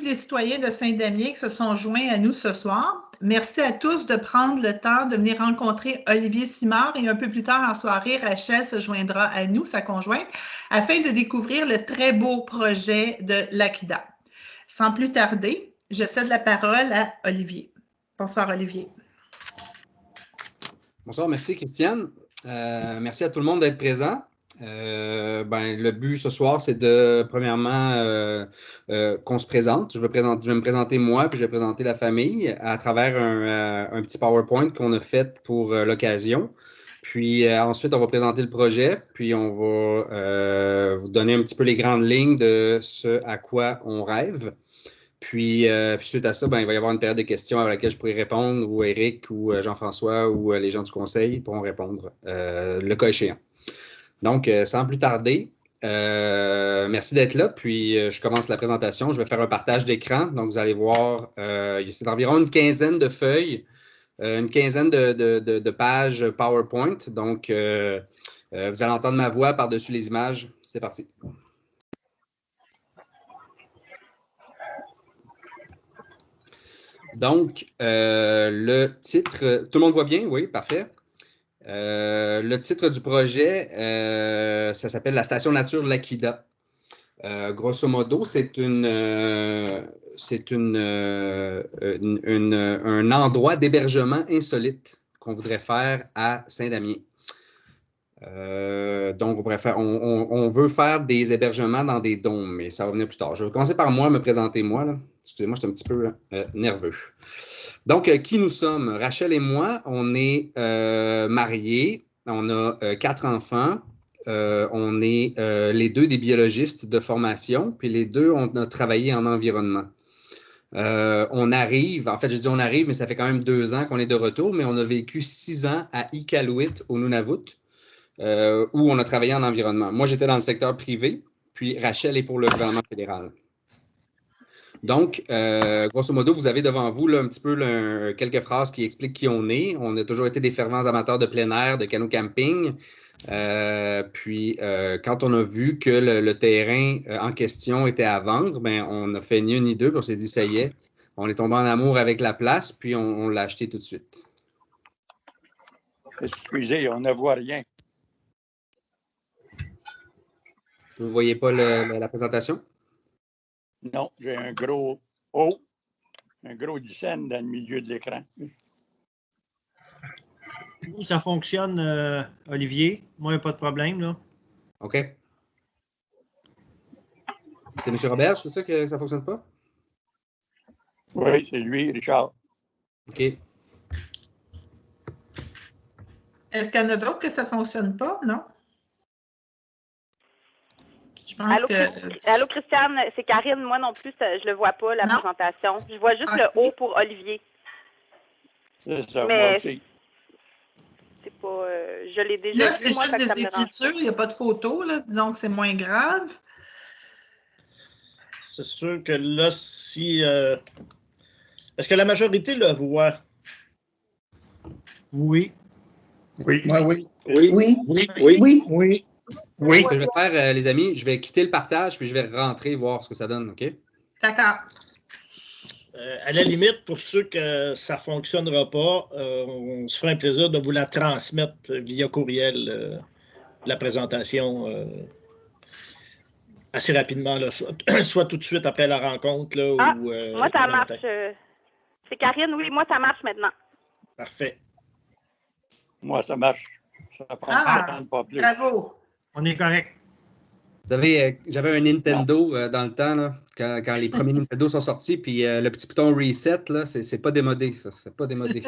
les citoyens de Saint-Damien qui se sont joints à nous ce soir. Merci à tous de prendre le temps de venir rencontrer Olivier Simard et un peu plus tard en soirée, Rachel se joindra à nous, sa conjointe, afin de découvrir le très beau projet de l'Akida. Sans plus tarder, je cède la parole à Olivier. Bonsoir, Olivier. Bonsoir, merci Christiane. Merci à tout le monde d'être présent. Le but ce soir, c'est de, premièrement, qu'on se présente. Je vais me présenter moi, puis je vais présenter la famille à travers un petit PowerPoint qu'on a fait pour l'occasion. Puis ensuite, on va présenter le projet, puis on va vous donner un petit peu les grandes lignes de ce à quoi on rêve. Puis suite à ça, il va y avoir une période de questions à laquelle je pourrai répondre, ou Eric, ou Jean-François, ou les gens du conseil pourront répondre, le cas échéant. Donc, sans plus tarder, merci d'être là. Puis, je commence la présentation. Je vais faire un partage d'écran. Donc, vous allez voir, c'est environ une quinzaine de feuilles, une quinzaine de pages PowerPoint. Donc, vous allez entendre ma voix par-dessus les images. C'est parti. Donc, le titre, tout le monde voit bien? Oui, parfait. Le titre du projet, ça s'appelle la Station Nature L'Akida. Grosso modo, c'est un endroit d'hébergement insolite qu'on voudrait faire à Saint-Damien. Donc, on veut faire des hébergements dans des dômes, mais ça va venir plus tard. Je vais commencer par moi, me présenter moi. Là. Excusez-moi, je suis un petit peu nerveux. Donc, qui nous sommes? Rachel et moi, on est mariés, on a 4 enfants, on est les deux des biologistes de formation, puis les deux, on a travaillé en environnement. On arrive, en fait, je dis on arrive, mais ça fait quand même 2 ans qu'on est de retour, mais on a vécu 6 ans à Iqaluit, au Nunavut, où on a travaillé en environnement. Moi, j'étais dans le secteur privé, puis Rachel est pour le gouvernement fédéral. Donc, grosso modo, vous avez devant vous là, un petit peu quelques phrases qui expliquent qui on est. On a toujours été des fervents amateurs de plein air, de canot camping. Quand on a vu que le terrain en question était à vendre, on a fait ni une ni deux, puis on s'est dit, ça y est, on est tombé en amour avec la place, puis on l'a acheté tout de suite. Excusez, on ne voit rien. Vous ne voyez pas la présentation? Non, j'ai un gros O, un gros dizaine dans le milieu de l'écran. Ça fonctionne, Olivier. Moi, il n'y a pas de problème, là. OK. C'est M. Robert, c'est ça que ça ne fonctionne pas? Oui, c'est lui, Richard. OK. Est-ce qu'il y en a d'autres que ça ne fonctionne pas, non? Je pense Allô, Christiane, c'est Karine. Moi non plus, je ne le vois pas, la présentation. Je vois juste le O pour Olivier. C'est ça, moi aussi. C'est pas... je l'ai déjà vu, c'est juste des écritures, il n'y a pas de photos, là. Disons que c'est moins grave. C'est sûr que là, si... Est-ce que la majorité le voit? Oui. Oui. Oui. Oui. Oui. Oui. Oui. Oui. Oui. Oui. Oui. Ce que je vais faire, les amis, je vais quitter le partage, puis je vais rentrer voir ce que ça donne, OK? D'accord. À la limite, pour ceux que ça ne fonctionnera pas, on se fera un plaisir de vous la transmettre via courriel, la présentation, assez rapidement, là, soit tout de suite après la rencontre. Là, moi, ça marche. C'est Karine, oui, moi, ça marche maintenant. Parfait. Moi, ça marche. Ça ne fonctionne pas plus. Bravo. On est correct. Vous savez, j'avais un Nintendo dans le temps, là, quand les premiers Nintendo sont sortis, puis le petit bouton reset, là, c'est pas démodé, ça. C'est pas démodé.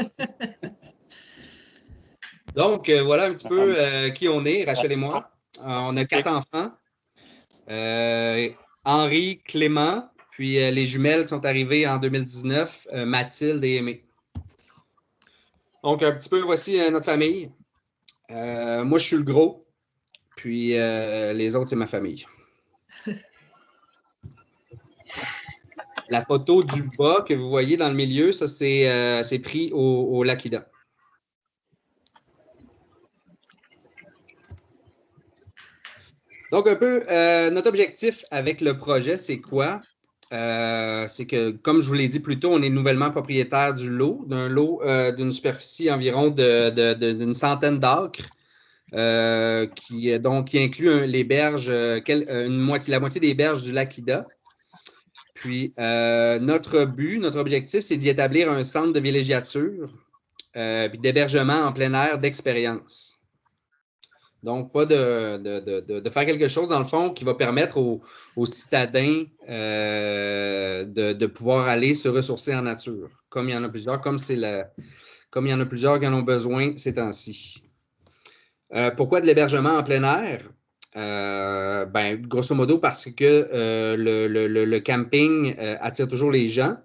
Donc, voilà un petit peu qui on est, Rachel et moi. On a 4 enfants. Henri, Clément, puis les jumelles qui sont arrivées en 2019, Mathilde et Aimée. Donc, un petit peu, voici notre famille. Moi, je suis le gros, puis les autres, c'est ma famille. La photo du bas que vous voyez dans le milieu, ça, c'est pris au L'Akida. Donc, un peu, notre objectif avec le projet, c'est quoi? c'est que, comme je vous l'ai dit plus tôt, on est nouvellement propriétaire d'un lot d'une superficie environ d'une centaine d'acres, qui inclut les berges, la moitié des berges du lac Ida. Puis, notre objectif, c'est d'y établir un centre de villégiature puis d'hébergement en plein air d'expérience. Donc, pas de faire quelque chose, dans le fond, qui va permettre aux citadins de pouvoir aller se ressourcer en nature, comme il y en a plusieurs, comme il y en a plusieurs qui en ont besoin ces temps-ci. Pourquoi de l'hébergement en plein air? Grosso modo, parce que le camping attire toujours les gens.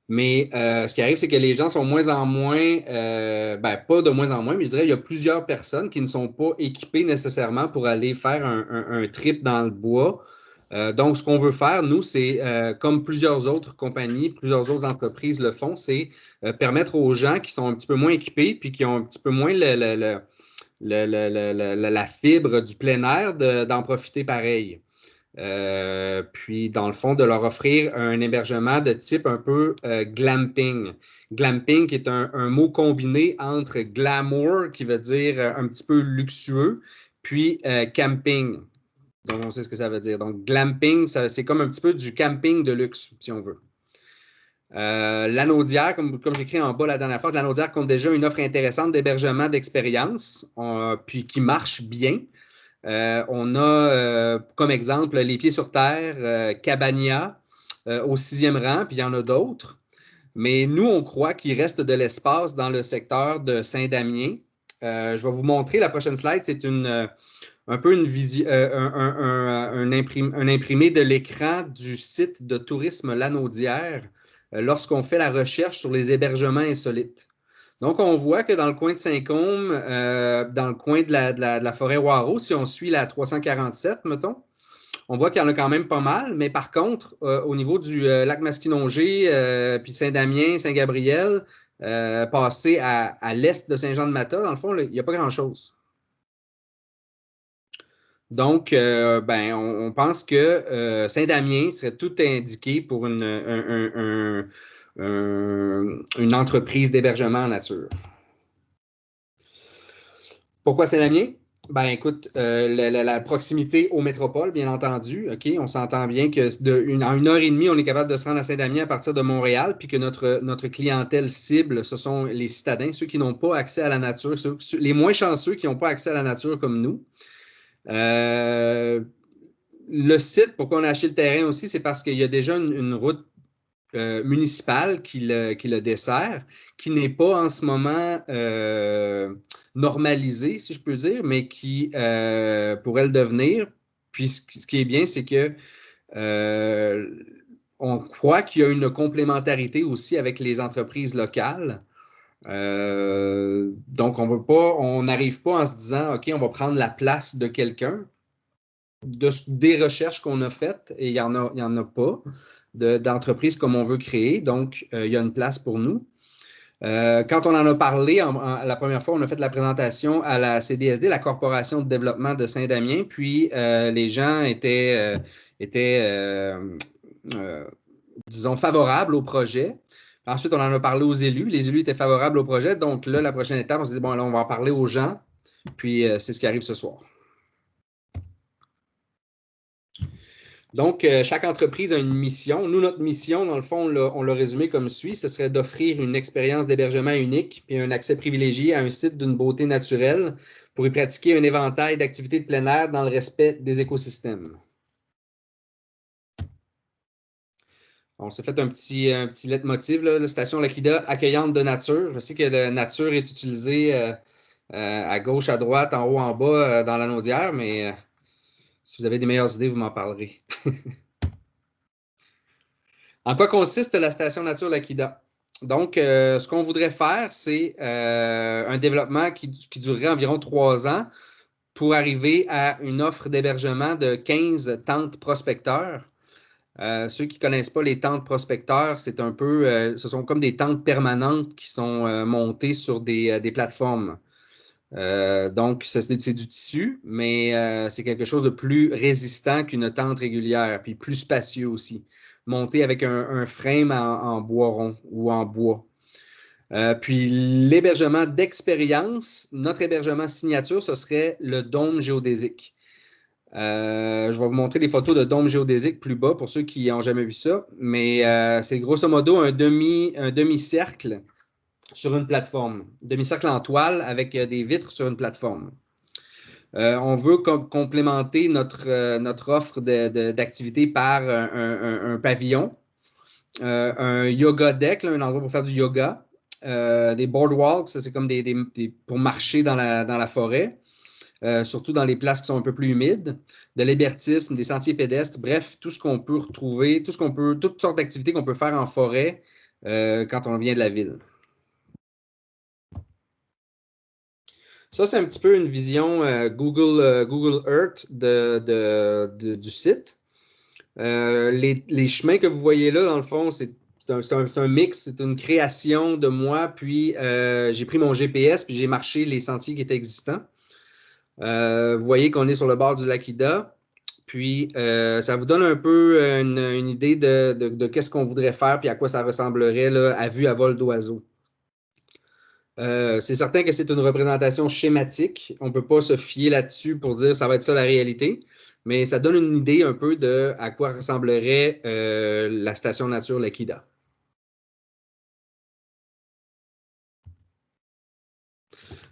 Mais ce qui arrive, c'est que les gens sont moins en moins, pas de moins en moins, mais je dirais qu'il y a plusieurs personnes qui ne sont pas équipées nécessairement pour aller faire un trip dans le bois. Donc, ce qu'on veut faire, nous, c'est comme plusieurs autres compagnies, plusieurs autres entreprises le font, c'est permettre aux gens qui sont un petit peu moins équipés puis qui ont un petit peu moins la fibre du plein air d'en profiter pareil. Puis, dans le fond, de leur offrir un hébergement de type un peu glamping. Glamping qui est un mot combiné entre glamour, qui veut dire un petit peu luxueux, puis camping. Donc, on sait ce que ça veut dire. Donc, glamping, c'est comme un petit peu du camping de luxe, si on veut. Lanaudière, comme j'écris en bas la dernière fois, Lanaudière compte déjà une offre intéressante d'hébergement d'expérience, puis qui marche bien. On a comme exemple Les Pieds sur Terre, Cabania au 6e rang, puis il y en a d'autres. Mais nous, on croit qu'il reste de l'espace dans le secteur de Saint-Damien. Je vais vous montrer la prochaine slide. C'est un peu un imprimé de l'écran du site de tourisme Lanaudière lorsqu'on fait la recherche sur les hébergements insolites. Donc, on voit que dans le coin de Saint-Côme, dans le coin de la forêt Waro, si on suit la 347, mettons, on voit qu'il y en a quand même pas mal, mais par contre, au niveau du lac Masquinongé, puis Saint-Damien, Saint-Gabriel, passé à l'est de Saint-Jean-de-Mata, dans le fond, il n'y a pas grand-chose. Donc, on pense que Saint-Damien serait tout indiqué pour une entreprise d'hébergement en nature. Pourquoi Saint-Damien? Ben, écoute, la proximité aux métropoles, bien entendu. OK, on s'entend bien que en 1h30, on est capable de se rendre à Saint-Damien à partir de Montréal, puis que notre clientèle cible, ce sont les citadins, ceux qui n'ont pas accès à la nature, les moins chanceux qui n'ont pas accès à la nature comme nous. Le site, pourquoi on a acheté le terrain aussi, c'est parce qu'il y a déjà une route municipale qui le dessert, qui n'est pas en ce moment normalisée, si je peux dire, mais qui pourrait le devenir. Puis ce qui est bien, c'est que on croit qu'il y a une complémentarité aussi avec les entreprises locales. Donc, on n'arrive pas en se disant, OK, on va prendre la place de quelqu'un. Des recherches qu'on a faites, et il n'y en a pas d'entreprises comme on veut créer. Donc, il y a une place pour nous. Quand on en a parlé la première fois, on a fait la présentation à la CDSD, la Corporation de développement de Saint-Damien, puis les gens étaient disons, favorables au projet. Ensuite, on en a parlé aux élus. Les élus étaient favorables au projet. Donc là, la prochaine étape, on s'est dit, bon, là, on va en parler aux gens. Puis, c'est ce qui arrive ce soir. Donc, chaque entreprise a une mission. Nous, notre mission, dans le fond, on l'a résumé comme suit. Ce serait d'offrir une expérience d'hébergement unique et un accès privilégié à un site d'une beauté naturelle pour y pratiquer un éventail d'activités de plein air dans le respect des écosystèmes. On s'est fait un petit leitmotiv, la station Lac Ida accueillante de nature. Je sais que la nature est utilisée à gauche, à droite, en haut, en bas dans la Lanaudière, mais si vous avez des meilleures idées, vous m'en parlerez. En quoi consiste la station Nature Lac Ida? Donc, ce qu'on voudrait faire, c'est un développement qui durerait environ 3 ans pour arriver à une offre d'hébergement de 15 tentes prospecteurs. Ceux qui ne connaissent pas les tentes prospecteurs, c'est un peu, ce sont comme des tentes permanentes qui sont montées sur des plateformes. Donc, c'est du tissu, mais c'est quelque chose de plus résistant qu'une tente régulière, puis plus spacieux aussi. monté avec un frame en bois rond ou en bois. Puis l'hébergement d'expérience, notre hébergement signature, ce serait le dôme géodésique. Je vais vous montrer des photos de dôme géodésique plus bas pour ceux qui n'ont jamais vu ça, mais c'est grosso modo un demi-cercle sur une plateforme, demi-cercle en toile avec des vitres sur une plateforme. On veut complémenter notre offre d'activité par un pavillon, un yoga deck, là, un endroit pour faire du yoga, des boardwalks, c'est comme pour marcher dans la forêt, surtout dans les places qui sont un peu plus humides, de l'hébertisme, des sentiers pédestres, bref, tout ce qu'on peut retrouver, toutes sortes d'activités qu'on peut faire en forêt quand on vient de la ville. Ça, c'est un petit peu une vision Google Earth du site. Les chemins que vous voyez là, dans le fond, c'est un mix, c'est une création de moi, puis j'ai pris mon GPS, puis j'ai marché les sentiers qui étaient existants. Vous voyez qu'on est sur le bord du lac Ida, puis ça vous donne un peu une idée de qu'est-ce qu'on voudrait faire, puis à quoi ça ressemblerait là, à vue à vol d'oiseau. C'est certain que c'est une représentation schématique. On ne peut pas se fier là-dessus pour dire ça va être ça la réalité, mais ça donne une idée un peu de à quoi ressemblerait la station nature Lac Ida.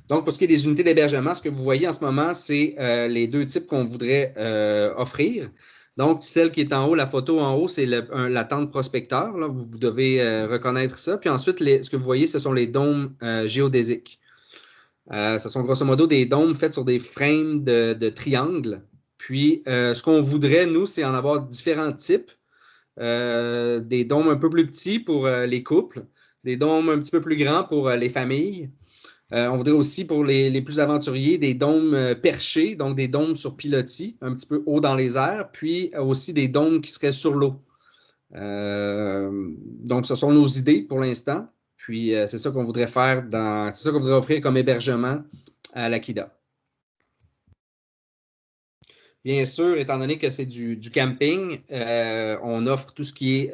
Donc, pour ce qui est des unités d'hébergement, ce que vous voyez en ce moment, c'est les deux types qu'on voudrait offrir. Donc, celle qui est en haut, la photo en haut, c'est la tente prospecteur. Là, vous devez reconnaître ça. Puis ensuite, ce que vous voyez, ce sont les dômes géodésiques. Ce sont grosso modo des dômes faits sur des frames de triangles. Puis, ce qu'on voudrait, nous, c'est en avoir différents types. Des dômes un peu plus petits pour les couples, des dômes un petit peu plus grands pour les familles. On voudrait aussi, pour les plus aventuriers, des dômes perchés, donc des dômes sur pilotis, un petit peu haut dans les airs, puis aussi des dômes qui seraient sur l'eau. Donc, ce sont nos idées pour l'instant. Puis, c'est ça qu'on voudrait faire c'est ça qu'on voudrait offrir comme hébergement à Lac Ida. Bien sûr, étant donné que c'est du camping, on offre tout ce qui est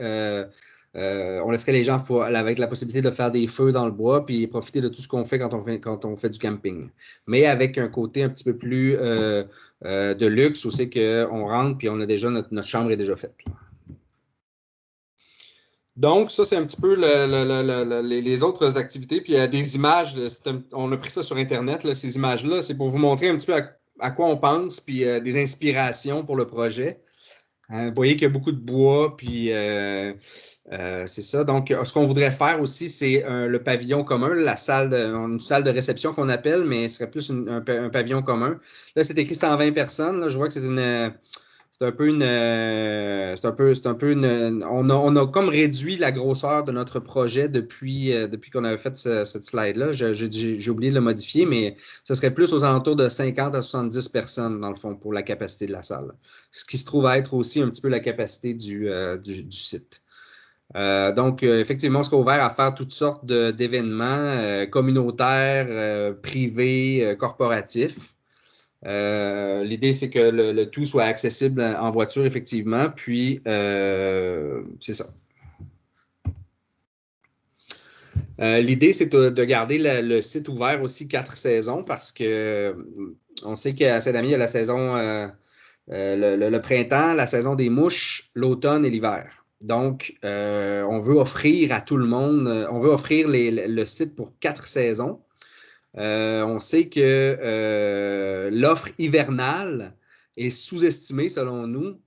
on laisserait les gens avec la possibilité de faire des feux dans le bois puis profiter de tout ce qu'on fait quand on fait du camping. Mais avec un côté un petit peu plus de luxe où c'est qu'on rentre puis on a déjà notre chambre est déjà faite. Donc, ça, c'est un petit peu les autres activités. Puis il y a des images, on a pris ça sur Internet, là, ces images-là, c'est pour vous montrer un petit peu à quoi on pense, puis des inspirations pour le projet. Vous voyez qu'il y a beaucoup de bois, puis c'est ça. Donc, ce qu'on voudrait faire aussi, c'est le pavillon commun, une salle de réception qu'on appelle, mais ce serait plus un pavillon commun. Là, c'est écrit 120 personnes. Là, je vois que c'est un peu on a comme réduit la grosseur de notre projet depuis qu'on avait fait cette slide-là. J'ai oublié de le modifier, mais ce serait plus aux alentours de 50 à 70 personnes, dans le fond, pour la capacité de la salle. Ce qui se trouve à être aussi un petit peu la capacité du site. Donc, effectivement, on serait ouvert à faire toutes sortes d'événements communautaires, privés, corporatifs. L'idée, c'est que le tout soit accessible en voiture, effectivement, puis c'est ça. L'idée, c'est de garder le site ouvert aussi 4 saisons parce que on sait qu'à Saint-Damien, il y a la saison, le printemps, la saison des mouches, l'automne et l'hiver. Donc, on veut offrir à tout le monde, on veut offrir le site pour 4 saisons. On sait que l'offre hivernale est sous-estimée selon nous.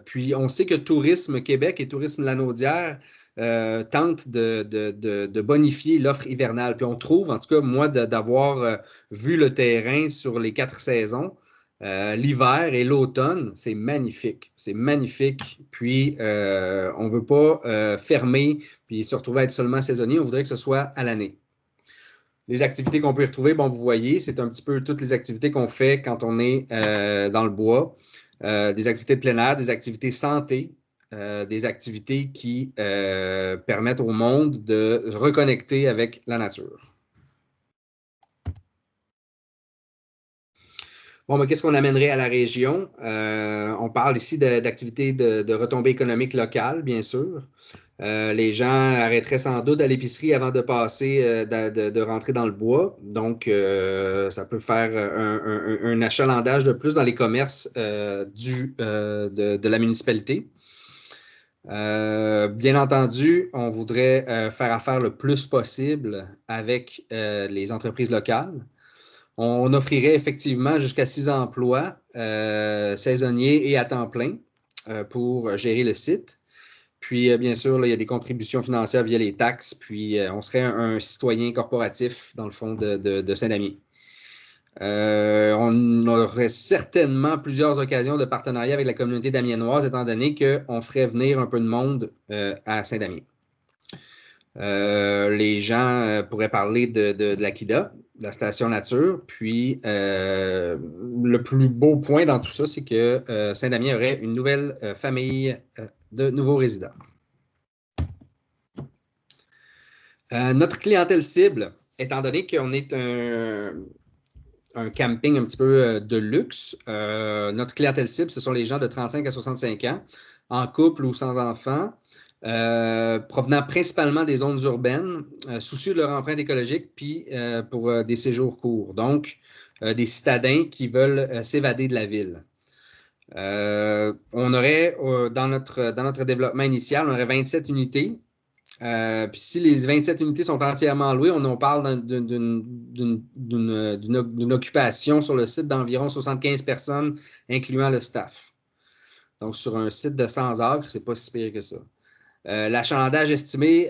Puis on sait que Tourisme Québec et Tourisme Lanaudière tentent de bonifier l'offre hivernale. Puis on trouve, en tout cas, moi, d'avoir vu le terrain sur les 4 saisons, l'hiver et l'automne, c'est magnifique. C'est magnifique. Puis on ne veut pas fermer puis se retrouver à être seulement saisonnier. On voudrait que ce soit à l'année. Les activités qu'on peut y retrouver, bon, vous voyez, c'est un petit peu toutes les activités qu'on fait quand on est dans le bois. Des activités de plein air, des activités santé, des activités qui permettent au monde de reconnecter avec la nature. Bon, mais qu'est-ce qu'on amènerait à la région? On parle ici d'activités de retombées économiques locales, bien sûr. Les gens arrêteraient sans doute à l'épicerie avant de passer, de rentrer dans le bois. Donc, ça peut faire un achalandage de plus dans les commerces de la municipalité. Bien entendu, on voudrait faire affaire le plus possible avec les entreprises locales. On offrirait effectivement jusqu'à 6 emplois saisonniers et à temps plein pour gérer le site. Puis, bien sûr, là, il y a des contributions financières via les taxes, puis on serait un citoyen corporatif, dans le fond, de Saint-Damien. On aurait certainement plusieurs occasions de partenariat avec la communauté damiennoise, étant donné qu'on ferait venir un peu de monde à Saint-Damien. Les gens pourraient parler de l'Akida, de la station nature, puis le plus beau point dans tout ça, c'est que Saint-Damien aurait une nouvelle famille de nouveaux résidents. Notre clientèle cible, étant donné qu'on est un camping un petit peu de luxe, notre clientèle cible, ce sont les gens de 35 à 65 ans, en couple ou sans enfants, provenant principalement des zones urbaines, soucieux de leur empreinte écologique, puis pour des séjours courts. Donc, des citadins qui veulent s'évader de la ville. On aurait, dans notre développement initial, on aurait 27 unités. Puis si les 27 unités sont entièrement louées, on parle d'une occupation sur le site d'environ 75 personnes, incluant le staff. Donc, sur un site de 100 acres, c'est pas si pire que ça. L'achalandage estimé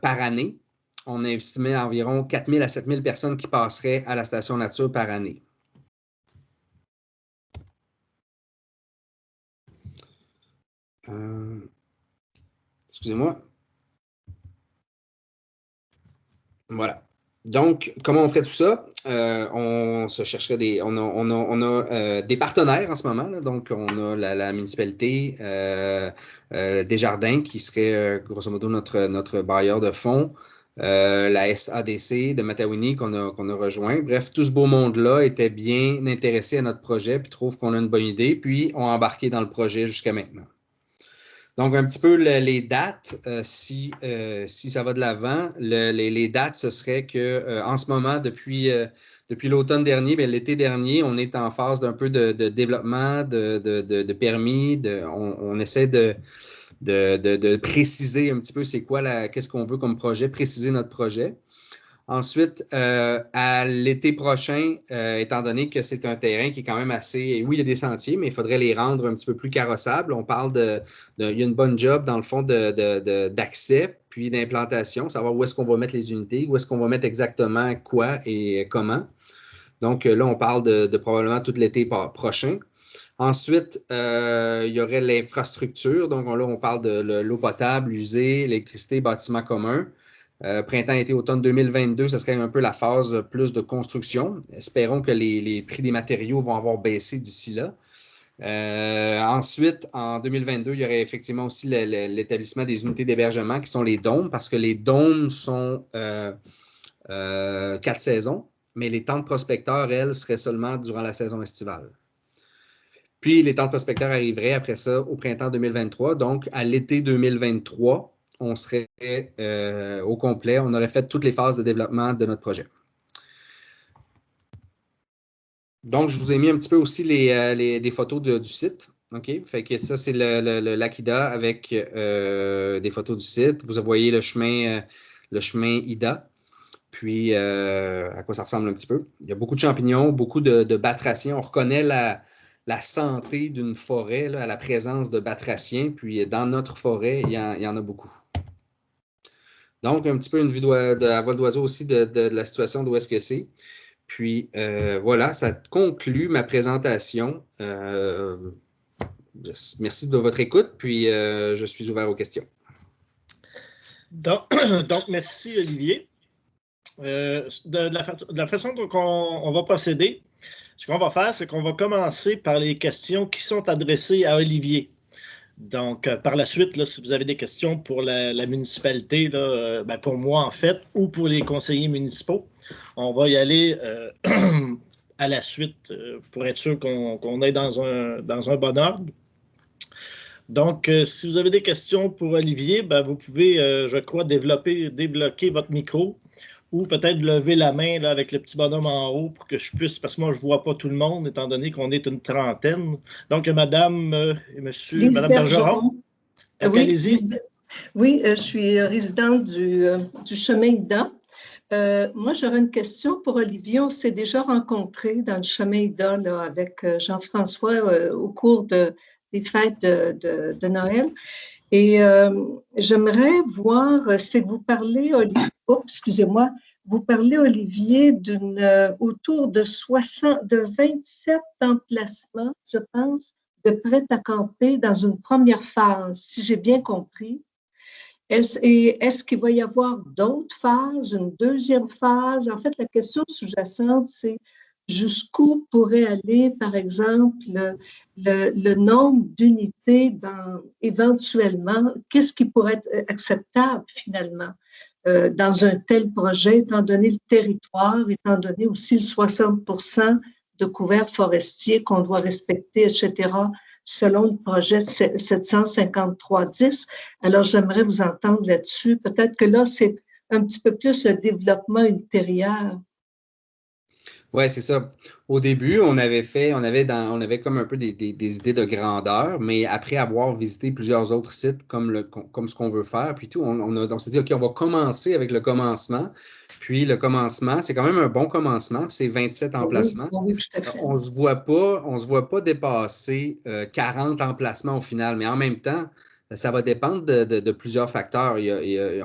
par année, on a estimé environ 4 000 à 7 000 personnes qui passeraient à la station nature par année. Excusez-moi. Voilà. Donc, comment on ferait tout ça? On se chercherait on a des partenaires en ce moment. Là. Donc, on a la municipalité, Desjardins, qui serait grosso modo notre bailleur de fonds, la SADC de Matawini qu'on a rejoint. Bref, tout ce beau monde-là était bien intéressé à notre projet, puis trouve qu'on a une bonne idée, puis ont embarqué dans le projet jusqu'à maintenant. Donc, un petit peu les dates, si ça va de l'avant, les dates, ce serait que en ce moment, depuis l'automne dernier, bien, l'été dernier, on est en phase d'un peu de développement, de permis. On essaie de préciser un petit peu c'est quoi, qu'est-ce qu'on veut comme projet, préciser notre projet. Ensuite, à l'été prochain, étant donné que c'est un terrain qui est quand même assez... Oui, il y a des sentiers, mais il faudrait les rendre un petit peu plus carrossables. On parle il y a une bonne job, dans le fond, d'accès, puis d'implantation, savoir où est-ce qu'on va mettre les unités, où est-ce qu'on va mettre exactement quoi et comment. Donc là, on parle de probablement tout l'été prochain. Ensuite, il y aurait l'infrastructure. Donc là, on parle de l'eau potable, usée, l'électricité, bâtiments communs. Printemps, été, automne 2022, ce serait un peu la phase plus de construction. Espérons que les prix des matériaux vont avoir baissé d'ici là. Ensuite, en 2022, il y aurait effectivement aussi l'établissement des unités d'hébergement qui sont les dômes, parce que les dômes sont 4 saisons, mais les tentes prospecteurs, elles, seraient seulement durant la saison estivale. Puis, les tentes prospecteurs arriveraient après ça au printemps 2023, donc à l'été 2023, on serait au complet, on aurait fait toutes les phases de développement de notre projet. Donc, je vous ai mis un petit peu aussi des photos du site. OK? Fait que ça, c'est l'Akida avec des photos du site. Vous voyez le chemin Ida. Puis, à quoi ça ressemble un petit peu. Il y a beaucoup de champignons, beaucoup de batraciens. On reconnaît la santé d'une forêt là, à la présence de batraciens. Puis, dans notre forêt, il y en a beaucoup. Donc, un petit peu une vue à vol d'oiseau aussi de la situation d'où est-ce que c'est. Puis, voilà, ça conclut ma présentation. Merci de votre écoute, puis je suis ouvert aux questions. Donc merci Olivier. De la façon dont on va procéder, ce qu'on va faire, c'est qu'on va commencer par les questions qui sont adressées à Olivier. Donc, par la suite, là, si vous avez des questions pour la municipalité, là, pour moi en fait, ou pour les conseillers municipaux, on va y aller à la suite pour être sûr qu'on est dans un bon ordre. Donc, si vous avez des questions pour Olivier, ben, vous pouvez, je crois, débloquer votre micro ou peut-être lever la main là, avec le petit bonhomme en haut pour que je puisse, parce que moi, je ne vois pas tout le monde, étant donné qu'on est une trentaine. Donc, madame et monsieur, Lise madame Bergeron. Oui, allez-y. Oui, je suis résidente du chemin Ida. Moi, j'aurais une question pour Olivier. On s'est déjà rencontrés dans le chemin Ida là, avec Jean-François au cours des fêtes de Noël. Et j'aimerais voir si vous parlez, Olivier, excusez-moi, vous parlez, Olivier, autour de 27 emplacements, je pense, de prêt à camper dans une première phase, si j'ai bien compris. Est-ce qu'il va y avoir d'autres phases, une deuxième phase? En fait, la question sous-jacente, c'est jusqu'où pourrait aller, par exemple, le nombre d'unités éventuellement, qu'est-ce qui pourrait être acceptable finalement dans un tel projet, étant donné le territoire, étant donné aussi le 60% de couverts forestiers qu'on doit respecter, etc., selon le projet 753-10. Alors, j'aimerais vous entendre là-dessus. Peut-être que là, c'est un petit peu plus le développement ultérieur. Oui, c'est ça. Au début, on avait comme un peu des idées de grandeur, mais après avoir visité plusieurs autres sites comme ce qu'on veut faire, puis tout, on s'est dit, OK, on va commencer avec le commencement. Puis le commencement, c'est quand même un bon commencement, c'est 27 emplacements. Oui, tout à fait. On se voit pas dépasser 40 emplacements au final, mais en même temps, ça va dépendre de plusieurs facteurs.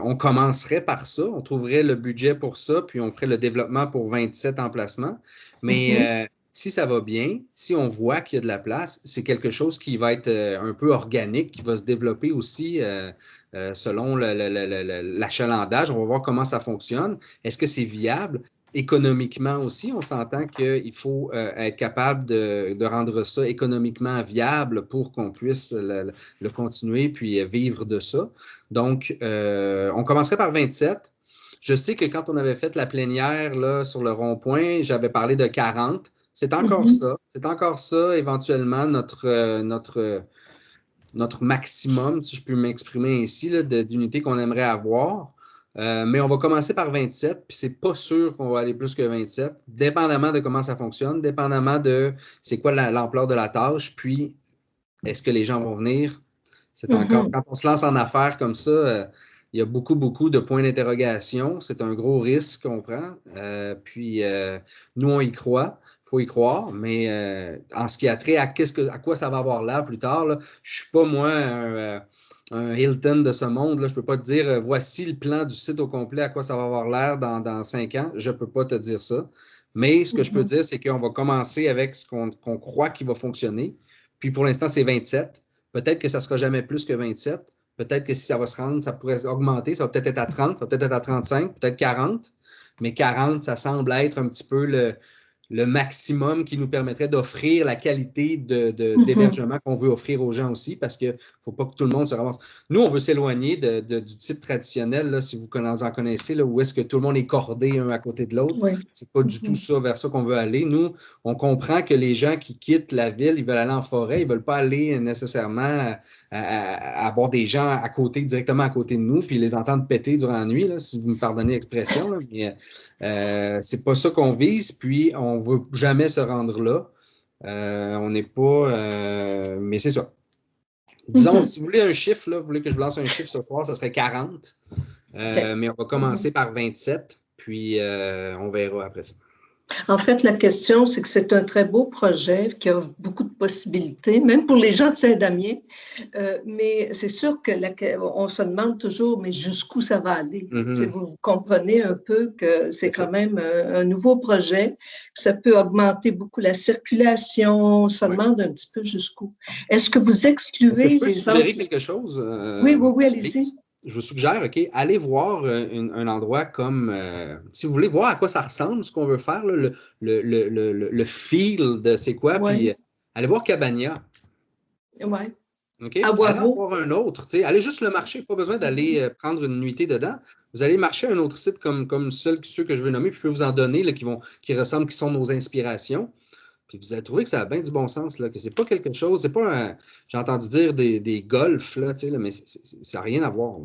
On commencerait par ça, on trouverait le budget pour ça, puis on ferait le développement pour 27 emplacements. Mais si ça va bien, si on voit qu'il y a de la place, c'est quelque chose qui va être un peu organique, qui va se développer aussi selon l'achalandage. On va voir comment ça fonctionne. Est-ce que c'est viable? Économiquement aussi, on s'entend qu'il faut être capable de rendre ça économiquement viable pour qu'on puisse le continuer puis vivre de ça. Donc, on commencerait par 27. Je sais que quand on avait fait la plénière là, sur le rond-point, j'avais parlé de 40. C'est encore ça. C'est encore ça, éventuellement, notre maximum, si je peux m'exprimer ainsi, d'unités qu'on aimerait avoir. Mais on va commencer par 27, puis c'est pas sûr qu'on va aller plus que 27, dépendamment de comment ça fonctionne, dépendamment de c'est quoi l'ampleur de la tâche, puis est-ce que les gens vont venir? C'est encore, quand on se lance en affaires comme ça, il y a beaucoup de points d'interrogation. C'est un gros risque qu'on prend. Puis nous, on y croit. Il faut y croire. Mais en ce qui a trait à quoi ça va avoir l'air plus tard, là, je ne suis pas, moi, un Hilton de ce monde. Là. Je ne peux pas te dire voici le plan du site au complet, à quoi ça va avoir l'air dans 5 ans. Je ne peux pas te dire ça. Mais ce que je peux dire, c'est qu'on va commencer avec ce qu'on croit qui va fonctionner. Puis pour l'instant, c'est 27. Peut-être que ça ne sera jamais plus que 27. Peut-être que si ça va se rendre, ça pourrait augmenter. Ça va peut-être être à 30, ça va peut-être être à 35, peut-être 40. Mais 40, ça semble être un petit peu le maximum qui nous permettrait d'offrir la qualité d'hébergement qu'on veut offrir aux gens aussi, parce qu'il ne faut pas que tout le monde se ramasse. Nous, on veut s'éloigner du type traditionnel, là, si vous en connaissez, là, où est-ce que tout le monde est cordé un à côté de l'autre. Oui. C'est pas du tout ça, vers ça qu'on veut aller. Nous, on comprend que les gens qui quittent la ville, ils veulent aller en forêt, ils veulent pas aller nécessairement à avoir des gens à côté, directement à côté de nous, puis les entendre péter durant la nuit, là, si vous me pardonnez l'expression, là, mais c'est pas ça qu'on vise, puis on veut jamais se rendre là. On n'est pas... mais c'est ça. Disons, si vous voulez un chiffre, là, vous voulez que je vous lance un chiffre ce soir, ça serait 40. Mais on va commencer par 27, puis on verra après ça. En fait, la question, c'est que c'est un très beau projet qui a beaucoup de possibilités, même pour les gens de Saint-Damien. Mais c'est sûr qu'on se demande toujours, mais jusqu'où ça va aller? Vous comprenez un peu que c'est quand même un nouveau projet. Ça peut augmenter beaucoup la circulation. On se demande un petit peu jusqu'où. Est-ce que vous excluez les autres? Je peux suggérer quelque chose? Oui, allez-y. Je vous suggère, OK, allez voir un endroit comme, si vous voulez voir à quoi ça ressemble, ce qu'on veut faire, là, le feel de c'est quoi, puis allez voir Cabania. Oui. OK? Allez en voir un autre. Allez juste le marcher, pas besoin d'aller prendre une nuitée dedans. Vous allez marcher un autre site comme ceux que je vais nommer, puis je peux vous en donner là, qui sont nos inspirations. Puis vous allez trouver que ça a bien du bon sens, là, que c'est pas quelque chose, c'est pas un. J'ai entendu dire des golfs, là, mais ça n'a rien à voir.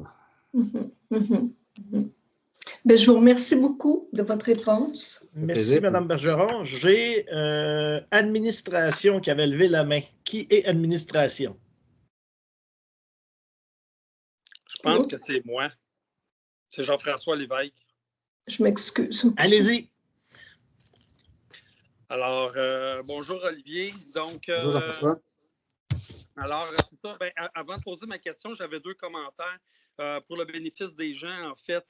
Bien, je vous remercie beaucoup de votre réponse. Merci, Mme Bergeron. J'ai administration qui avait levé la main. Qui est administration? Je pense que c'est moi. C'est Jean-François Lévesque. Je m'excuse. Allez-y. Alors, bonjour Olivier. Donc, bonjour Jean-François. Alors, c'est ça. Ben, avant de poser ma question, j'avais 2 commentaires. Pour le bénéfice des gens, en fait,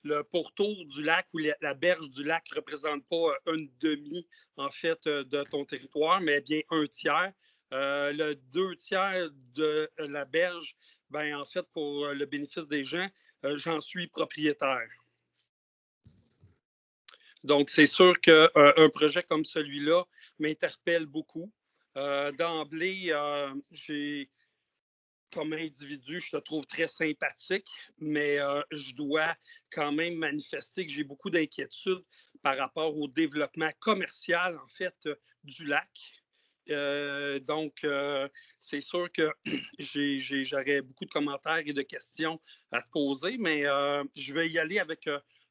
le pourtour du lac ou la berge du lac ne représente pas une demi, en fait, de ton territoire, mais bien un tiers. Le 2 tiers de la berge, ben, en fait, pour le bénéfice des gens, j'en suis propriétaire. Donc, c'est sûr qu'un projet comme celui-là m'interpelle beaucoup. D'emblée, comme individu, je te trouve très sympathique, mais je dois quand même manifester que j'ai beaucoup d'inquiétudes par rapport au développement commercial, en fait, du lac. Donc, c'est sûr que j'aurais beaucoup de commentaires et de questions à te poser, mais je vais y aller avec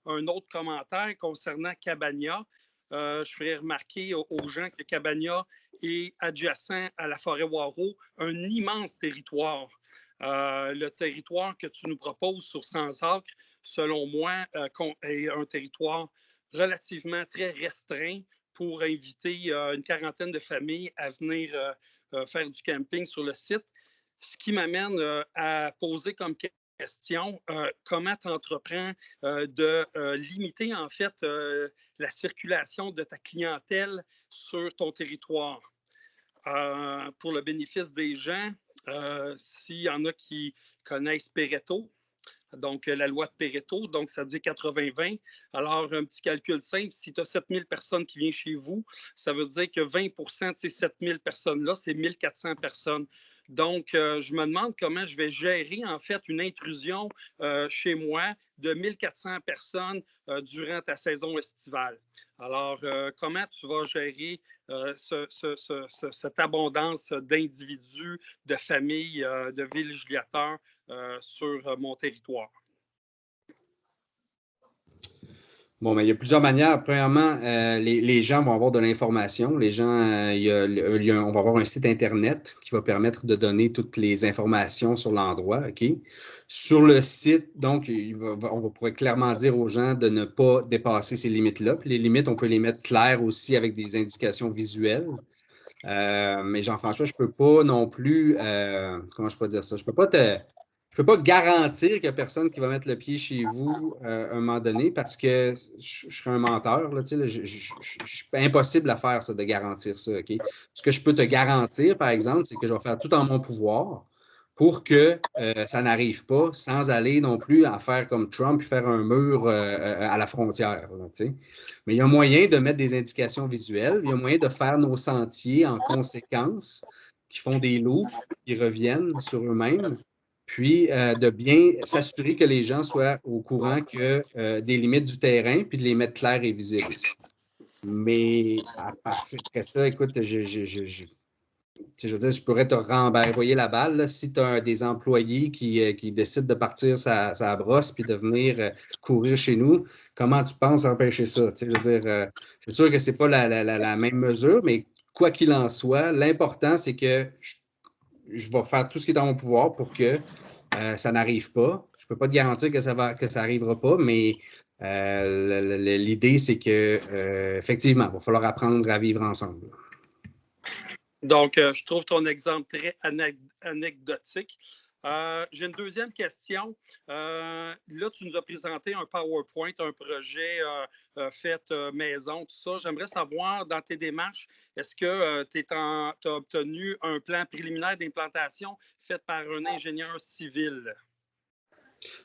un autre commentaire concernant Cabania. Je ferai remarquer aux gens que Cabania est adjacent à la forêt Waro, un immense territoire. Le territoire que tu nous proposes sur 100 acres, selon moi, est un territoire relativement très restreint pour inviter une quarantaine de familles à venir faire du camping sur le site. Ce qui m'amène à poser comme question, comment tu entreprends de limiter en fait la circulation de ta clientèle sur ton territoire? Pour le bénéfice des gens, s'il y en a qui connaissent Pareto, donc la loi de Pareto, donc ça dit 80-20. Alors, un petit calcul simple, si tu as 7000 personnes qui viennent chez vous, ça veut dire que 20% de ces 7000 personnes-là, c'est 1400 personnes. Donc, je me demande comment je vais gérer, en fait, une intrusion chez moi de 1400 personnes durant ta saison estivale. Alors, comment tu vas gérer cette abondance d'individus, de familles, de villégiateurs sur mon territoire? Bon, il y a plusieurs manières. Premièrement, les gens vont avoir de l'information. Les gens, on va avoir un site Internet qui va permettre de donner toutes les informations sur l'endroit. OK? Sur le site, donc, on pourrait clairement dire aux gens de ne pas dépasser ces limites-là. Puis les limites, on peut les mettre claires aussi avec des indications visuelles. Mais Jean-François, je ne peux pas non plus, comment je peux dire ça? Je ne peux pas garantir qu'il n'y a personne qui va mettre le pied chez vous à un moment donné parce que je serais un menteur. Là, c'est impossible à faire, ça, de garantir ça. Okay? Ce que je peux te garantir, par exemple, c'est que je vais faire tout en mon pouvoir pour que ça n'arrive pas sans aller non plus à faire comme Trump et faire un mur à la frontière. Là, mais il y a moyen de mettre des indications visuelles, il y a moyen de faire nos sentiers en conséquence, qui font des loops, qui reviennent sur eux-mêmes. Puis de bien s'assurer que les gens soient au courant des limites du terrain, puis de les mettre clairs et visibles. Mais à partir de ça, écoute, je veux dire, je pourrais te renvoyer la balle là, si tu as des employés qui décident de partir sa brosse puis de venir courir chez nous. Comment tu penses empêcher ça? Je veux dire, c'est sûr que ce n'est pas la même mesure, mais quoi qu'il en soit, l'important, c'est que je vais faire tout ce qui est en mon pouvoir pour que ça n'arrive pas. Je ne peux pas te garantir que ça n'arrivera pas, mais l'idée, c'est que effectivement, il va falloir apprendre à vivre ensemble. Donc, je trouve ton exemple très anecdotique. J'ai une deuxième question. Là, tu nous as présenté un PowerPoint, un projet fait maison, tout ça. J'aimerais savoir, dans tes démarches, est-ce que tu as obtenu un plan préliminaire d'implantation fait par un ingénieur civil?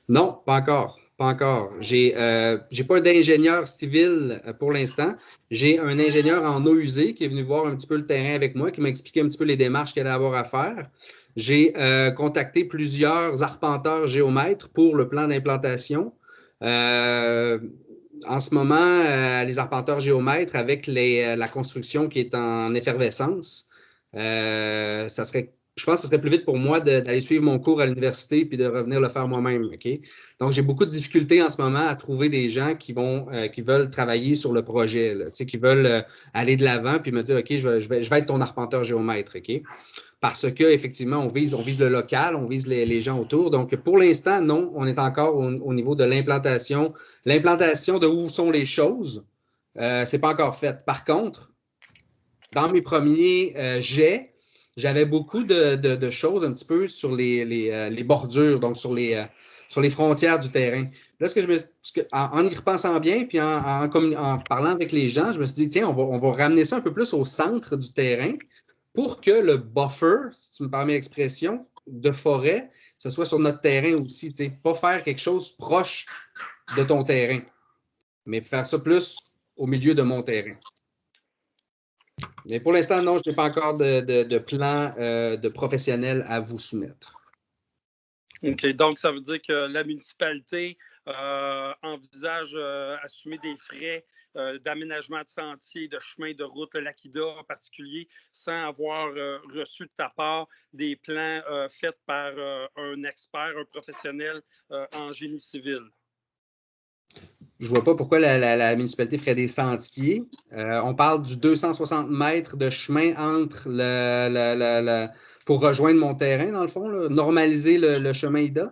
Non, pas encore. Pas encore. J'ai pas d'ingénieur civil pour l'instant. J'ai un ingénieur en eaux usées qui est venu voir un petit peu le terrain avec moi, qui m'a expliqué un petit peu les démarches qu'il allait avoir à faire. J'ai contacté plusieurs arpenteurs géomètres pour le plan d'implantation. En ce moment, les arpenteurs géomètres, avec la construction qui est en effervescence, je pense que ce serait plus vite pour moi d'aller suivre mon cours à l'université puis de revenir le faire moi-même. Okay? Donc, j'ai beaucoup de difficultés en ce moment à trouver des gens qui veulent travailler sur le projet, là, qui veulent aller de l'avant puis me dire, OK, je vais être ton arpenteur géomètre. OK? Parce qu'effectivement, on vise le local, on vise les gens autour. Donc, pour l'instant, non, on est encore au niveau de l'implantation. L'implantation de où sont les choses, c'est pas encore fait. Par contre, dans mes premiers jets, j'avais beaucoup de choses un petit peu sur les bordures, donc sur les frontières du terrain. Là, en y repensant bien, puis en parlant avec les gens, je me suis dit, tiens, on va ramener ça un peu plus au centre du terrain pour que le buffer, si tu me permets l'expression, de forêt, ce soit sur notre terrain aussi. Pas faire quelque chose proche de ton terrain, mais faire ça plus au milieu de mon terrain. Mais pour l'instant, non, je n'ai pas encore de plan de professionnel à vous soumettre. OK. Donc, ça veut dire que la municipalité envisage assumer des frais d'aménagement de sentiers, de chemins, de routes, le Lac-Ida en particulier, sans avoir reçu de ta part des plans faits par un expert, un professionnel en génie civil. Je ne vois pas pourquoi la municipalité ferait des sentiers. On parle du 260 mètres de chemin entre pour rejoindre mon terrain, dans le fond, là, normaliser le chemin IDA.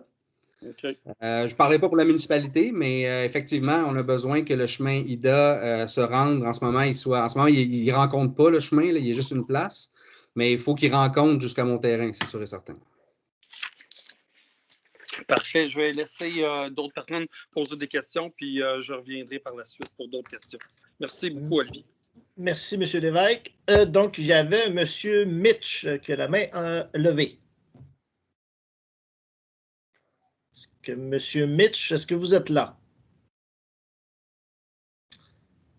Okay. Je ne parlerai pas pour la municipalité, mais effectivement, on a besoin que le chemin IDA se rende. En ce moment, il ne rencontre pas le chemin, là, il y a juste une place, mais il faut qu'il rencontre jusqu'à mon terrain, c'est sûr et certain. Parfait. Je vais laisser d'autres personnes poser des questions, puis je reviendrai par la suite pour d'autres questions. Merci beaucoup, Olivier. Merci, M. Lévesque. Donc, il y avait M. Mitch qui a la main levée. M. Mitch, est-ce que vous êtes là?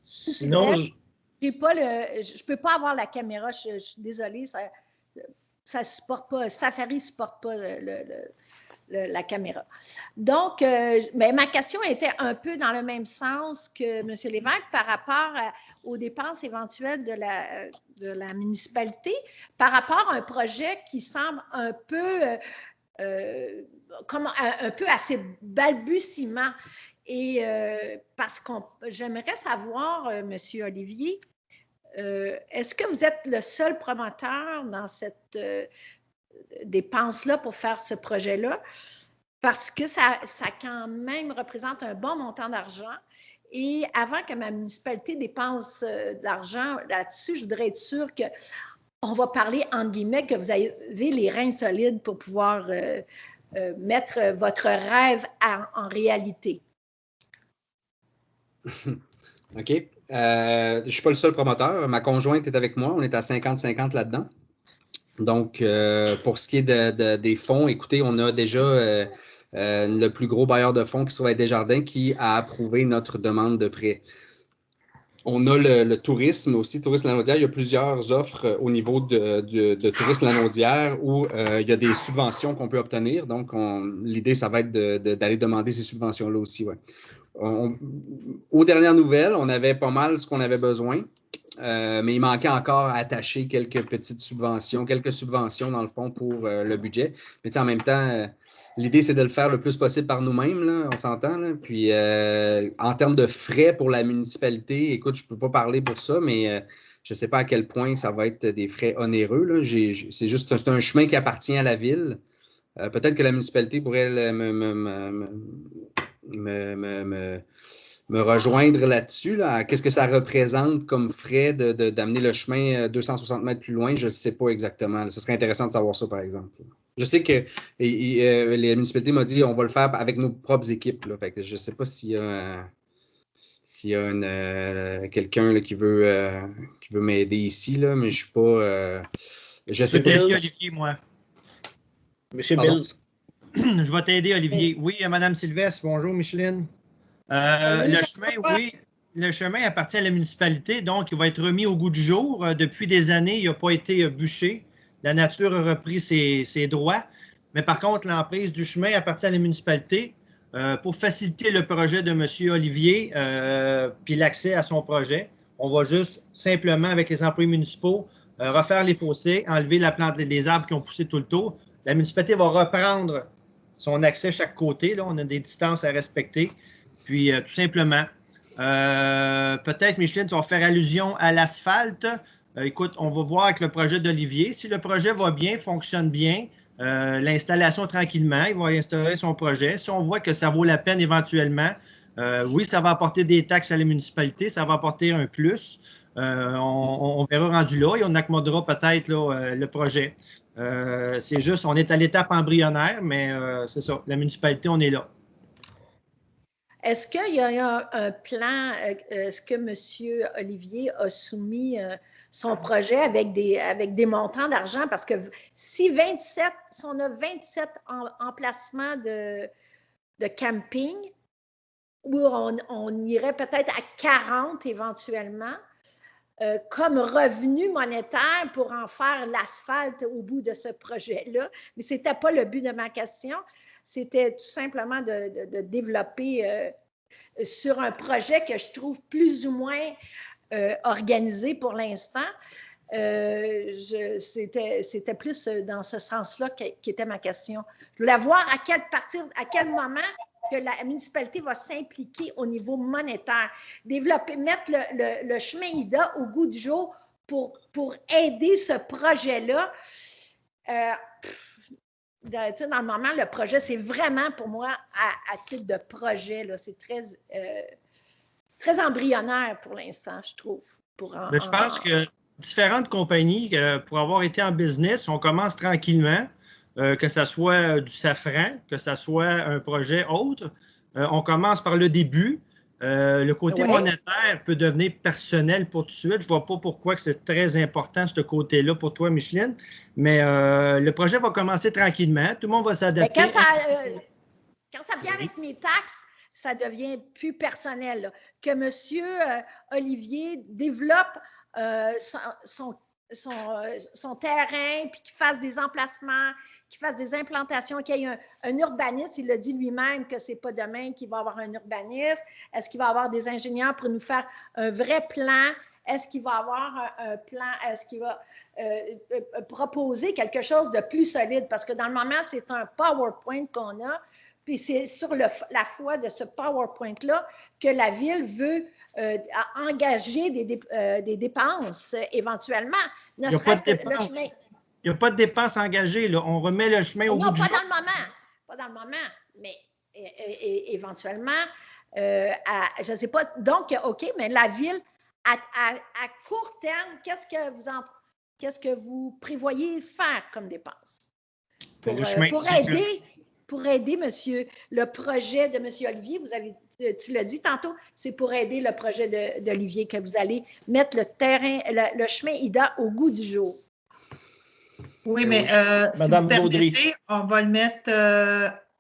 Sinon, je ne peux pas avoir la caméra. Je suis désolée, ça supporte pas. Safari ne supporte pas la caméra. Donc, mais ma question était un peu dans le même sens que M. Lévesque par rapport aux dépenses éventuelles de la municipalité, par rapport à un projet qui semble un peu à ses balbutiements. Et parce que j'aimerais savoir, M. Olivier, est-ce que vous êtes le seul promoteur dans cette dépense-là pour faire ce projet-là? Parce que ça quand même représente un bon montant d'argent. Et avant que ma municipalité dépense de l'argent là-dessus, je voudrais être sûre qu'on va parler, entre guillemets, que vous avez les reins solides pour pouvoir mettre votre rêve en réalité. OK. Je ne suis pas le seul promoteur. Ma conjointe est avec moi. On est à 50-50 là-dedans. Donc, pour ce qui est des fonds, écoutez, on a déjà le plus gros bailleur de fonds qui se trouve à Desjardins qui a approuvé notre demande de prêt. On a le tourisme aussi, tourisme lanaudière. Il y a plusieurs offres au niveau de tourisme lanaudière où il y a des subventions qu'on peut obtenir. Donc, l'idée, ça va être d'aller demander ces subventions-là aussi. Ouais. Aux dernières nouvelles, on avait pas mal ce qu'on avait besoin, mais il manquait encore à attacher quelques subventions dans le fond pour le budget. Mais en même temps, l'idée, c'est de le faire le plus possible par nous-mêmes, là, on s'entend. Là. Puis, en termes de frais pour la municipalité, écoute, je ne peux pas parler pour ça, mais je ne sais pas à quel point ça va être des frais onéreux. Là. C'est un chemin qui appartient à la ville. Peut-être que la municipalité pourrait me rejoindre là-dessus. Là. Qu'est-ce que ça représente comme frais d'amener le chemin 260 mètres plus loin? Je ne sais pas exactement. Là. Ce serait intéressant de savoir ça, par exemple. Je sais que la municipalité m'a dit on va le faire avec nos propres équipes. Là. Fait que je ne sais pas s'il y a quelqu'un qui veut m'aider ici, là, mais je ne suis pas. Je sais pas. Olivier, moi. Monsieur Bills. Je vais t'aider, Olivier. Oui, Mme Sylvestre. Bonjour, Micheline. Le chemin appartient à la municipalité, donc il va être remis au goût du jour. Depuis des années, il n'a pas été bûché. La nature a repris ses droits. Mais par contre, l'emprise du chemin appartient à la municipalité. Pour faciliter le projet de M. Olivier, puis l'accès à son projet, on va juste simplement, avec les employés municipaux, refaire les fossés, enlever la plante des arbres qui ont poussé tout le tour. La municipalité va reprendre son accès chaque côté. Là, on a des distances à respecter. Puis, tout simplement, peut-être, Micheline, tu vas faire allusion à l'asphalte. Écoute, on va voir avec le projet d'Olivier. Si le projet va bien, fonctionne bien, l'installation tranquillement, il va installer son projet. Si on voit que ça vaut la peine éventuellement, oui, ça va apporter des taxes à la municipalité, ça va apporter un plus. On verra rendu là et on accommodera peut-être le projet. C'est juste, on est à l'étape embryonnaire, mais c'est ça, la municipalité, on est là. Est-ce qu'il y a un plan, est-ce que M. Olivier a soumis son projet avec des montants d'argent? Parce que si on a 27 emplacements de camping, où on irait peut-être à 40 éventuellement, comme revenu monétaire pour en faire l'asphalte au bout de ce projet-là. Mais ce n'était pas le but de ma question. C'était tout simplement de développer sur un projet que je trouve plus ou moins organisé pour l'instant. C'était plus dans ce sens-là qui était ma question. Je voulais voir à quel moment que la municipalité va s'impliquer au niveau monétaire, mettre le chemin IDA au goût du jour pour aider ce projet-là. Dans le moment, le projet, c'est vraiment pour moi à titre de projet. C'est très embryonnaire pour l'instant, je trouve. Mais je pense que différentes compagnies, pour avoir été en business, on commence tranquillement, que ce soit du safran, que ce soit un projet autre. On commence par le début. Le côté monétaire peut devenir personnel pour tout de suite. Je ne vois pas pourquoi c'est très important, ce côté-là, pour toi, Micheline. Mais le projet va commencer tranquillement. Tout le monde va s'adapter. Quand ça vient avec mes taxes, ça devient plus personnel. Là. Que M. Olivier développe son terrain, puis qu'il fasse des emplacements, qu'il fasse des implantations, qu'il y ait un urbaniste. Il a dit lui-même que ce n'est pas demain qu'il va avoir un urbaniste. Est-ce qu'il va avoir des ingénieurs pour nous faire un vrai plan? Est-ce qu'il va avoir un plan? Est-ce qu'il va proposer quelque chose de plus solide? Parce que dans le moment, c'est un PowerPoint qu'on a. Puis c'est sur la foi de ce PowerPoint-là que la Ville veut engager des dépenses éventuellement. Il n'y a pas de dépenses engagées. Là. On remet le chemin au bout du jour. Pas dans le moment, mais éventuellement, je ne sais pas. Donc, OK, mais la Ville, à court terme, qu'est-ce que vous prévoyez faire comme dépenses? Pour aider, monsieur, le projet de M. Olivier, tu l'as dit tantôt, c'est pour aider le projet d'Olivier que vous allez mettre le chemin IDA au goût du jour. Oui, mais si vous permettez, on va le mettre,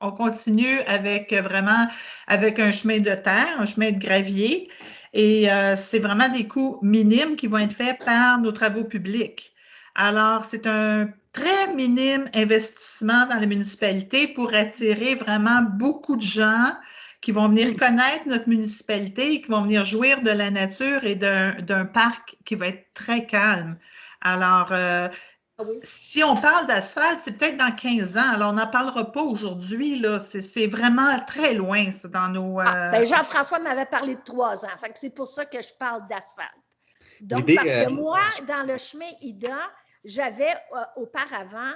on continue avec un chemin de terre, un chemin de gravier, et c'est vraiment des coûts minimes qui vont être faits par nos travaux publics. Alors, c'est un très minime investissement dans les municipalités pour attirer vraiment beaucoup de gens qui vont venir connaître notre municipalité et qui vont venir jouir de la nature et d'un parc qui va être très calme. Alors, si on parle d'asphalte, c'est peut-être dans 15 ans. Alors, on n'en parlera pas aujourd'hui. C'est vraiment très loin, ça, dans nos… Jean-François m'avait parlé de 3 ans. Fait que c'est pour ça que je parle d'asphalte. Donc, parce que moi, dans le chemin IDA, j'avais auparavant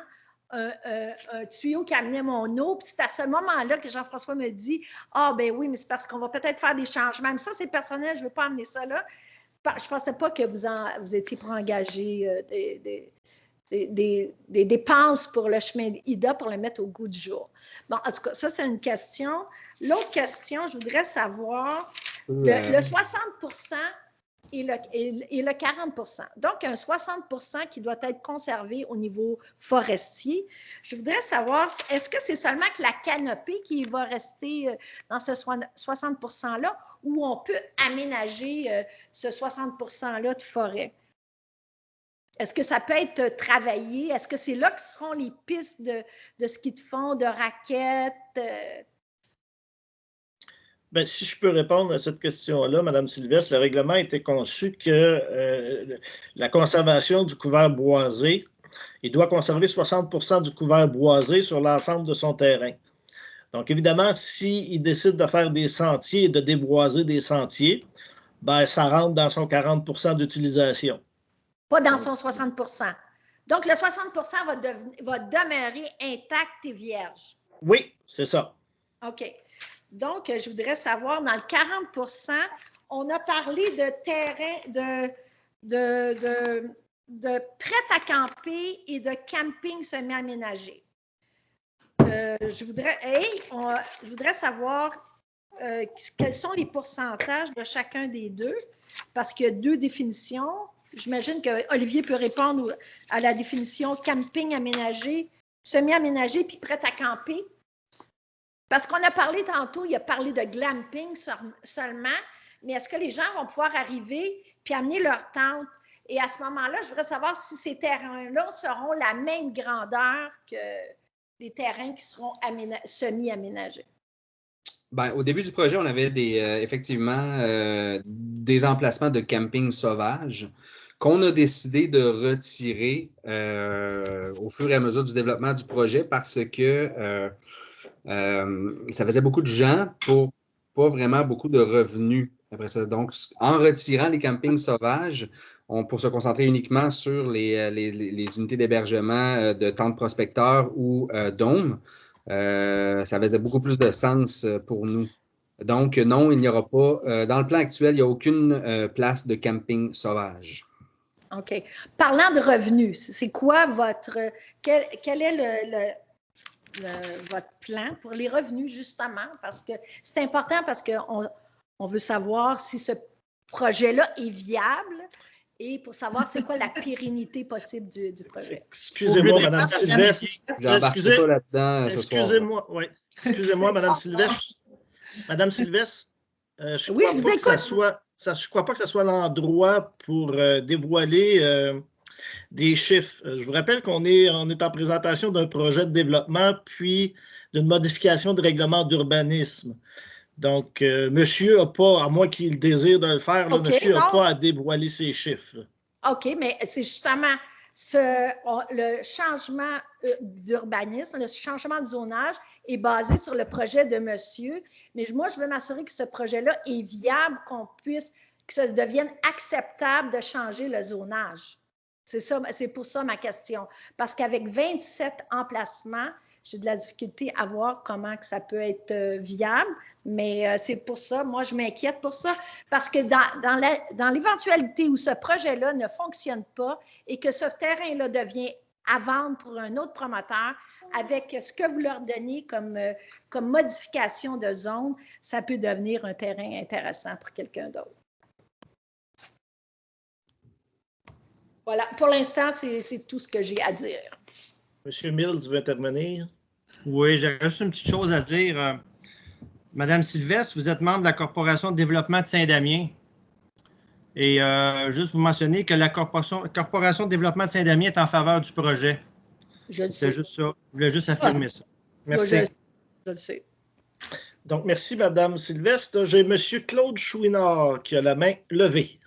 un tuyau qui amenait mon eau. Puis c'est à ce moment-là que Jean-François me dit « Ah, ben oui, mais c'est parce qu'on va peut-être faire des changements. » Mais ça, c'est personnel, je ne veux pas amener ça là. Je ne pensais pas que vous étiez pour engager des dépenses pour le chemin IDA pour le mettre au goût du jour. Bon, en tout cas, ça, c'est une question. L'autre question, je voudrais savoir, le 60 et le 40 Donc, un 60 qui doit être conservé au niveau forestier. Je voudrais savoir, est-ce que c'est seulement que la canopée qui va rester dans ce 60 %-là ou on peut aménager ce 60 %-là de forêt? Est-ce que ça peut être travaillé? Est-ce que c'est là que seront les pistes de ski de fond, de raquettes? Bien, si je peux répondre à cette question-là, Mme Sylvestre, le règlement a été conçu que la conservation du couvert boisé, il doit conserver 60% du couvert boisé sur l'ensemble de son terrain. Donc, évidemment, s'il décide de faire des sentiers et de déboiser des sentiers, ben, ça rentre dans son 40% d'utilisation. Pas dans son 60%. Donc, le 60% va demeurer intact et vierge. Oui, c'est ça. OK. Donc, je voudrais savoir, dans le 40%, on a parlé de terrain, de prêt à camper et de camping semi-aménagé. Je voudrais savoir quels sont les pourcentages de chacun des deux, parce qu'il y a deux définitions. J'imagine qu'Olivier peut répondre à la définition camping aménagé, semi-aménagé puis prêt à camper. Parce qu'on a parlé tantôt, il a parlé de glamping seulement, mais est-ce que les gens vont pouvoir arriver puis amener leur tente? Et à ce moment-là, je voudrais savoir si ces terrains-là seront la même grandeur que les terrains qui seront semi-aménagés. Ben, au début du projet, on avait effectivement des emplacements de camping sauvage qu'on a décidé de retirer au fur et à mesure du développement du projet parce que ça faisait beaucoup de gens pour pas vraiment beaucoup de revenus après ça. Donc, en retirant les campings sauvages, pour se concentrer uniquement sur les unités d'hébergement de tentes prospecteurs ou dômes, ça faisait beaucoup plus de sens pour nous. Donc, non, il n'y aura pas, dans le plan actuel, il n'y a aucune place de camping sauvage. OK. Parlant de revenus, c'est quoi quel est votre plan pour les revenus, justement? Parce que c'est important parce qu'on veut savoir si ce projet-là est viable et pour savoir c'est quoi la pérennité possible du projet. Excusez-moi, Mme Sylvestre. J'embarque pas là-dedans ce soir. Excusez-moi, Mme Sylvestre. Madame Sylvestre, je ne crois pas que ce soit l'endroit pour dévoiler des chiffres. Je vous rappelle qu'on est en présentation d'un projet de développement puis d'une modification de règlement d'urbanisme. Donc, monsieur n'a pas, à moins qu'il désire de le faire, là, monsieur n'a pas à dévoiler ses chiffres. OK, mais c'est justement le changement d'urbanisme, le changement de zonage est basé sur le projet de monsieur. Mais moi, je veux m'assurer que ce projet-là est viable, que ça devienne acceptable de changer le zonage. C'est pour ça ma question. Parce qu'avec 27 emplacements, j'ai de la difficulté à voir comment que ça peut être viable, mais c'est pour ça, moi, je m'inquiète pour ça, parce que dans l'éventualité où ce projet-là ne fonctionne pas et que ce terrain-là devient à vendre pour un autre promoteur, avec ce que vous leur donnez comme modification de zone, ça peut devenir un terrain intéressant pour quelqu'un d'autre. Voilà, pour l'instant, c'est tout ce que j'ai à dire. Monsieur Mills veut intervenir. Oui, j'ai juste une petite chose à dire. Madame Sylvestre, vous êtes membre de la Corporation de développement de Saint-Damien. Et juste vous mentionner que la Corporation de développement de Saint-Damien est en faveur du projet. Je le sais. C'est juste ça. Je voulais juste affirmer ça. Merci. Je le sais. Donc, merci, Madame Sylvestre. J'ai Monsieur Claude Chouinard qui a la main levée.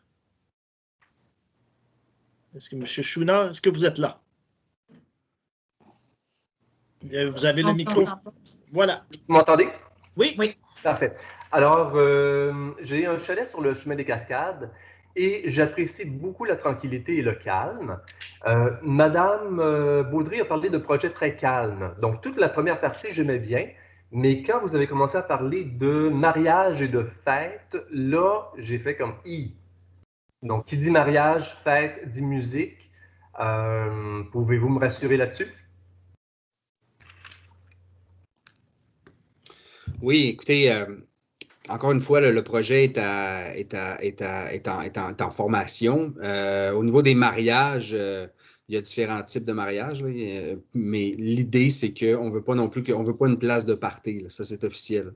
Est-ce que Monsieur Chouinard, est-ce que vous êtes là? Vous avez le micro. Voilà. Vous m'entendez? Oui. Oui. Parfait. Alors, j'ai un chalet sur le chemin des Cascades et j'apprécie beaucoup la tranquillité et le calme. Madame Baudry a parlé de projets très calmes. Donc, toute la première partie, j'aimais bien. Mais quand vous avez commencé à parler de mariage et de fête, là, j'ai fait comme « i ». Donc, qui dit mariage, fête, dit musique. Pouvez-vous me rassurer là-dessus? Oui, écoutez, encore une fois, le projet est en formation. Au niveau des mariages, il y a différents types de mariages, mais l'idée, c'est qu'on ne veut pas non plus on veut pas une place de party, là, ça c'est officiel.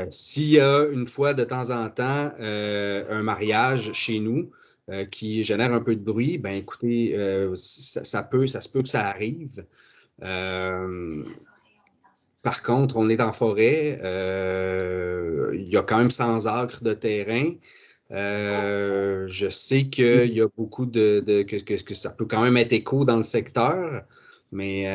S'il y a une fois de temps en temps un mariage chez nous, qui génèrent un peu de bruit, ben écoutez, ça se peut que ça arrive. Par contre, on est en forêt, il y a quand même 100 acres de terrain. Je sais qu'il y a beaucoup que ça peut quand même être écho dans le secteur, mais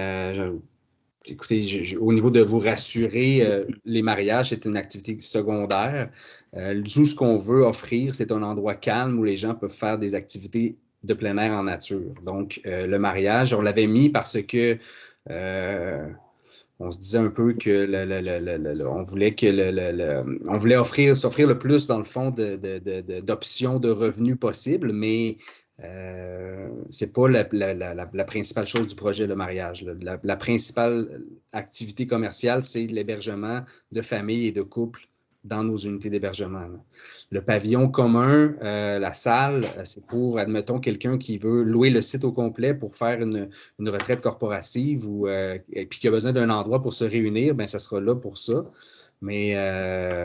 écoutez, au niveau de vous rassurer, les mariages, c'est une activité secondaire. Tout ce qu'on veut offrir, c'est un endroit calme où les gens peuvent faire des activités de plein air en nature. Donc, le mariage, on l'avait mis parce que on se disait un peu que on voulait s'offrir le plus, dans le fond, d'options de revenus possibles, mais c'est pas la principale chose du projet, le mariage. La principale activité commerciale, c'est l'hébergement de familles et de couples dans nos unités d'hébergement. Le pavillon commun, la salle, c'est pour, admettons, quelqu'un qui veut louer le site au complet pour faire une retraite corporative et puis qui a besoin d'un endroit pour se réunir, ben ça sera là pour ça. Mais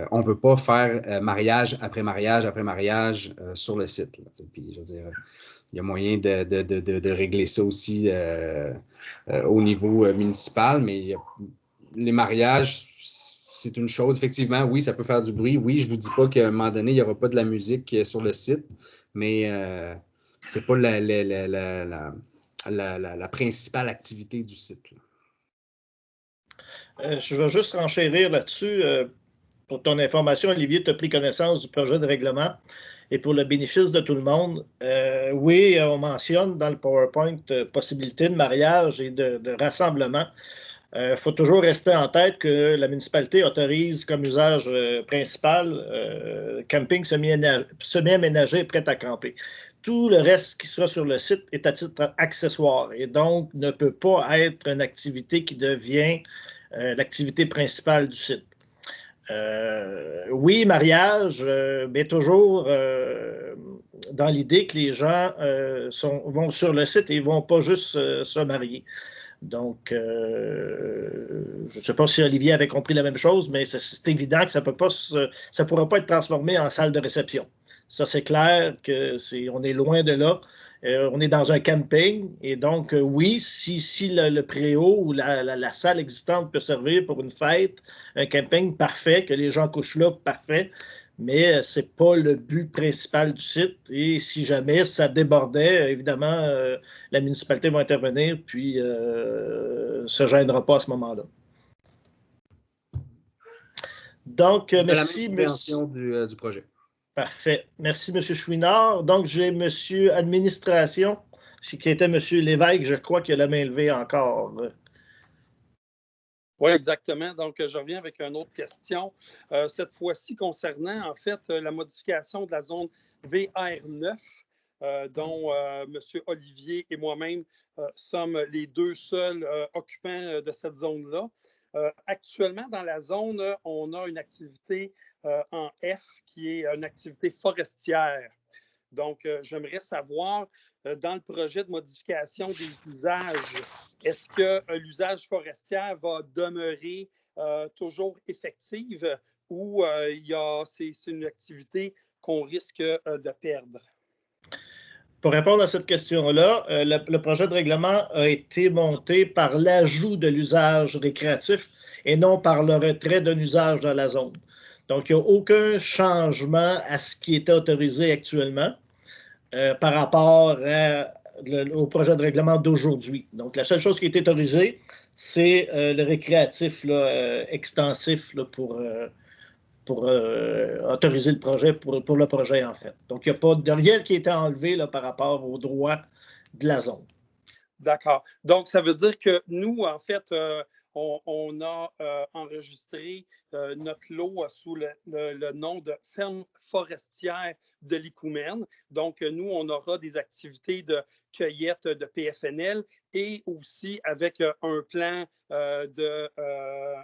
on ne veut pas faire mariage après mariage après mariage sur le site. Là, puis, je veux dire, il y a moyen de régler ça aussi au niveau municipal, mais les mariages, c'est une chose. Effectivement, oui, ça peut faire du bruit. Oui, je ne vous dis pas qu'à un moment donné, il n'y aura pas de la musique sur le site, mais ce n'est pas la principale activité du site. Je vais juste renchérir là-dessus. Pour ton information, Olivier, tu as pris connaissance du projet de règlement. Et pour le bénéfice de tout le monde, oui, on mentionne dans le PowerPoint possibilité de mariage et de rassemblement. Il faut toujours rester en tête que la municipalité autorise comme usage principal camping semi-aménagé prêt à camper. Tout le reste qui sera sur le site est à titre accessoire et donc ne peut pas être une activité qui devient l'activité principale du site. Oui, mariage, mais toujours dans l'idée que les gens vont sur le site et ne vont pas juste se marier. Donc, je ne sais pas si Olivier avait compris la même chose, mais c'est évident que ça ne pourra pas être transformé en salle de réception. Ça, c'est clair qu'on est loin de là. On est dans un camping et donc, oui, si le préau ou la salle existante peut servir pour une fête, un camping, parfait, que les gens couchent là, parfait, mais ce n'est pas le but principal du site. Et si jamais ça débordait, évidemment, la municipalité va intervenir puis ne se gênera pas à ce moment-là. Donc, merci. La compréhension du projet. Parfait. Merci, M. Chouinard. Donc, j'ai M. Administration, qui était M. Lévesque, je crois qu'il a la main levée encore. Oui, exactement. Donc, je reviens avec une autre question. Cette fois-ci, concernant, en fait, la modification de la zone VR9, dont M. Olivier et moi-même sommes les deux seuls occupants de cette zone-là. Actuellement, dans la zone, on a une activité en F qui est une activité forestière. Donc, j'aimerais savoir, dans le projet de modification des usages, est-ce que l'usage forestier va demeurer toujours effective ou c'est une activité qu'on risque de perdre? Pour répondre à cette question-là, le projet de règlement a été monté par l'ajout de l'usage récréatif et non par le retrait d'un usage dans la zone. Donc, il n'y a aucun changement à ce qui était autorisé actuellement par rapport au projet de règlement d'aujourd'hui. Donc, la seule chose qui est autorisée, c'est le récréatif extensif pour autoriser le projet, pour le projet, en fait. Donc, il n'y a pas de rien qui a été enlevé par rapport aux droits de la zone. D'accord. Donc, ça veut dire que nous, en fait, on a enregistré notre lot sous le nom de ferme forestière de l'Icoumène. Donc, nous, on aura des activités de cueillette de PFNL et aussi avec un plan de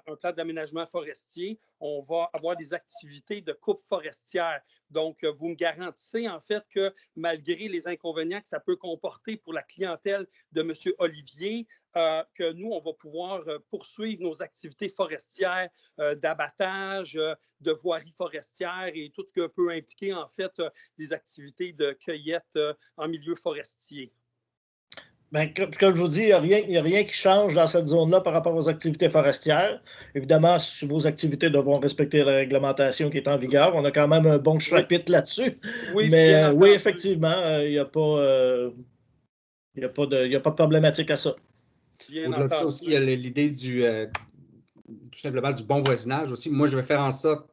un plan d'aménagement forestier, on va avoir des activités de coupe forestière. Donc, vous me garantissez en fait que malgré les inconvénients que ça peut comporter pour la clientèle de M. Olivier, que nous, on va pouvoir poursuivre nos activités forestières d'abattage, de voirie forestière et tout ce que peut impliquer en fait des activités de cueillette en milieu forestier. Bien, comme je vous dis, il n'y a rien qui change dans cette zone-là par rapport aux activités forestières. Évidemment, vos activités devront respecter la réglementation qui est en vigueur. On a quand même un bon chapitre là-dessus. Oui, mais oui, effectivement, il n'y a pas de problématique à ça. Au-delà de ça aussi, il y a l'idée tout simplement du bon voisinage aussi. Moi, je vais faire en sorte,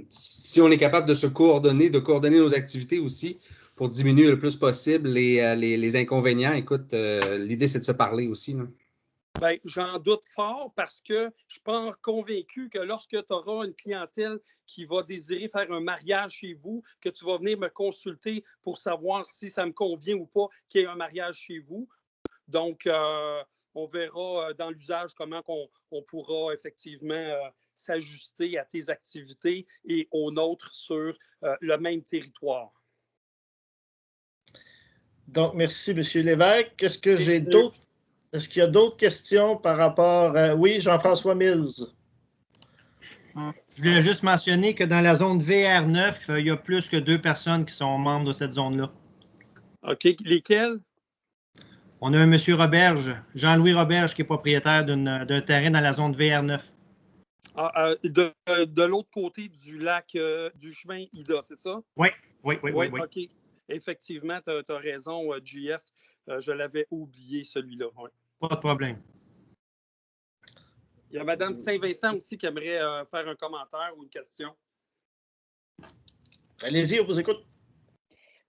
si on est capable de se coordonner, de coordonner nos activités aussi pour diminuer le plus possible les inconvénients. Écoute, l'idée, c'est de se parler aussi. Bien, j'en doute fort parce que je ne suis pas convaincu que lorsque tu auras une clientèle qui va désirer faire un mariage chez vous, que tu vas venir me consulter pour savoir si ça me convient ou pas qu'il y ait un mariage chez vous. Donc, on verra dans l'usage comment on pourra effectivement s'ajuster à tes activités et aux nôtres sur le même territoire. Donc, merci, M. Lévesque. Est-ce que j'ai d'autres? Est-ce qu'il y a d'autres questions par rapport à... Oui, Jean-François Mills. Je voulais juste mentionner que dans la zone VR9, il y a plus que 2 personnes qui sont membres de cette zone-là. OK. Lesquelles? On a un M. Roberge, Jean-Louis Roberge, qui est propriétaire d'un terrain dans la zone VR9. De l'autre côté du lac du chemin Ida, c'est ça? Oui. OK. Effectivement, tu as raison, JF. Je l'avais oublié, celui-là. Ouais. Pas de problème. Il y a Mme Saint-Vincent aussi qui aimerait faire un commentaire ou une question. Allez-y, on vous écoute.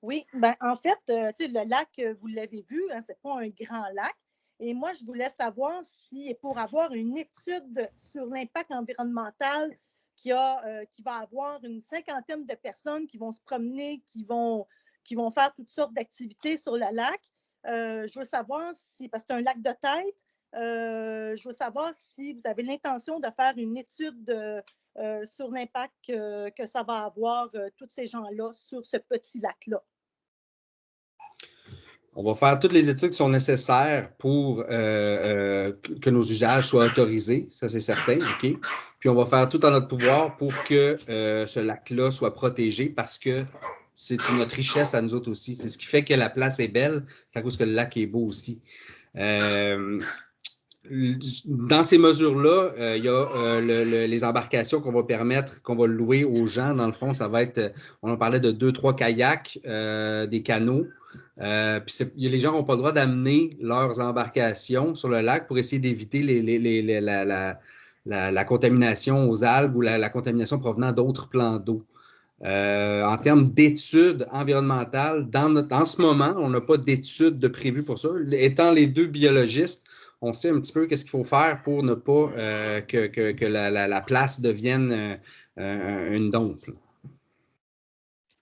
Oui, ben, en fait, le lac, vous l'avez vu, hein, ce n'est pas un grand lac. Et moi, je voulais savoir si, pour avoir une étude sur l'impact environnemental qui va avoir une 50aine de personnes qui vont se promener, qui vont faire toutes sortes d'activités sur le lac. Je veux savoir si, parce que c'est un lac de tête, je veux savoir si vous avez l'intention de faire une étude sur l'impact que ça va avoir, tous ces gens-là, sur ce petit lac-là. On va faire toutes les études qui sont nécessaires pour que nos usages soient autorisés, ça c'est certain, OK? Puis on va faire tout en notre pouvoir pour que ce lac-là soit protégé parce que c'est notre richesse à nous autres aussi. C'est ce qui fait que la place est belle, c'est à cause que le lac est beau aussi. Dans ces mesures-là, il y a les embarcations qu'on va permettre, qu'on va louer aux gens. Dans le fond, ça va être, on en parlait de 2-3 kayaks, des canots. Puis les gens n'ont pas le droit d'amener leurs embarcations sur le lac pour essayer d'éviter la contamination aux algues ou la contamination provenant d'autres plans d'eau. En termes d'études environnementales, en ce moment, on n'a pas d'études de prévues pour ça. Étant les deux biologistes, on sait un petit peu qu'est-ce qu'il faut faire pour ne pas que la place devienne une dompe.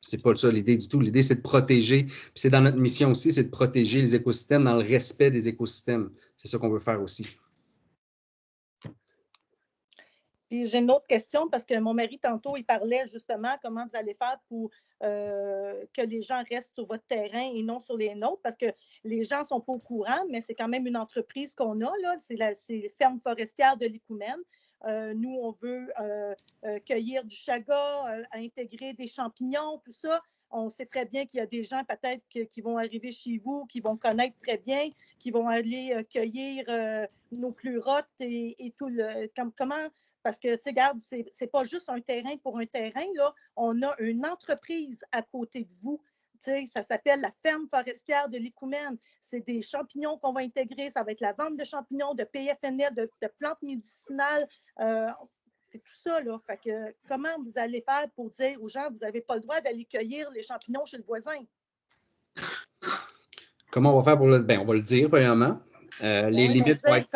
C'est pas ça l'idée du tout. L'idée, c'est de protéger. Puis c'est dans notre mission aussi, c'est de protéger les écosystèmes dans le respect des écosystèmes. C'est ça qu'on veut faire aussi. Puis j'ai une autre question parce que mon mari, tantôt, il parlait justement comment vous allez faire pour que les gens restent sur votre terrain et non sur les nôtres parce que les gens ne sont pas au courant, mais c'est quand même une entreprise qu'on a, là. C'est les fermes forestières de l'Icoumen. Nous, on veut cueillir du chaga, intégrer des champignons, tout ça. On sait très bien qu'il y a des gens peut-être qui vont arriver chez vous, qui vont connaître très bien, qui vont aller cueillir nos pleurotes et tout le... Comment... Parce que, tu sais, regarde, c'est pas juste un terrain pour un terrain, là. On a une entreprise à côté de vous. Tu sais, ça s'appelle la ferme forestière de l'Icoumen. C'est des champignons qu'on va intégrer. Ça va être la vente de champignons, de PFNL, de plantes médicinales. C'est tout ça, là. Fait que comment vous allez faire pour dire aux gens, vous n'avez pas le droit d'aller cueillir les champignons chez le voisin? Comment on va faire pour le... Bien, on va le dire, premièrement. Les limites vont être...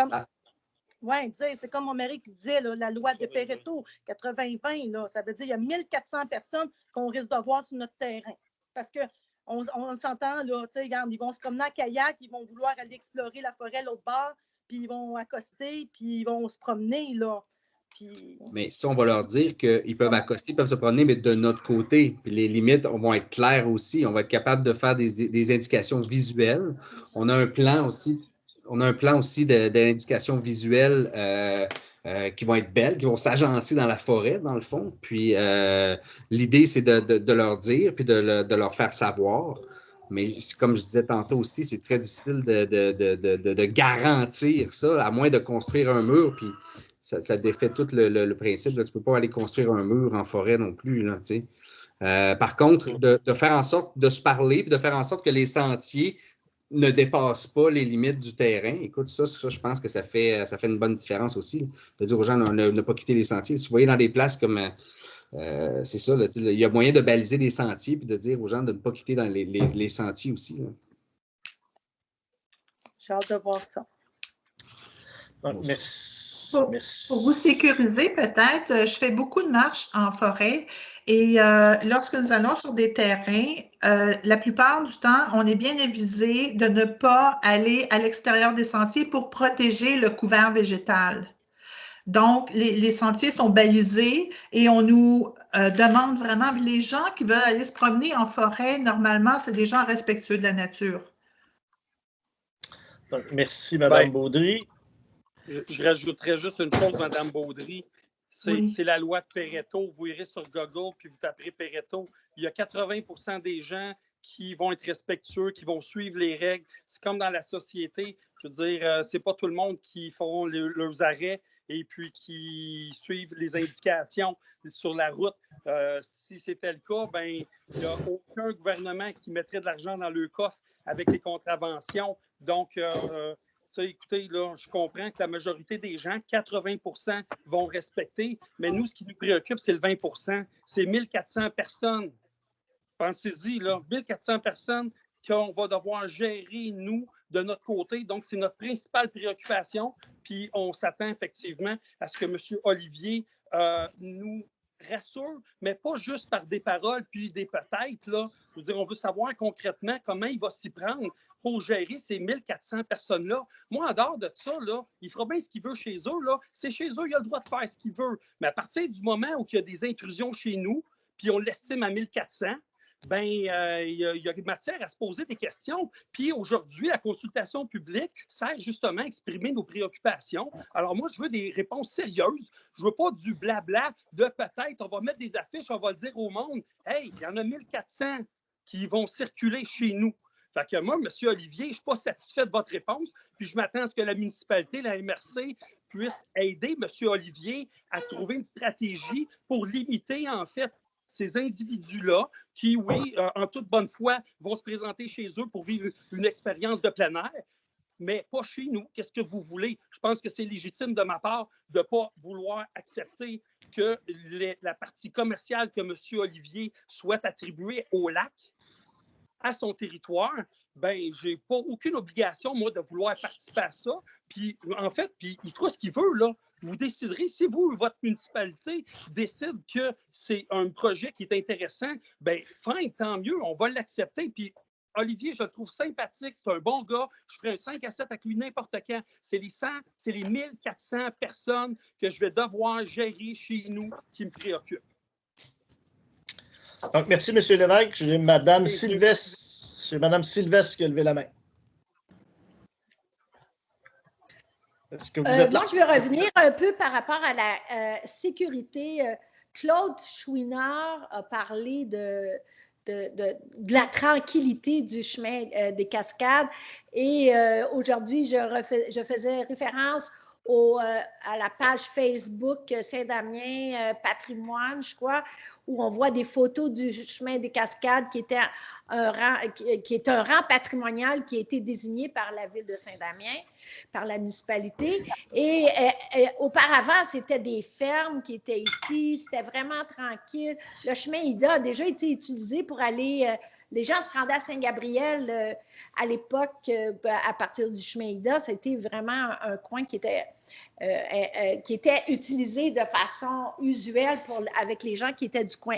Oui, c'est comme mon mari qui disait, là, la loi de Pareto 80-20, là, ça veut dire qu'il y a 1400 personnes qu'on risque de voir sur notre terrain. Parce qu'on s'entend, là, tu sais, regarde, ils vont se promener en kayak, ils vont vouloir aller explorer la forêt l'autre bord, puis ils vont accoster, puis ils vont se promener, là. Mais ça, on va leur dire qu'ils peuvent accoster, ils peuvent se promener, mais de notre côté. Puis les limites vont être claires aussi. On va être capable de faire des indications visuelles. On a un plan aussi d'indications visuelles qui vont être belles, qui vont s'agencer dans la forêt, dans le fond. Puis l'idée, c'est de leur dire, puis de leur faire savoir. Mais comme je disais tantôt aussi, c'est très difficile de garantir ça, à moins de construire un mur, puis ça défait tout le principe. Là. Tu ne peux pas aller construire un mur en forêt non plus. Là, par contre, de faire en sorte de se parler, puis de faire en sorte que les sentiers ne dépassent pas les limites du terrain. Écoute, ça je pense que ça fait une bonne différence aussi. Là. De dire aux gens de ne pas quitter les sentiers. Si vous voyez dans des places comme... c'est ça, là, il y a moyen de baliser des sentiers puis de dire aux gens de ne pas quitter dans les sentiers aussi. J'ai hâte de voir ça. Merci. Pour vous sécuriser, peut-être, je fais beaucoup de marches en forêt et lorsque nous allons sur des terrains, la plupart du temps, on est bien avisé de ne pas aller à l'extérieur des sentiers pour protéger le couvert végétal. Donc, les sentiers sont balisés et on nous demande vraiment, les gens qui veulent aller se promener en forêt, normalement, c'est des gens respectueux de la nature. Donc, merci, Mme Baudry. Je rajouterais juste une chose, Mme Baudry. C'est la loi de Pareto. Vous irez sur Google puis vous taperez Pareto. Il y a 80% des gens qui vont être respectueux, qui vont suivre les règles. C'est comme dans la société. Je veux dire, c'est pas tout le monde qui font leurs arrêts et puis qui suivent les indications sur la route. Si c'était le cas, ben il n'y a aucun gouvernement qui mettrait de l'argent dans le coffre avec les contraventions. Donc, écoutez, là, je comprends que la majorité des gens, 80% vont respecter, mais nous, ce qui nous préoccupe, c'est le 20%. C'est 1400 personnes. Pensez-y, là, 1400 personnes qu'on va devoir gérer, nous, de notre côté. Donc, c'est notre principale préoccupation. Puis, on s'attend effectivement à ce que M. Olivier nous rassure, mais pas juste par des paroles puis des peut-être. Là. Je veux dire, on veut savoir concrètement comment il va s'y prendre pour gérer ces 1400 personnes-là. Moi, en dehors de ça, là, il fera bien ce qu'il veut chez eux. Là. C'est chez eux, il a le droit de faire ce qu'il veut. Mais à partir du moment où il y a des intrusions chez nous, puis on l'estime à 1400, bien, il y a matière à se poser des questions. Puis aujourd'hui, la consultation publique sert justement à exprimer nos préoccupations. Alors moi, je veux des réponses sérieuses. Je veux pas du blabla de peut-être, on va mettre des affiches, on va le dire au monde, hey, il y en a 1400 qui vont circuler chez nous. Fait que moi, M. Olivier, je ne suis pas satisfait de votre réponse, puis je m'attends à ce que la municipalité, la MRC, puisse aider M. Olivier à trouver une stratégie pour limiter, en fait, ces individus-là qui, oui, en toute bonne foi, vont se présenter chez eux pour vivre une expérience de plein air, mais pas chez nous. Qu'est-ce que vous voulez? Je pense que c'est légitime de ma part de ne pas vouloir accepter que la partie commerciale que M. Olivier souhaite attribuer au lac, à son territoire, ben j'ai pas aucune obligation, moi, de vouloir participer à ça. Puis, en fait, puis il fera ce qu'il veut, là. Vous déciderez, si vous, votre municipalité, décide que c'est un projet qui est intéressant, bien, fine, tant mieux, on va l'accepter. Puis, Olivier, je le trouve sympathique, c'est un bon gars. Je ferai un 5 à 7 avec lui n'importe quand. C'est les 1400 personnes que je vais devoir gérer chez nous qui me préoccupent. Donc, merci, M. Lévesque. J'ai Mme Sylvestre. C'est Mme Sylvestre qui a levé la main. Est-ce que vous êtes là? Moi, je vais revenir un peu par rapport à la sécurité. Claude Chouinard a parlé de la tranquillité du chemin des Cascades. Et aujourd'hui, je faisais référence à la page Facebook Saint-Damien Patrimoine, je crois, où on voit des photos du chemin des Cascades qui est un rang patrimonial qui a été désigné par la ville de Saint-Damien, par la municipalité. Et auparavant, c'était des fermes qui étaient ici, c'était vraiment tranquille. Le chemin Ida a déjà été utilisé pour aller... les gens se rendaient à Saint-Gabriel à l'époque, à partir du chemin Ida. C'était vraiment un coin qui était utilisé de façon usuelle avec les gens qui étaient du coin.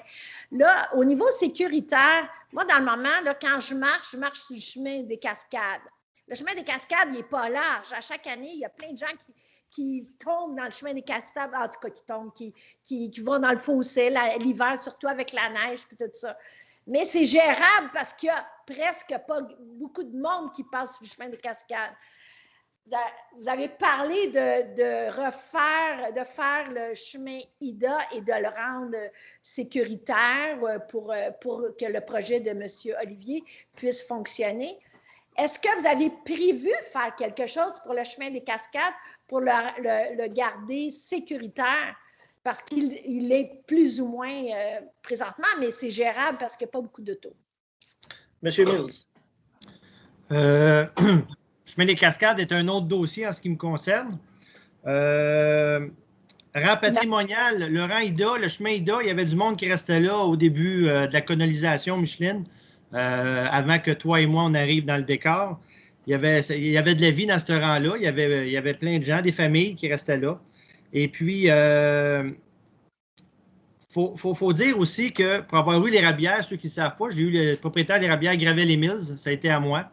Là, au niveau sécuritaire, moi, dans le moment, là, quand je marche sur le chemin des Cascades. Le chemin des Cascades, il n'est pas large. À chaque année, il y a plein de gens qui tombent dans le chemin des Cascades, en tout cas qui tombent, qui vont dans le fossé l'hiver, surtout avec la neige et tout ça. Mais c'est gérable parce qu'il y a presque pas beaucoup de monde qui passe sur le chemin des Cascades. Vous avez parlé de faire le chemin Ida et de le rendre sécuritaire pour que le projet de M. Olivier puisse fonctionner. Est-ce que vous avez prévu faire quelque chose pour le chemin des Cascades pour le garder sécuritaire? Parce qu'il est plus ou moins présentement, mais c'est gérable parce qu'il n'y a pas beaucoup d'autos. Monsieur Mills. Le chemin des Cascades est un autre dossier en ce qui me concerne. Rang patrimonial, le rang Ida, le chemin Ida, il y avait du monde qui restait là au début de la colonisation, Micheline, avant que toi et moi, on arrive dans le décor. Il y avait de la vie dans ce rang-là. Il y avait plein de gens, des familles qui restaient là. Et puis, faut dire aussi que pour avoir eu l'érablière, ceux qui ne savent pas, j'ai eu le propriétaire de l'érablière Gravel et Mills, ça a été à moi.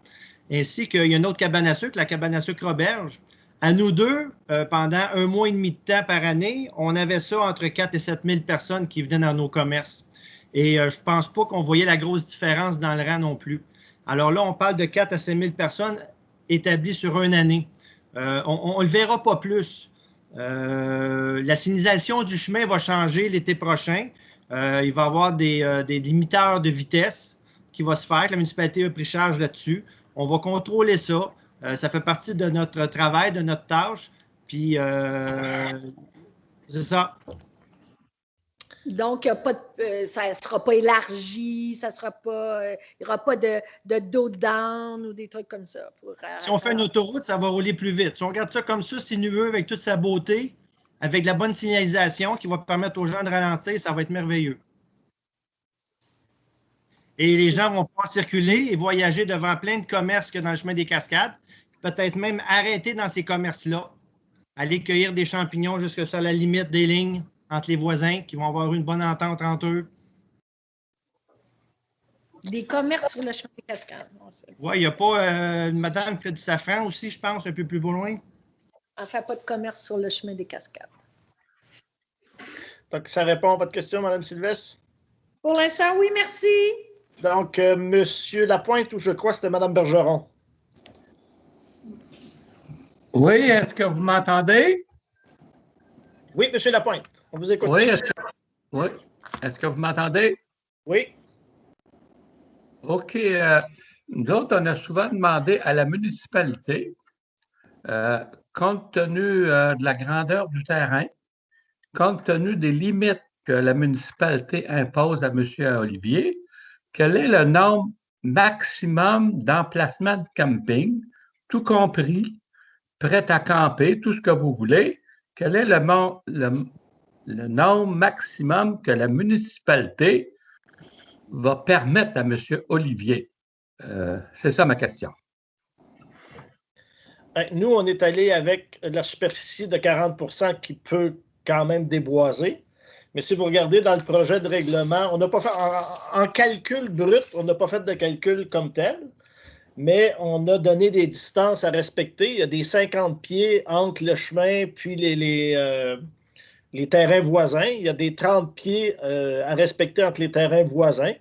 Ainsi qu'il y a une autre cabane à sucre, la cabane à sucre Roberge. À nous deux, pendant 1 mois et demi de temps par année, on avait ça entre 4 et 7 000 personnes qui venaient dans nos commerces. Et je ne pense pas qu'on voyait la grosse différence dans le rang non plus. Alors là, on parle de 4 à 5 000 personnes établies sur une année. On ne le verra pas plus. La signalisation du chemin va changer l'été prochain. Il va y avoir des limiteurs de vitesse qui vont se faire. La municipalité a pris charge là-dessus. On va contrôler ça. Ça fait partie de notre travail, de notre tâche. Puis, c'est ça. Donc, ça ne sera pas élargi, ça sera pas, il n'y aura pas de dos down ou des trucs comme ça. Si on fait une autoroute, ça va rouler plus vite. Si on regarde ça comme ça, sinueux, avec toute sa beauté, avec la bonne signalisation qui va permettre aux gens de ralentir, ça va être merveilleux. Et les gens vont pouvoir circuler et voyager devant plein de commerces que dans le chemin des Cascades. Peut-être même arrêter dans ces commerces-là, aller cueillir des champignons jusque sur la limite des lignes entre les voisins qui vont avoir une bonne entente entre eux. Des commerces sur le chemin des Cascades. Oui, il n'y a pas une madame qui fait du safran aussi, je pense, un peu plus loin. On ne fait pas de commerce sur le chemin des Cascades. Donc, ça répond à votre question, Mme Sylvestre? Pour l'instant, oui, merci. Donc, M. Lapointe, ou je crois que c'était Mme Bergeron. Oui, est-ce que vous m'entendez? Oui, M. Lapointe, on vous écoute. Oui, est-ce que vous m'entendez? Oui. OK. Nous autres, on a souvent demandé à la municipalité, compte tenu de la grandeur du terrain, compte tenu des limites que la municipalité impose à M. Olivier, quel est le nombre maximum d'emplacements de camping, tout compris, prêt à camper, tout ce que vous voulez? Quel est le nombre maximum que la municipalité va permettre à M. Olivier? C'est ça ma question. Nous, on est allé avec la superficie de 40 % qui peut quand même déboiser. Mais si vous regardez dans le projet de règlement, on n'a pas fait en calcul brut, on n'a pas fait de calcul comme tel, mais on a donné des distances à respecter. Il y a des 50 pieds entre le chemin puis les terrains voisins. Il y a des 30 pieds à respecter entre les terrains voisins.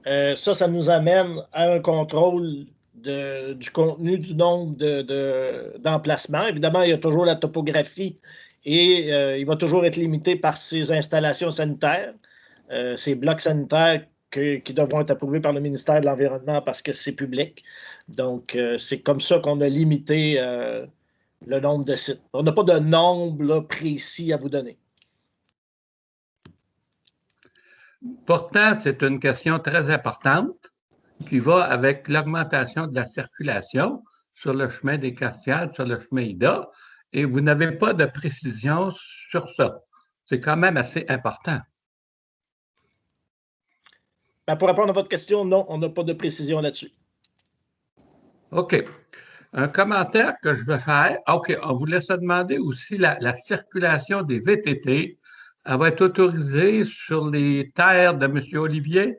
Ça nous amène à un contrôle du contenu, du nombre d'emplacements. Évidemment, il y a toujours la topographie et il va toujours être limité par ces installations sanitaires, ces blocs sanitaires qui devront être approuvés par le ministère de l'Environnement parce que c'est public. Donc, c'est comme ça qu'on a limité le nombre de sites. On n'a pas de nombre là, précis à vous donner. Pourtant, c'est une question très importante qui va avec l'augmentation de la circulation sur le chemin des Cascades, sur le chemin Ida, et vous n'avez pas de précision sur ça. C'est quand même assez important. Ben, pour répondre à votre question, non, on n'a pas de précision là-dessus. OK. Un commentaire que je vais faire. OK, on voulait se demander aussi la circulation des VTT. Elle va être autorisée sur les terres de M. Olivier?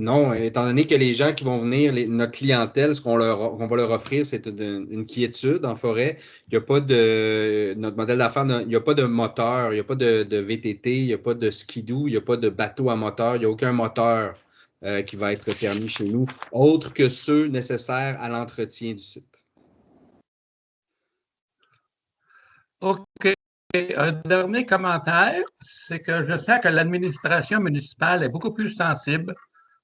Non, étant donné que les gens qui vont venir, notre clientèle, ce qu'on va leur offrir, c'est une quiétude en forêt. Il n'y a pas de. Notre modèle d'affaires, il n'y a pas de moteur, il n'y a pas de VTT, il n'y a pas de skidoo, il n'y a pas de bateau à moteur, il n'y a aucun moteur qui va être permis chez nous, autre que ceux nécessaires à l'entretien du site. OK. Un dernier commentaire, c'est que je sais que l'administration municipale est beaucoup plus sensible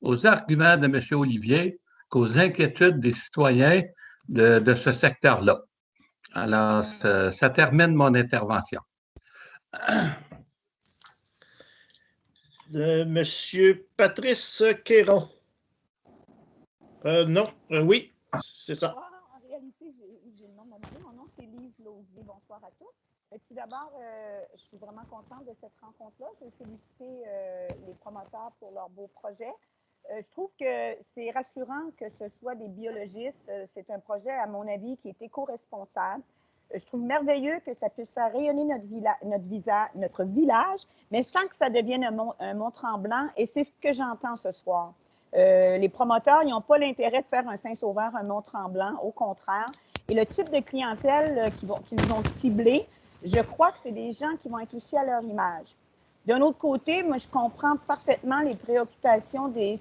aux arguments de M. Olivier qu'aux inquiétudes des citoyens de ce secteur-là. Alors, ça termine mon intervention. Monsieur Patrice Quéron. Non, oui, c'est ça. En réalité, j'ai le nom de mon nom, c'est Lise Lausier. Bonsoir à tous. Tout d'abord, je suis vraiment contente de cette rencontre-là. Je veux féliciter les promoteurs pour leur beau projet. Je trouve que c'est rassurant que ce soit des biologistes. C'est un projet, à mon avis, qui est éco-responsable. Je trouve merveilleux que ça puisse faire rayonner notre village, mais sans que ça devienne un Mont-Tremblant. Et c'est ce que j'entends ce soir. Les promoteurs, ils n'ont pas l'intérêt de faire un Saint-Sauveur, un Mont-Tremblant, au contraire. Et le type de clientèle qu'ils vont cibler, je crois que c'est des gens qui vont être aussi à leur image. D'un autre côté, moi, je comprends parfaitement les préoccupations de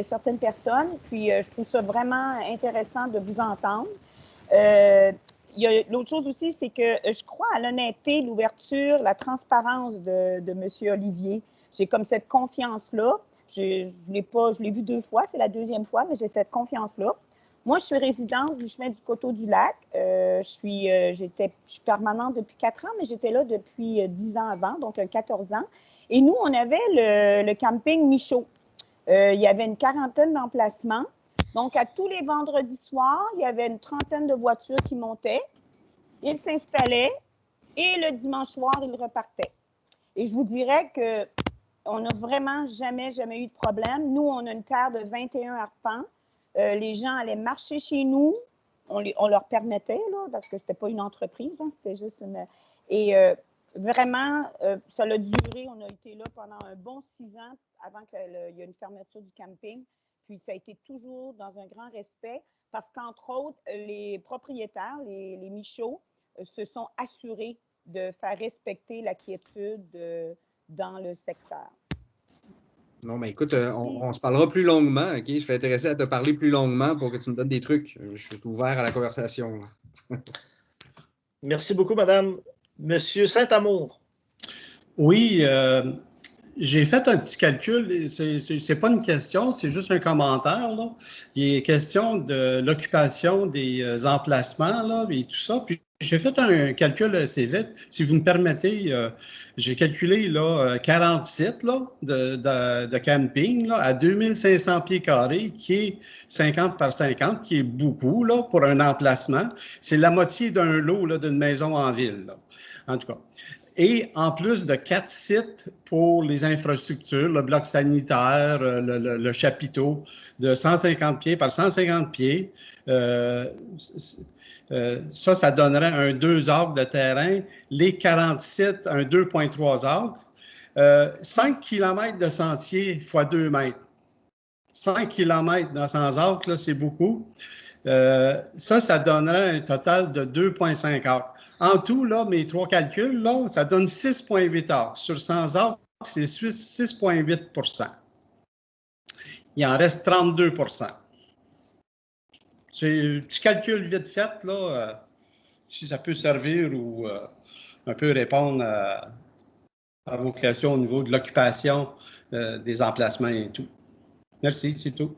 certaines personnes, puis je trouve ça vraiment intéressant de vous entendre. L'autre chose aussi, c'est que je crois à l'honnêteté, l'ouverture, la transparence de M. Olivier. J'ai comme cette confiance-là. Je l'ai vu 2 fois, c'est la 2e fois, mais j'ai cette confiance-là. Moi, je suis résidente du chemin du Coteau du Lac. Je suis permanente depuis 4 ans, mais j'étais là depuis 10 ans avant, donc 14 ans. Et nous, on avait le camping Michaud. Il y avait une 40aine d'emplacements. Donc, à tous les vendredis soirs, il y avait une 30aine de voitures qui montaient. Ils s'installaient et le dimanche soir, ils repartaient. Et je vous dirais qu'on n'a vraiment jamais eu de problème. Nous, on a une terre de 21 arpents. Les gens allaient marcher chez nous. On leur permettait, là, parce que ce n'était pas une entreprise, hein, c'était juste une... Et vraiment, ça a duré. On a été là pendant un bon 6 ans avant qu'il y ait une fermeture du camping. Puis ça a été toujours dans un grand respect parce qu'entre autres, les propriétaires, les Michauds, se sont assurés de faire respecter la quiétude dans le secteur. Non, mais écoute, on se parlera plus longuement, OK? Je serais intéressé à te parler plus longuement pour que tu me donnes des trucs. Je suis ouvert à la conversation. Merci beaucoup, madame. Monsieur Saint-Amour. Oui, j'ai fait un petit calcul. C'est pas une question, c'est juste un commentaire, là. Il est question de l'occupation des emplacements, là, et tout ça. Puis j'ai fait un calcul assez vite. Si vous me permettez, j'ai calculé là, 40 sites là, de camping là, à 2500 pieds carrés, qui est 50 par 50, qui est beaucoup là, pour un emplacement. C'est la moitié d'un lot là, d'une maison en ville, là, en tout cas. Et en plus de 4 sites pour les infrastructures, le bloc sanitaire, le chapiteau de 150 pieds par 150 pieds. Ça donnerait un 2 acres de terrain. Les 40 sites, un 2,3 acres. 5 km de sentier x 2 mètres. 5 km dans 100 acres, c'est beaucoup. Ça donnerait un total de 2,5 acres. En tout, là, mes 3 calculs, là, ça donne 6,8 acres. Sur 100 acres, c'est 6,8 %. Il en reste 32 %. C'est un petit calcul vite fait, là, si ça peut servir ou un peu répondre à vos questions au niveau de l'occupation des emplacements et tout. Merci, c'est tout.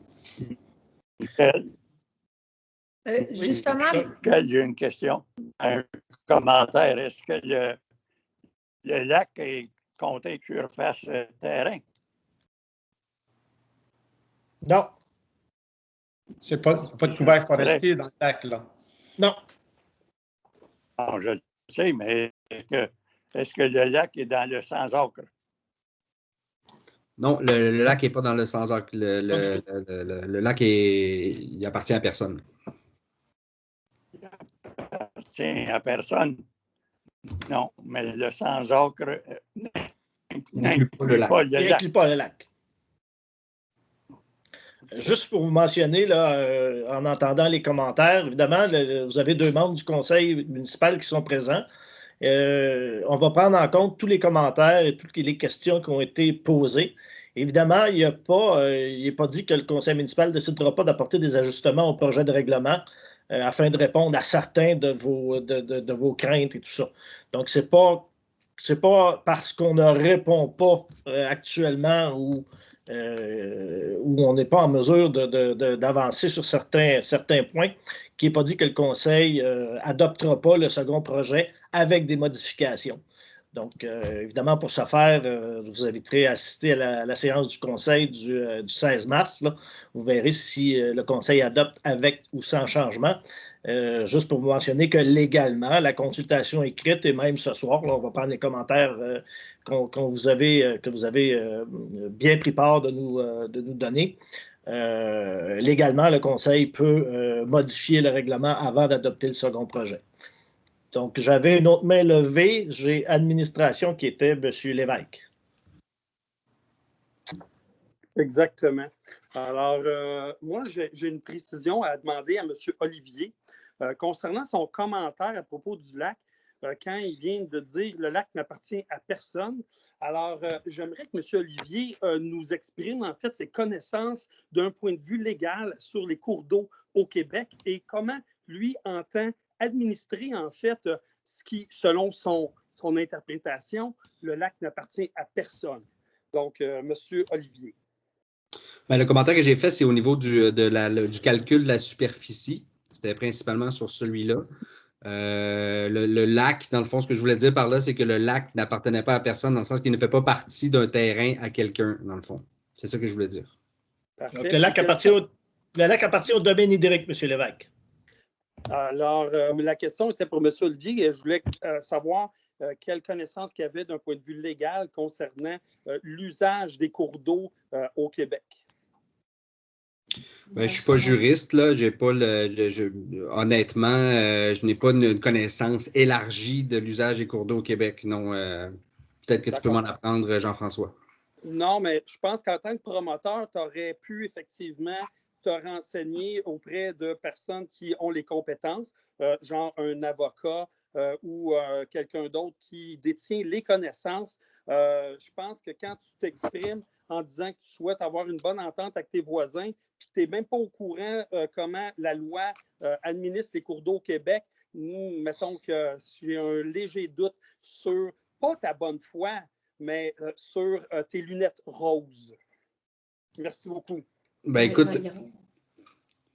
Justement. J'ai une question, un commentaire. Est-ce que le lac est compté que tu refasses le terrain? Non. C'est pas de couvert forestier dans le lac, là. Non. Non, je le sais, mais est-ce que le lac est dans le 100 acres? Non, le lac n'est pas dans le 100 acres. Le lac, il appartient à personne. Il appartient à personne? Non, mais le 100 acres n'inclut pas le lac. Il n'inclut pas le lac. Juste pour vous mentionner, là, en entendant les commentaires, évidemment, vous avez 2 membres du conseil municipal qui sont présents. On va prendre en compte tous les commentaires et toutes les questions qui ont été posées. Évidemment, il n'est pas dit que le conseil municipal ne décidera pas d'apporter des ajustements au projet de règlement afin de répondre à certains de vos craintes et tout ça. Donc, c'est pas parce qu'on ne répond pas actuellement ou on n'est pas en mesure d'avancer sur certains points, qui n'est pas dit que le Conseil adoptera pas le second projet avec des modifications. Donc, évidemment, pour ce faire, vous inviterez à assister à la séance du Conseil du 16 mars. Là. Vous verrez si le Conseil adopte avec ou sans changement. Juste pour vous mentionner que légalement, la consultation écrite, et même ce soir, là, on va prendre les commentaires que vous avez bien pris part de nous donner. Légalement, le Conseil peut modifier le règlement avant d'adopter le second projet. Donc, j'avais une autre main levée. J'ai administration qui était M. Lévesque. Exactement. Alors, moi, j'ai une précision à demander à M. Olivier concernant son commentaire à propos du lac. Quand il vient de dire « le lac n'appartient à personne ». Alors, j'aimerais que M. Olivier nous exprime en fait ses connaissances d'un point de vue légal sur les cours d'eau au Québec et comment lui entend administrer en fait ce qui, selon son interprétation, le lac n'appartient à personne. Donc, M. Olivier. Bien, le commentaire que j'ai fait, c'est au niveau du calcul de la superficie. C'était principalement sur celui-là. Le lac, dans le fond, ce que je voulais dire par là, c'est que le lac n'appartenait pas à personne, dans le sens qu'il ne fait pas partie d'un terrain à quelqu'un, dans le fond. C'est ça que je voulais dire. Parfait. Donc, le lac appartient au domaine hydrique, M. Lévesque. Alors, la question était pour M. Olivier et je voulais savoir quelle connaissance qu'il y avait d'un point de vue légal concernant l'usage des cours d'eau au Québec. Ben, je ne suis pas juriste, là. J'ai pas honnêtement, je n'ai pas une connaissance élargie de l'usage des cours d'eau au Québec. Non, peut-être que tu peux m'en apprendre, Jean-François. Non, mais je pense qu'en tant que promoteur, tu aurais pu effectivement te renseigner auprès de personnes qui ont les compétences, genre un avocat ou quelqu'un d'autre qui détient les connaissances. Je pense que quand tu t'exprimes en disant que tu souhaites avoir une bonne entente avec tes voisins, puis tu n'es même pas au courant comment la loi administre les cours d'eau au Québec, nous, mettons que j'ai un léger doute sur, pas ta bonne foi, mais sur tes lunettes roses. Merci beaucoup. Ben écoute,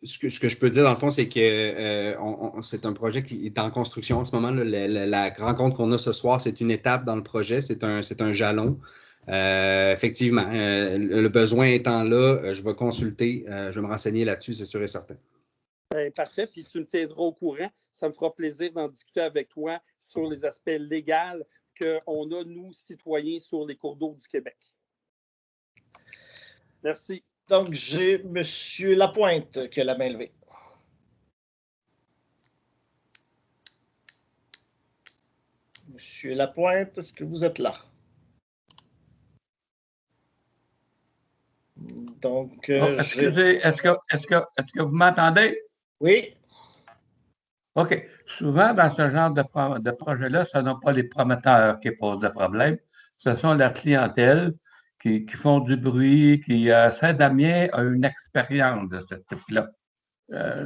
ce que je peux dire dans le fond, c'est que c'est un projet qui est en construction en ce moment. La rencontre qu'on a ce soir, c'est une étape dans le projet, c'est un jalon. Effectivement, le besoin étant là, je vais consulter, je vais me renseigner là-dessus, c'est sûr et certain. Parfait, puis tu me tiendras au courant. Ça me fera plaisir d'en discuter avec toi sur les aspects légaux qu'on a, nous, citoyens, sur les cours d'eau du Québec. Merci. Donc, j'ai M. Lapointe qui a la main levée. M. Lapointe, est-ce que vous êtes là? Donc, excusez, est-ce que vous m'entendez? Oui. OK. Souvent, dans ce genre de projet-là, ce ne sont pas les promoteurs qui posent le problème, ce sont la clientèle qui font du bruit, Saint-Damien a une expérience de ce type-là.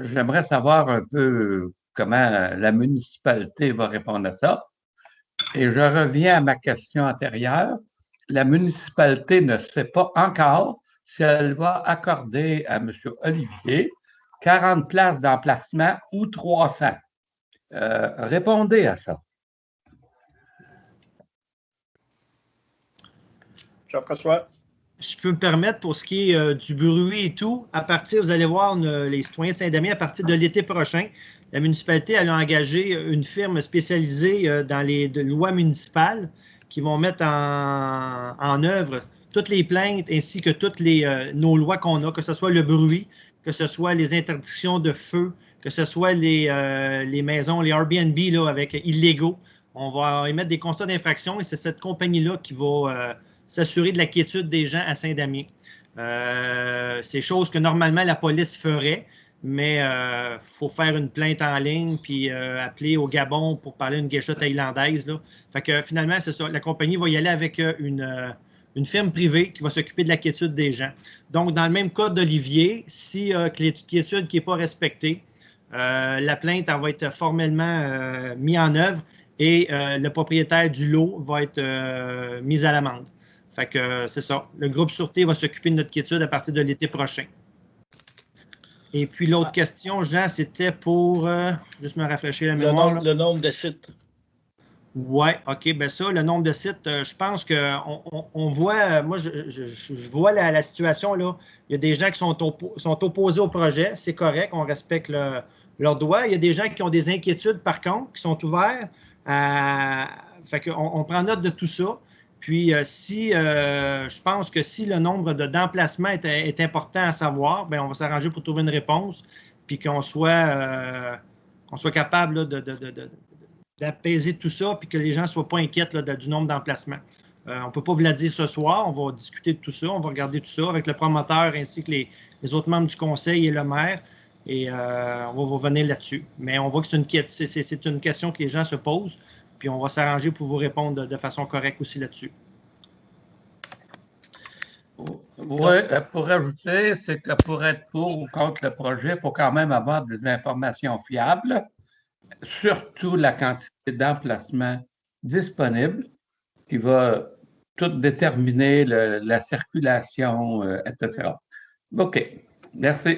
J'aimerais savoir un peu comment la municipalité va répondre à ça. Et je reviens à ma question antérieure. La municipalité ne sait pas encore si elle va accorder à M. Olivier 40 places d'emplacement ou 300. Répondez à ça. Jean-François. Je peux me permettre, pour ce qui est du bruit et tout, vous allez voir les citoyens Saint-Damien, à partir de l'été prochain, la municipalité elle a engagé une firme spécialisée dans les lois municipales qui vont mettre en œuvre toutes les plaintes ainsi que toutes nos lois qu'on a, que ce soit le bruit, que ce soit les interdictions de feu, que ce soit les maisons, les Airbnb là, avec illégaux. On va émettre des constats d'infraction et c'est cette compagnie-là qui va s'assurer de la quiétude des gens à Saint-Damien. C'est chose que normalement la police ferait, mais il faut faire une plainte en ligne puis appeler au Gabon pour parler d'une geisha thaïlandaise. Là. Fait que finalement, c'est ça. La compagnie va y aller avec une firme privée qui va s'occuper de la quiétude des gens. Donc, dans le même cas d'Olivier, si quiétude qui n'est pas respectée, la plainte elle va être formellement mise en œuvre et le propriétaire du lot va être mis à l'amende. Fait que c'est ça. Le groupe Sûreté va s'occuper de notre quiétude à partir de l'été prochain. Et puis l'autre question, Jean, c'était pour juste me rafraîchir la mémoire. Le nombre de sites. Oui, OK. Ben ça, le nombre de sites, je pense qu'on voit, moi, je vois la situation là. Il y a des gens qui sont opposés au projet, c'est correct, on respecte leurs droits. Il y a des gens qui ont des inquiétudes, par contre, qui sont ouverts. Fait qu'on prend note de tout ça. Puis, je pense que si le nombre d'emplacements est important à savoir, bien, on va s'arranger pour trouver une réponse, puis qu'on soit capable là, d'apaiser tout ça, puis que les gens ne soient pas inquiets là, du nombre d'emplacements. On ne peut pas vous la dire ce soir, on va discuter de tout ça, on va regarder tout ça avec le promoteur ainsi que les autres membres du conseil et le maire, et on va revenir là-dessus. Mais on voit que c'est une question que les gens se posent, puis on va s'arranger pour vous répondre de façon correcte aussi là-dessus. Oui, pour ajouter, c'est que pour être pour ou contre le projet, il faut quand même avoir des informations fiables, surtout la quantité d'emplacements disponibles qui va tout déterminer la circulation, etc. OK. Merci.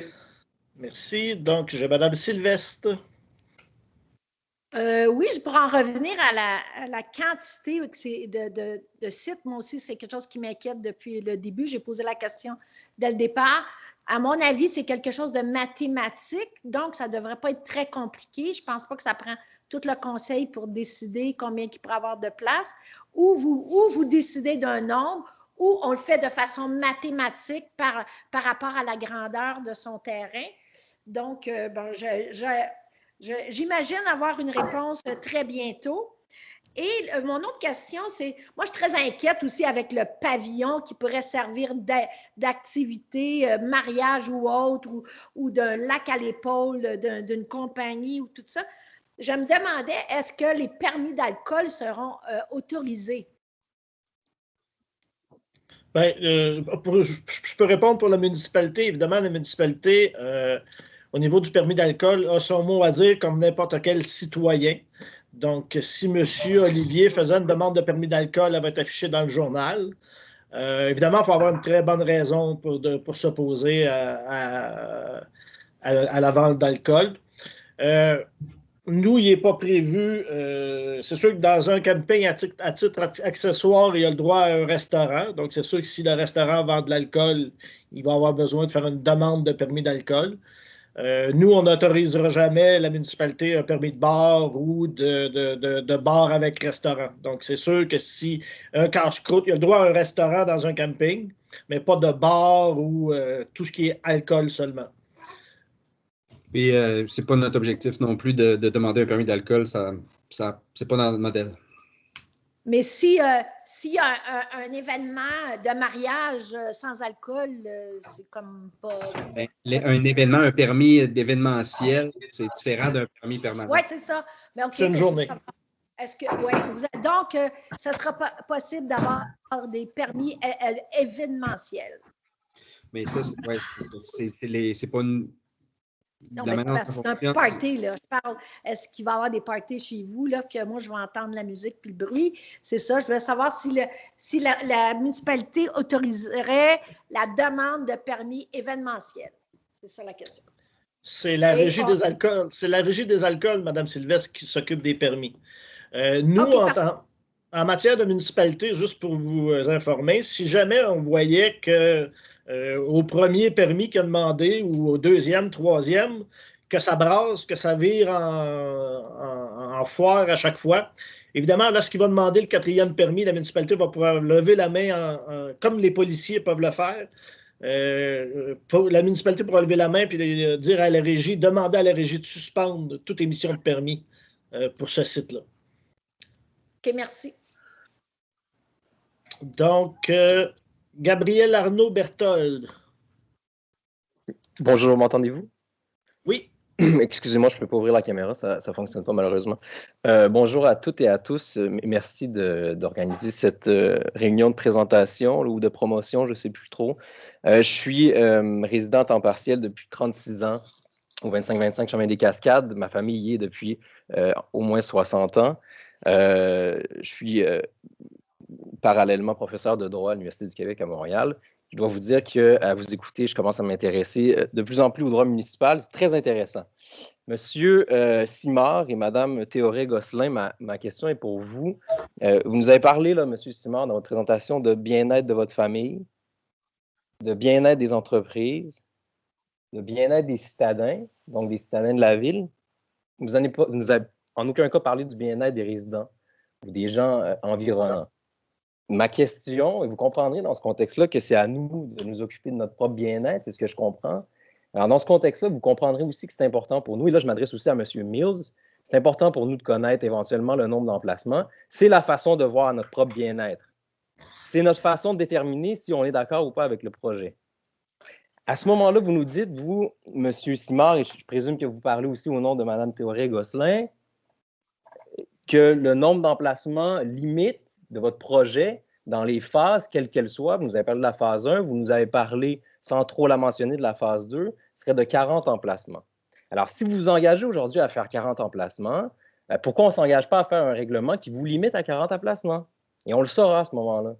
Merci. Donc, j'ai Mme Sylvestre. Oui, je pourrais en revenir à la quantité de sites. Moi aussi, c'est quelque chose qui m'inquiète depuis le début. J'ai posé la question dès le départ. À mon avis, c'est quelque chose de mathématique, donc ça ne devrait pas être très compliqué. Je ne pense pas que ça prend tout le conseil pour décider combien il pourrait avoir de place. Ou vous décidez d'un nombre, ou on le fait de façon mathématique par rapport à la grandeur de son terrain. Donc, j'imagine avoir une réponse très bientôt. Et mon autre question, c'est, moi, je suis très inquiète aussi avec le pavillon qui pourrait servir d'activité, mariage ou autre, ou d'un lac à l'épaule d'une compagnie ou tout ça. Je me demandais, est-ce que les permis d'alcool seront autorisés? Bien, je peux répondre pour la municipalité. Évidemment, la municipalité, au niveau du permis d'alcool, a son mot à dire comme n'importe quel citoyen. Donc, si M. Olivier faisait une demande de permis d'alcool, elle va être affichée dans le journal. Évidemment, il faut avoir une très bonne raison pour s'opposer à la vente d'alcool. Nous, il n'est pas prévu. C'est sûr que dans un camping, à titre accessoire, il y a le droit à un restaurant. Donc, c'est sûr que si le restaurant vend de l'alcool, il va avoir besoin de faire une demande de permis d'alcool. Nous, on n'autorisera jamais la municipalité un permis de bar ou de bar avec restaurant. Donc, c'est sûr que si un casse-croûte, il y a le droit à un restaurant dans un camping, mais pas de bar ou tout ce qui est alcool seulement. Et c'est pas notre objectif non plus de demander un permis d'alcool, c'est pas dans notre modèle. Mais s'il y a un événement de mariage sans alcool, c'est comme pas... Un événement, un permis d'événementiel, c'est différent d'un permis permanent. Oui, c'est ça. Mais okay, c'est une journée. Donc, ça ne sera pas possible d'avoir des permis événementiels. Mais ça, c'est pas une... Non, mais c'est un party, là. Je parle, est-ce qu'il va y avoir des parties chez vous, là, que moi, je vais entendre la musique puis le bruit? C'est ça. Je voulais savoir si la municipalité autoriserait la demande de permis événementiel. C'est ça la question. C'est la régie des alcools. C'est la régie des alcools, Mme Sylvestre, qui s'occupe des permis. Nous, en matière de municipalité, juste pour vous informer, si jamais on voyait que au premier permis qu'il a demandé ou au deuxième, troisième, que ça brasse, que ça vire en foire à chaque fois. Évidemment, lorsqu'il va demander le quatrième permis, la municipalité va pouvoir lever la main comme les policiers peuvent le faire. La municipalité pourra lever la main et dire à la régie, demander à la régie de suspendre toute émission de permis pour ce site-là. OK, merci. Donc, Gabriel Arnaud Berthold. Bonjour, m'entendez-vous? Oui. Excusez-moi, je ne peux pas ouvrir la caméra, ça ne fonctionne pas malheureusement. Bonjour à toutes et à tous. Merci d'organiser cette réunion de présentation ou de promotion, je ne sais plus trop. Je suis résident à temps partiel depuis 36 ans au 25-25 Chemin des Cascades. Ma famille y est depuis au moins 60 ans. Je suis parallèlement professeur de droit à l'Université du Québec à Montréal. Je dois vous dire qu'à vous écouter, je commence à m'intéresser de plus en plus au droit municipal. C'est très intéressant. Monsieur Simard et Madame Théoré-Gosselin, ma question est pour vous. Vous nous avez parlé, là, Monsieur Simard, dans votre présentation, de bien-être de votre famille, de bien-être des entreprises, de bien-être des citadins, donc des citadins de la ville. Vous nous avez en aucun cas parlé du bien-être des résidents ou des gens environnants. Ma question, et vous comprendrez dans ce contexte-là que c'est à nous de nous occuper de notre propre bien-être, c'est ce que je comprends. Alors, dans ce contexte-là, vous comprendrez aussi que c'est important pour nous, et là, je m'adresse aussi à M. Mills, c'est important pour nous de connaître éventuellement le nombre d'emplacements. C'est la façon de voir notre propre bien-être. C'est notre façon de déterminer si on est d'accord ou pas avec le projet. À ce moment-là, vous nous dites, vous, M. Simard, et je présume que vous parlez aussi au nom de Mme Théoré-Gosselin, que le nombre d'emplacements limite de votre projet dans les phases, quelles qu'elles soient. Vous nous avez parlé de la phase 1, vous nous avez parlé, sans trop la mentionner, de la phase 2, serait de 40 emplacements. Alors, si vous vous engagez aujourd'hui à faire 40 emplacements, pourquoi on ne s'engage pas à faire un règlement qui vous limite à 40 emplacements? Et on le saura à ce moment-là.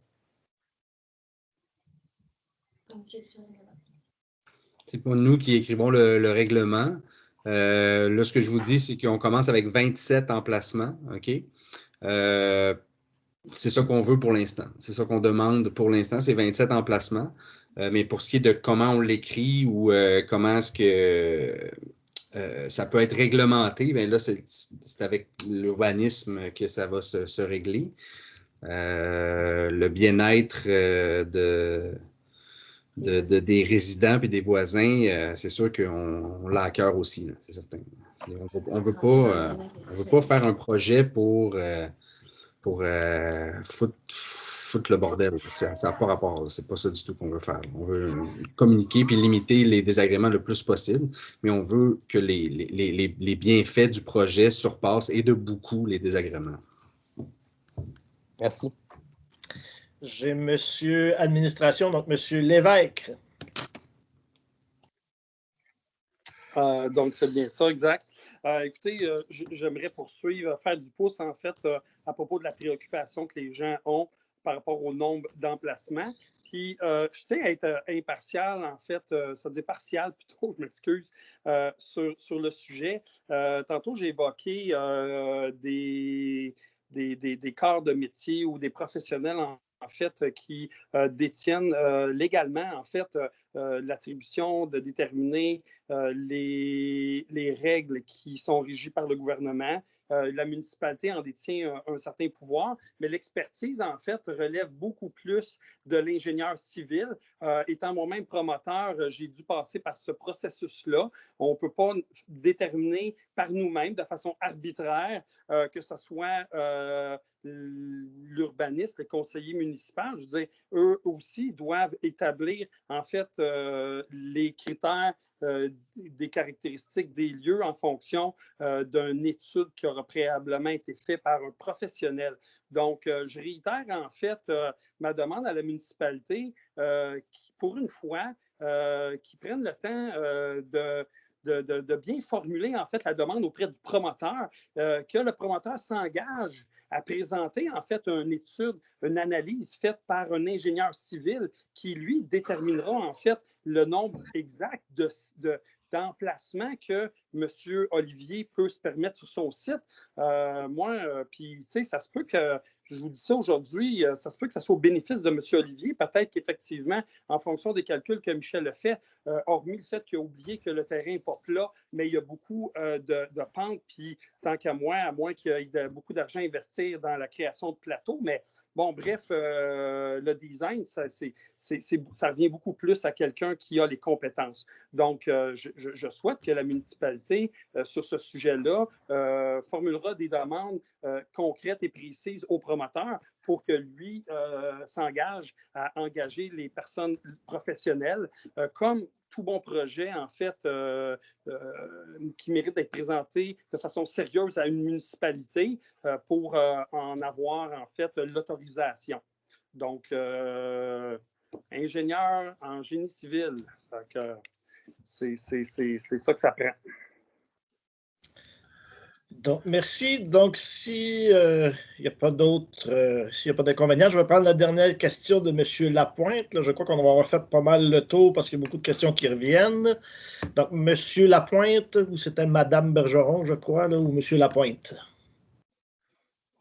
C'est pas nous qui écrivons le règlement. Là, ce que je vous dis, c'est qu'on commence avec 27 emplacements. OK? C'est ça qu'on veut pour l'instant. C'est ça qu'on demande pour l'instant, c'est 27 emplacements. Mais pour ce qui est de comment on l'écrit ou comment est-ce que ça peut être réglementé, bien là, c'est avec l'urbanisme que ça va se régler. Le bien-être des résidents et des voisins, c'est sûr qu'on l'a à cœur aussi, c'est certain. On veut pas faire un projet pour foutre le bordel. Ça n'a pas rapport. C'est pas ça du tout qu'on veut faire. On veut communiquer puis limiter les désagréments le plus possible, mais on veut que les bienfaits du projet surpassent et de beaucoup les désagréments. Merci. J'ai Monsieur Administration, donc Monsieur Lévesque. Donc, c'est bien ça, exact. Écoutez, j'aimerais poursuivre, faire du pouce, en fait, à propos de la préoccupation que les gens ont par rapport au nombre d'emplacements. Puis, je tiens à être impartial, en fait, ça veut dire partial plutôt, je m'excuse, sur le sujet. Tantôt, j'ai évoqué des corps de métier ou des professionnels en fait, qui détiennent légalement, en fait, l'attribution de déterminer les règles qui sont régies par le gouvernement. La municipalité en détient un certain pouvoir, mais l'expertise, en fait, relève beaucoup plus de l'ingénieur civil. Étant moi-même promoteur, j'ai dû passer par ce processus-là. On ne peut pas déterminer par nous-mêmes, de façon arbitraire, que ce soit l'urbaniste, le conseiller municipal. Je veux dire, eux aussi doivent établir, en fait, les critères des caractéristiques des lieux en fonction d'une étude qui aura préalablement été faite par un professionnel. Donc, je réitère en fait ma demande à la municipalité qui, pour une fois, qui prennent le temps de bien formuler en fait la demande auprès du promoteur, que le promoteur s'engage à présenter en fait une étude, une analyse faite par un ingénieur civil qui, lui, déterminera en fait le nombre exact d'emplacements que M. Olivier peut se permettre sur son site. Puis, tu sais, ça se peut que, je vous dis ça aujourd'hui, ça se peut que ça soit au bénéfice de M. Olivier. Peut-être qu'effectivement, en fonction des calculs que Michel a fait, hormis le fait qu'il a oublié que le terrain n'est pas plat, mais il y a beaucoup de pentes, puis tant qu'à moi, à moins qu'il y ait beaucoup d'argent à investir dans la création de plateaux, mais bon, bref, le design, ça revient beaucoup plus à quelqu'un qui a les compétences. Donc, je souhaite que la municipalité municipalité sur ce sujet-là formulera des demandes concrètes et précises au promoteur pour que lui s'engage à engager les personnes professionnelles comme tout bon projet, en fait, qui mérite d'être présenté de façon sérieuse à une municipalité pour en avoir, en fait, l'autorisation. Donc, ingénieur en génie civil, c'est ça que ça prend. Donc, merci. Donc, s'il n'y a pas d'autres, s'il n'y a pas d'inconvénients, je vais prendre la dernière question de M. Lapointe. Là, je crois qu'on va avoir fait pas mal le tour parce qu'il y a beaucoup de questions qui reviennent. Donc, M. Lapointe, ou c'était Mme Bergeron, je crois, là, ou M. Lapointe?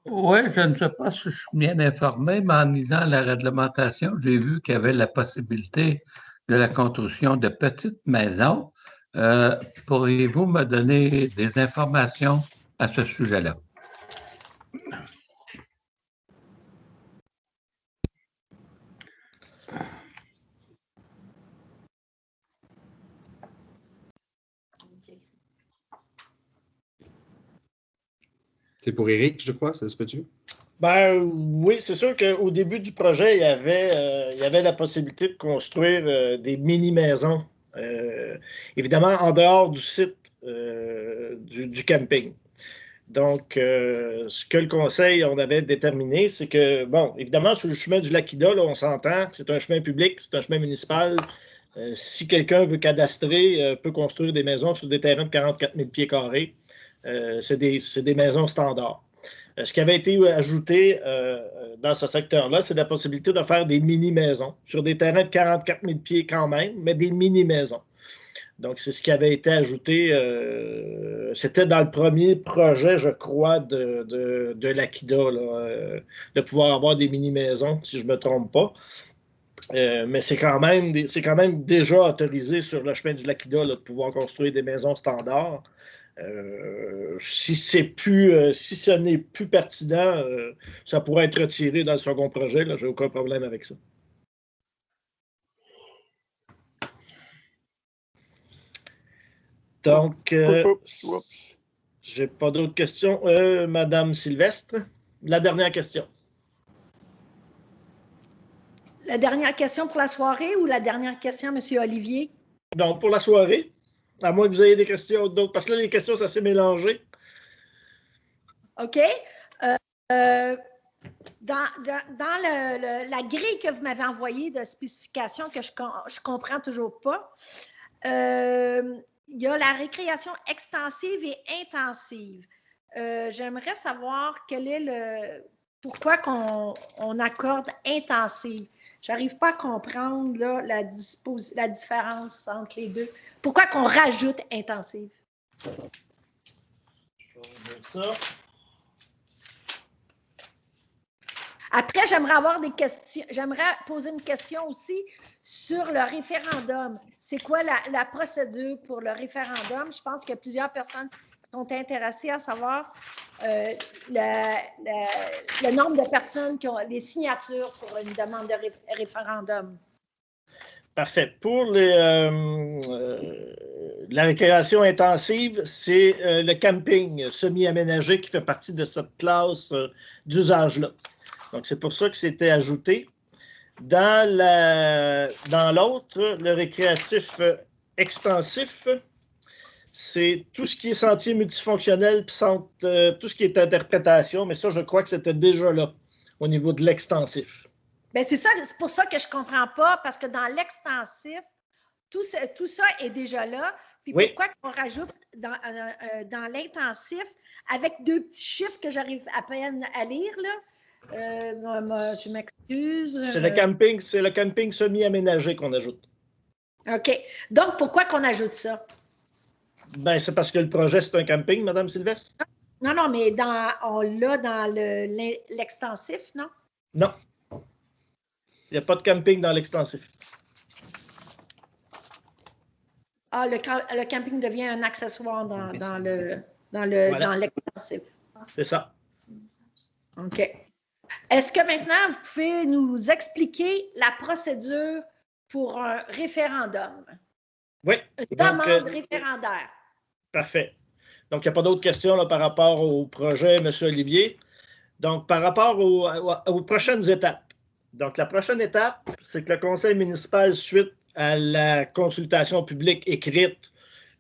Oui, je ne sais pas si je suis bien informé, mais en lisant la réglementation, j'ai vu qu'il y avait la possibilité de la construction de petites maisons. Pourriez-vous me donner des informations à ce sujet-là? C'est pour Éric, je crois, ça se peut-tu? Ben oui, c'est sûr qu'au début du projet, il y avait la possibilité de construire des mini-maisons, évidemment en dehors du site du camping. Donc, ce que le conseil on avait déterminé, c'est que, bon, évidemment, sur le chemin du Lac-Ida, là, on s'entend, c'est un chemin public, c'est un chemin municipal. Si quelqu'un veut cadastrer, peut construire des maisons sur des terrains de 44 000 pieds carrés. C'est des maisons standards. Ce qui avait été ajouté dans ce secteur-là, c'est la possibilité de faire des mini-maisons sur des terrains de 44 000 pieds quand même, mais des mini-maisons. Donc, c'est ce qui avait été ajouté. C'était dans le premier projet, je crois, de l'Akida, de pouvoir avoir des mini-maisons, si je ne me trompe pas. Mais c'est quand même déjà autorisé sur le chemin du Lac-Ida de pouvoir construire des maisons standards. Si ce n'est plus pertinent, ça pourrait être retiré dans le second projet. Je n'ai aucun problème avec ça. Donc, je n'ai pas d'autres questions. Madame Sylvestre, la dernière question. La dernière question pour la soirée ou la dernière question, M. Olivier? Donc, pour la soirée, à moins que vous ayez des questions d'autres, parce que là, les questions, ça s'est mélangé. OK. Dans la grille que vous m'avez envoyée de spécifications que je ne comprends toujours pas, il y a la récréation extensive et intensive. J'aimerais savoir pourquoi on accorde intensive. Je n'arrive pas à comprendre là, la différence entre les deux. Pourquoi qu'on rajoute intensive? Je vais dire ça. Après, j'aimerais poser une question aussi sur le référendum. C'est quoi la procédure pour le référendum? Je pense qu'il y a plusieurs personnes qui sont intéressées à savoir le nombre de personnes qui ont les signatures pour une demande de référendum. Parfait. Pour la récréation intensive, c'est le camping semi-aménagé qui fait partie de cette classe d'usage-là. Donc, c'est pour ça que c'était ajouté. Dans l'autre, le récréatif extensif, c'est tout ce qui est sentier multifonctionnel, puis tout ce qui est interprétation, mais ça, je crois que c'était déjà là, au niveau de l'extensif. Bien, c'est pour ça que je ne comprends pas, parce que dans l'extensif, tout ça est déjà là. Puis pourquoi on rajoute dans l'intensif, avec deux petits chiffres que j'arrive à peine à lire, là? Je m'excuse. C'est le camping semi-aménagé qu'on ajoute. OK. Donc, pourquoi qu'on ajoute ça? Ben, c'est parce que le projet, c'est un camping, Mme Sylvestre? Non, mais on l'a dans l'extensif, non? Non. Il n'y a pas de camping dans l'extensif. Ah, le camping devient un accessoire dans l'extensif. C'est ça. OK. Est-ce que maintenant, vous pouvez nous expliquer la procédure pour un référendum? Oui. Une demande référendaire. Parfait. Donc, il n'y a pas d'autres questions là, par rapport au projet, M. Olivier. Donc, par rapport aux prochaines étapes. Donc, la prochaine étape, c'est que le conseil municipal, suite à la consultation publique écrite,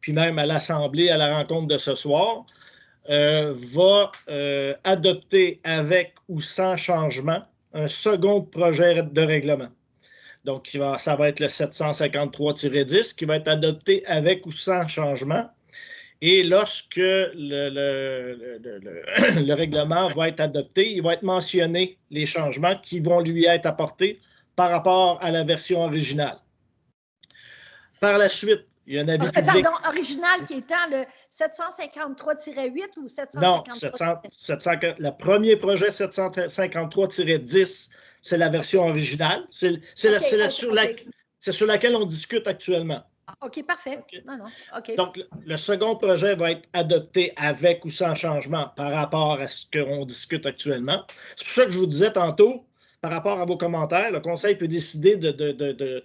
puis même à l'Assemblée, à la rencontre de ce soir, va adopter avec ou sans changement un second projet de règlement. Donc, ça va être le 753-10 qui va être adopté avec ou sans changement. Et lorsque le règlement va être adopté, il va être mentionné les changements qui vont lui être apportés par rapport à la version originale. Par la suite, il y a un avis public. Pardon, original qui étant le 753-8 ou 753? Non, le premier projet 753-10, c'est la version originale. C'est sur laquelle on discute actuellement. OK, parfait. Okay. Non. OK. Donc, le second projet va être adopté avec ou sans changement par rapport à ce qu'on discute actuellement. C'est pour ça que je vous disais tantôt, par rapport à vos commentaires, le conseil peut décider de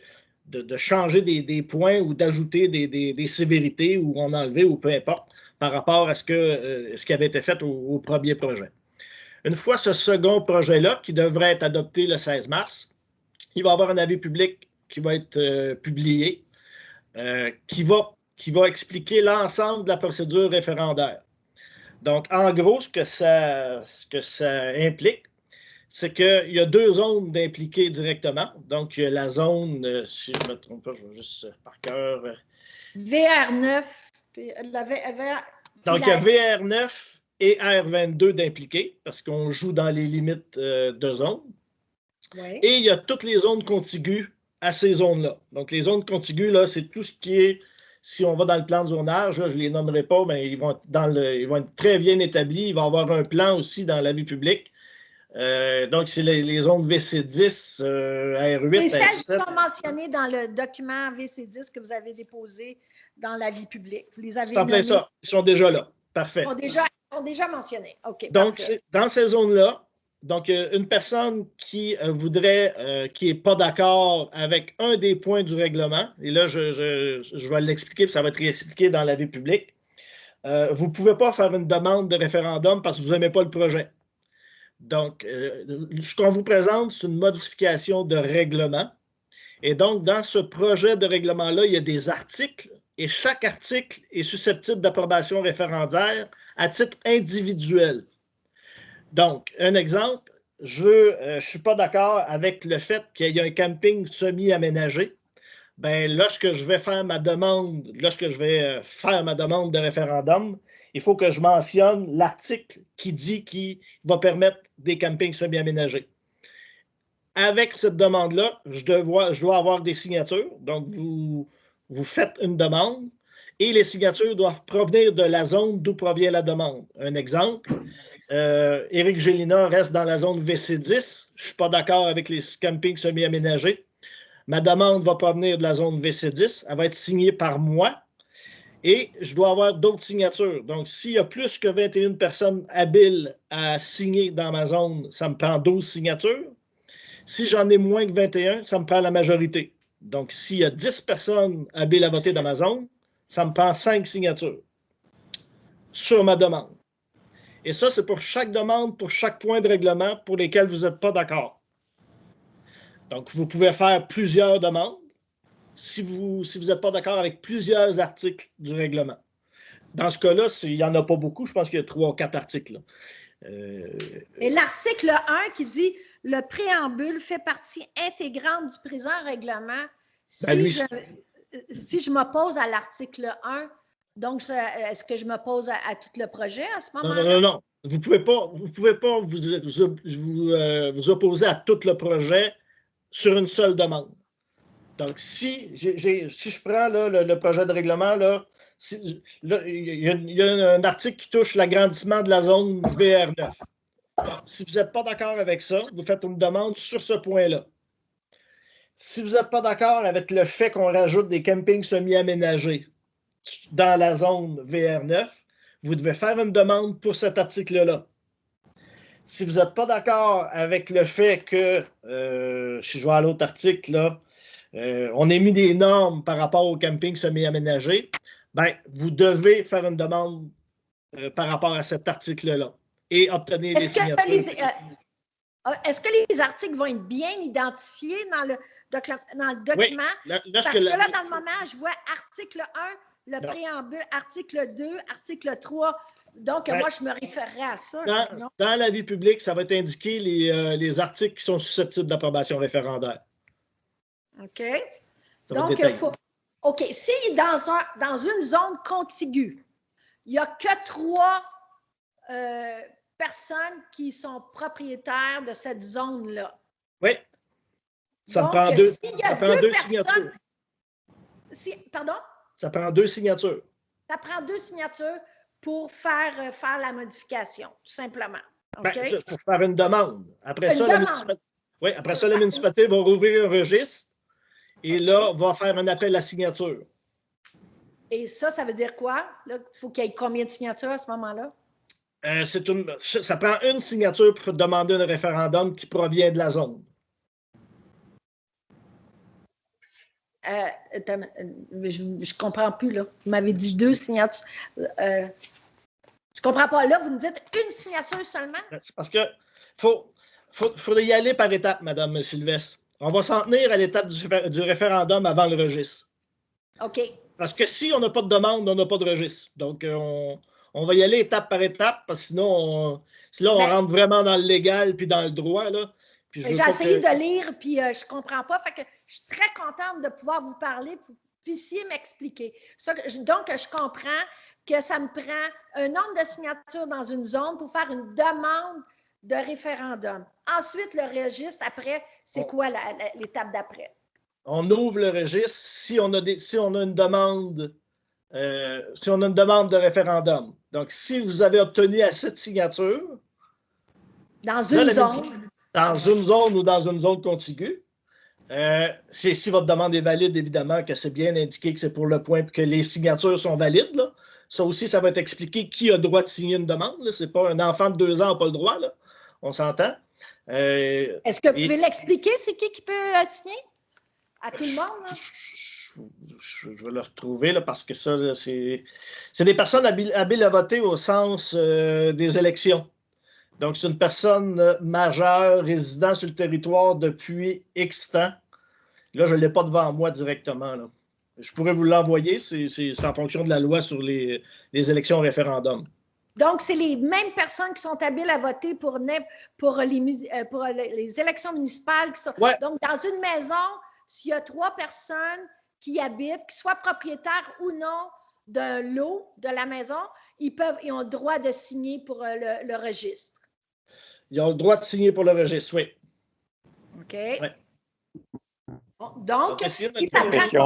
changer des points ou d'ajouter des sévérités ou en enlever ou peu importe par rapport à ce qui avait été fait au premier projet. Une fois ce second projet-là, qui devrait être adopté le 16 mars, il va y avoir un avis public qui va être publié. Qui va expliquer l'ensemble de la procédure référendaire. Donc, en gros, ce que ça implique, c'est qu'il y a 2 zones d'impliquer directement. Donc, il y a la zone, si je ne me trompe pas, je vais juste par cœur. VR9. Donc, il y a VR9 et R22 d'impliquer, parce qu'on joue dans les limites de zone. Ouais. Et il y a toutes les zones contiguës à ces zones-là. Donc, les zones contiguës, là, c'est tout ce qui est, si on va dans le plan de zonage, là, je ne les nommerai pas, mais ils vont être très bien établis. Il va y avoir un plan aussi dans la vie publique. Donc, c'est les zones VC10, R8, et celles R7. qui sont mentionnées dans le document VC10 que vous avez déposé dans la vie publique. Vous les avez c'est en plein ça. Ils sont déjà là. Parfait. Ils sont déjà mentionnés. OK. Donc, dans ces zones-là, donc, une personne qui voudrait, qui n'est pas d'accord avec un des points du règlement, et là, je vais l'expliquer, puis ça va être expliqué dans la vie publique, vous ne pouvez pas faire une demande de référendum parce que vous n'aimez pas le projet. Donc, ce qu'on vous présente, c'est une modification de règlement. Et donc, dans ce projet de règlement-là, il y a des articles, et chaque article est susceptible d'approbation référendaire à titre individuel. Donc, un exemple, je ne suis pas d'accord avec le fait qu'il y ait un camping semi-aménagé. Bien, lorsque je vais faire ma demande de référendum, il faut que je mentionne l'article qui dit qu'il va permettre des campings semi-aménagés. Avec cette demande-là, je dois avoir des signatures. Donc, vous faites une demande et les signatures doivent provenir de la zone d'où provient la demande. Un exemple, Éric Gélina reste dans la zone VC10. Je ne suis pas d'accord avec les campings semi-aménagés. Ma demande va provenir de la zone VC10. Elle va être signée par moi et je dois avoir d'autres signatures. Donc, s'il y a plus que 21 personnes habiles à signer dans ma zone, ça me prend 12 signatures. Si j'en ai moins que 21, ça me prend la majorité. Donc, s'il y a 10 personnes habiles à voter dans ma zone, ça me prend 5 signatures sur ma demande. Et ça, c'est pour chaque demande, pour chaque point de règlement pour lesquels vous n'êtes pas d'accord. Donc, vous pouvez faire plusieurs demandes si vous n'êtes pas d'accord avec plusieurs articles du règlement. Dans ce cas-là, il n'y en a pas beaucoup. Je pense qu'il y a 3 ou 4 articles. Et l'article 1 qui dit « Le préambule fait partie intégrante du présent règlement ». Si je m'oppose à l'article 1, donc est-ce que je m'oppose à tout le projet à ce moment-là? Non. Vous ne pouvez pas vous opposer à tout le projet sur une seule demande. Donc, si je prends là, le projet de règlement, il y a un article qui touche l'agrandissement de la zone VR9. Si vous n'êtes pas d'accord avec ça, vous faites une demande sur ce point-là. Si vous n'êtes pas d'accord avec le fait qu'on rajoute des campings semi-aménagés dans la zone VR9, vous devez faire une demande pour cet article-là. Si vous n'êtes pas d'accord avec le fait que, si je vais à l'autre article, là, on a mis des normes par rapport au camping semi-aménagé, bien, vous devez faire une demande par rapport à cet article-là et obtenir les signatures. Est-ce que les articles vont être bien identifiés dans le document? Oui, parce que là, dans le moment, je vois article 1, le préambule, article 2, article 3. Donc, moi, je me référerais à ça. Dans l'avis public, ça va être indiqué les articles qui sont susceptibles d'approbation référendaire. OK. Donc, il faut. OK. Si dans une zone contiguë, il n'y a que 3 personnes qui sont propriétaires de cette zone-là. Oui. Ça donc, prend deux, ça prend deux signatures. Pardon? Ça prend 2 signatures. Ça prend 2 signatures pour faire la modification, tout simplement. Okay? Ben, pour faire une demande. Après ça, la municipalité va rouvrir un registre et là, va faire un appel à signature. Et ça veut dire quoi? Il faut qu'il y ait combien de signatures à ce moment-là? Ça prend une signature pour demander un référendum qui provient de la zone. Je ne comprends plus, là. Vous m'avez dit 2 signatures. Je ne comprends pas. Là, vous me dites une signature seulement? C'est parce que faut y aller par étapes, Mme Sylvestre. On va s'en tenir à l'étape du référendum avant le registre. OK. Parce que si on n'a pas de demande, on n'a pas de registre. Donc, on va y aller étape par étape, parce que sinon, on rentre vraiment dans le légal puis dans le droit, là. J'ai essayé de lire, puis je ne comprends pas. Fait que je suis très contente de pouvoir vous parler, pour que vous puissiez m'expliquer. Donc, je comprends que ça me prend un nombre de signatures dans une zone pour faire une demande de référendum. Ensuite, le registre, après, c'est quoi l'étape d'après? On ouvre le registre si on a une demande de référendum. Donc, si vous avez obtenu assez de signatures... Dans une zone... Dans une zone ou dans une zone contiguë. Si votre demande est valide, évidemment, que c'est bien indiqué que c'est pour le point et que les signatures sont valides. Là. Ça aussi, ça va être expliqué qui a le droit de signer une demande. Ce n'est pas un enfant de 2 ans qui n'a pas le droit. Là. On s'entend. Est-ce que vous pouvez l'expliquer? C'est qui peut signer? À tout le monde? Là? Je vais le retrouver là, parce que ça, c'est des personnes habiles à voter au sens des élections. Donc, c'est une personne majeure résidant sur le territoire depuis X temps. Là, je ne l'ai pas devant moi directement. Là. Je pourrais vous l'envoyer. C'est en fonction de la loi sur les élections au référendum. Donc, c'est les mêmes personnes qui sont habiles à voter pour les élections municipales. Ouais. Donc, dans une maison, s'il y a 3 personnes qui habitent, qui soient propriétaires ou non d'un lot de la maison, ils ont le droit de signer pour le registre. Ils ont le droit de signer pour le registre, oui. OK. Ouais. Bon, donc, question,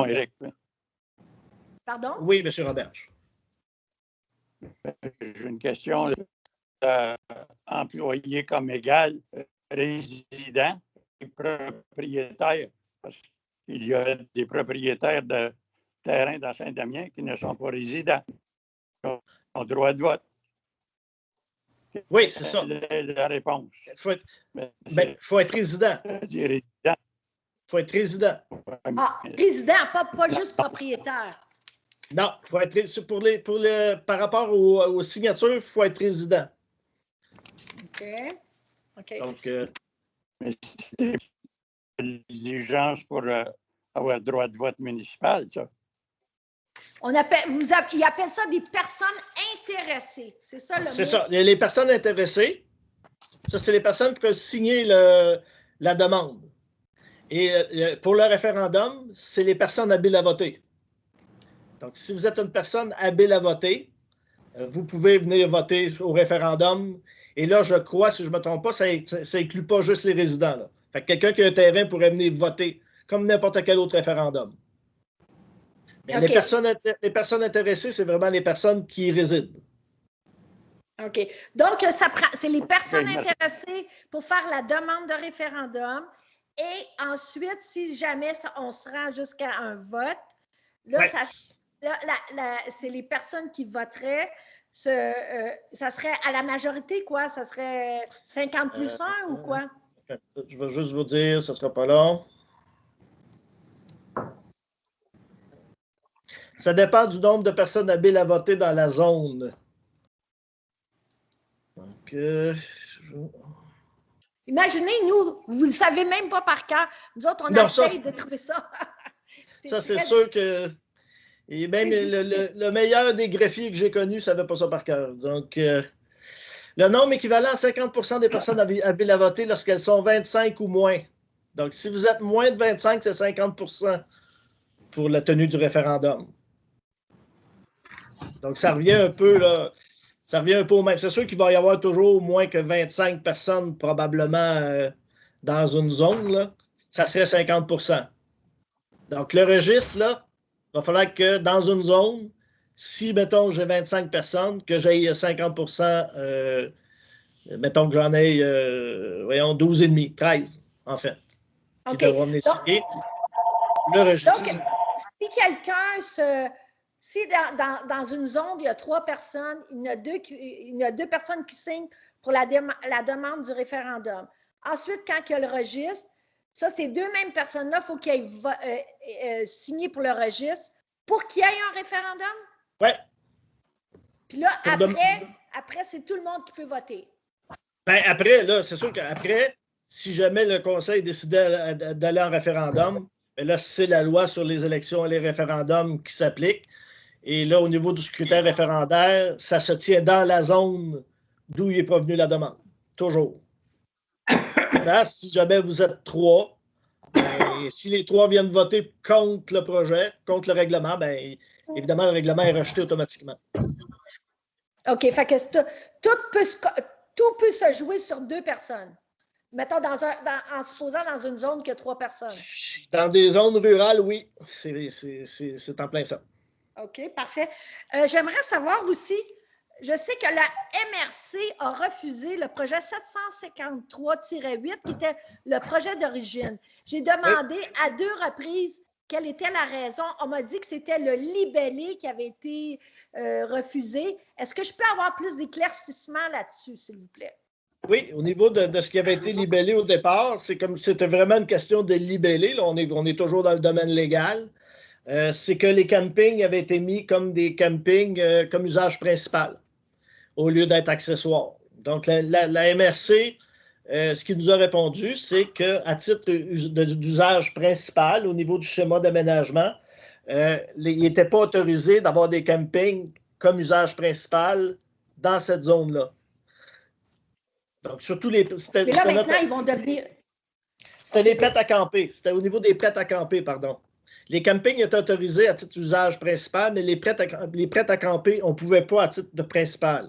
Éric. Pardon? Oui, M. Roberge. J'ai une question. Employé comme égal, résident et propriétaire. Parce qu'il y a des propriétaires de terrain dans Saint-Damien qui ne sont pas résidents. Ils ont droit de vote. Oui, c'est ça. La réponse. Il faut être résident. Il faut être résident. Ah, résident, pas juste propriétaire. Non, il faut être par rapport aux signatures, il faut être résident. OK. Donc, mais c'est l'exigence pour avoir le droit de vote municipal, ça. Ils appellent ça des personnes intéressées. C'est ça le mot? C'est ça. Les personnes intéressées, ça, c'est les personnes qui peuvent signer la demande. Et pour le référendum, c'est les personnes habiles à voter. Donc, si vous êtes une personne habile à voter, vous pouvez venir voter au référendum. Et là, je crois, si je ne me trompe pas, ça inclut pas juste les résidents. Là. Fait que quelqu'un qui a un terrain pourrait venir voter comme n'importe quel autre référendum. Mais okay. Les personnes intéressées, c'est vraiment les personnes qui y résident. OK. Donc, c'est les personnes intéressées pour faire la demande de référendum. Et ensuite, si jamais on se rend jusqu'à un vote, là, ouais. C'est les personnes qui voteraient. Ça serait à la majorité, quoi? Ça serait 50 plus 1 ou quoi? Je vais juste vous dire, ça ne sera pas long. Ça dépend du nombre de personnes habiles à voter dans la zone. Donc, imaginez, nous, vous ne le savez même pas par cœur. Nous autres, on essaye de trouver ça. Ça, c'est sûr que... Et même le meilleur des greffiers que j'ai connu ne savait pas ça par cœur. Donc, le nombre équivalent à 50% des personnes habiles à voter lorsqu'elles sont 25 ou moins. Donc, si vous êtes moins de 25, c'est 50% pour la tenue du référendum. Donc, ça revient un peu, là, ça revient un peu au même. C'est sûr qu'il va y avoir toujours moins que 25 personnes probablement dans une zone, là. Ça serait 50%. Donc, le registre, là, il va falloir que dans une zone, si, mettons, j'ai 25 personnes, que j'ai 50%, mettons que j'en ai, voyons, 12,5, 13, en fait. Qui devront venir signer le registre. Donc, si quelqu'un si dans une zone, il y a 3 personnes, il y a deux personnes qui signent pour la demande du référendum. Ensuite, quand il y a le registre, ça, ces deux mêmes personnes-là, il faut qu'ils aient signé pour le registre pour qu'il y ait un référendum? Oui. Puis là, après, c'est tout le monde qui peut voter. Bien, après, là, c'est sûr qu'après, si jamais le Conseil décidait d'aller en référendum, bien là, c'est la loi sur les élections et les référendums qui s'applique. Et là, au niveau du scrutin référendaire, ça se tient dans la zone d'où il est provenu la demande. Toujours. Là, si jamais vous êtes 3, et si les 3 viennent voter contre le projet, contre le règlement, bien, évidemment, le règlement est rejeté automatiquement. OK. Fait que tout peut se jouer sur 2 personnes. Mettons, en supposant dans une zone qui a 3 personnes. Dans des zones rurales, oui. C'est en plein ça. OK, parfait. J'aimerais savoir aussi, je sais que la MRC a refusé le projet 753-8, qui était le projet d'origine. J'ai demandé à 2 reprises quelle était la raison. On m'a dit que c'était le libellé qui avait été refusé. Est-ce que je peux avoir plus d'éclaircissement là-dessus, s'il vous plaît? Oui, au niveau de ce qui avait été libellé au départ, c'est comme si c'était vraiment une question de libellé. Là, on est toujours dans le domaine légal. C'est que les campings avaient été mis comme des campings comme usage principal, au lieu d'être accessoires. Donc, la MRC, ce qui nous a répondu, c'est qu'à titre d'usage principal, au niveau du schéma d'aménagement, il n'était pas autorisé d'avoir des campings comme usage principal dans cette zone-là. Donc, surtout les... Mais là, maintenant, ils vont devenir... C'était les prêts à camper. C'était au niveau des prêts à camper, pardon. Les campings étaient autorisés à titre d'usage principal, mais les prêts à camper, on ne pouvait pas à titre de principal.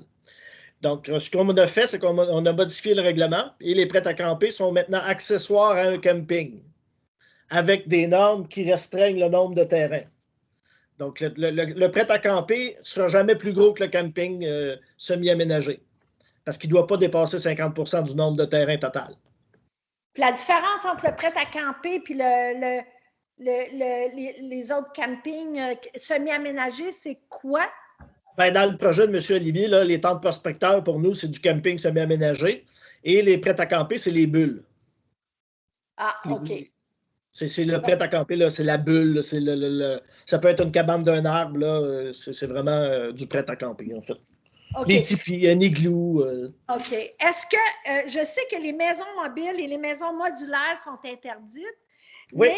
Donc, ce qu'on a fait, c'est qu'on a modifié le règlement et les prêts à camper sont maintenant accessoires à un camping avec des normes qui restreignent le nombre de terrains. Donc, le prêt à camper ne sera jamais plus gros que le camping semi-aménagé parce qu'il ne doit pas dépasser 50% du nombre de terrains total. La différence entre le prêt à camper et les autres campings semi-aménagés, c'est quoi? Bien, dans le projet de M. Olivier, là, les tentes prospecteurs, pour nous, c'est du camping semi-aménagé. Et les prêts à camper, c'est les bulles. Ah, OK. C'est le prêt à camper, là, c'est la bulle. Ça peut être une cabane d'un arbre. Là, c'est vraiment du prêt à camper, en fait. Okay. Les tipis, un igloo. OK. Est-ce que je sais que les maisons mobiles et les maisons modulaires sont interdites, oui.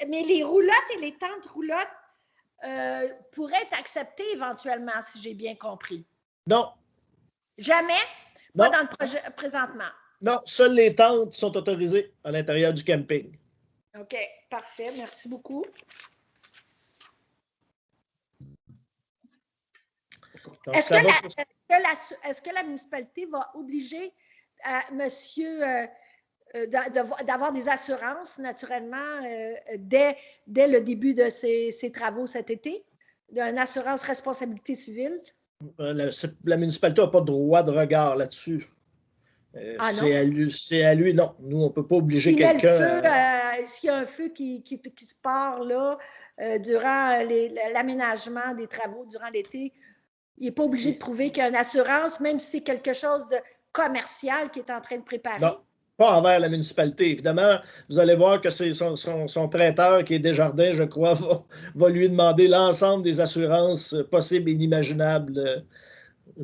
Mais les roulottes et les tentes roulottes pourraient être acceptées éventuellement, si j'ai bien compris. Non. Jamais? Non. Pas dans le projet présentement. Non, seules les tentes sont autorisées à l'intérieur du camping. OK, parfait. Merci beaucoup. Est-ce que la municipalité va obliger monsieur d'avoir des assurances, naturellement, dès le début de ses travaux cet été? D'une assurance responsabilité civile? La municipalité n'a pas de droit de regard là-dessus. C'est à lui, non. Nous, on ne peut pas obliger quelqu'un. S'il y a un feu qui se part là, durant l'aménagement des travaux durant l'été, il n'est pas obligé de prouver qu'il y a une assurance, même si c'est quelque chose de commercial qui est en train de préparer. Pas envers la municipalité. Évidemment, vous allez voir que c'est son prêteur, qui est Desjardins, je crois, va lui demander l'ensemble des assurances possibles et inimaginables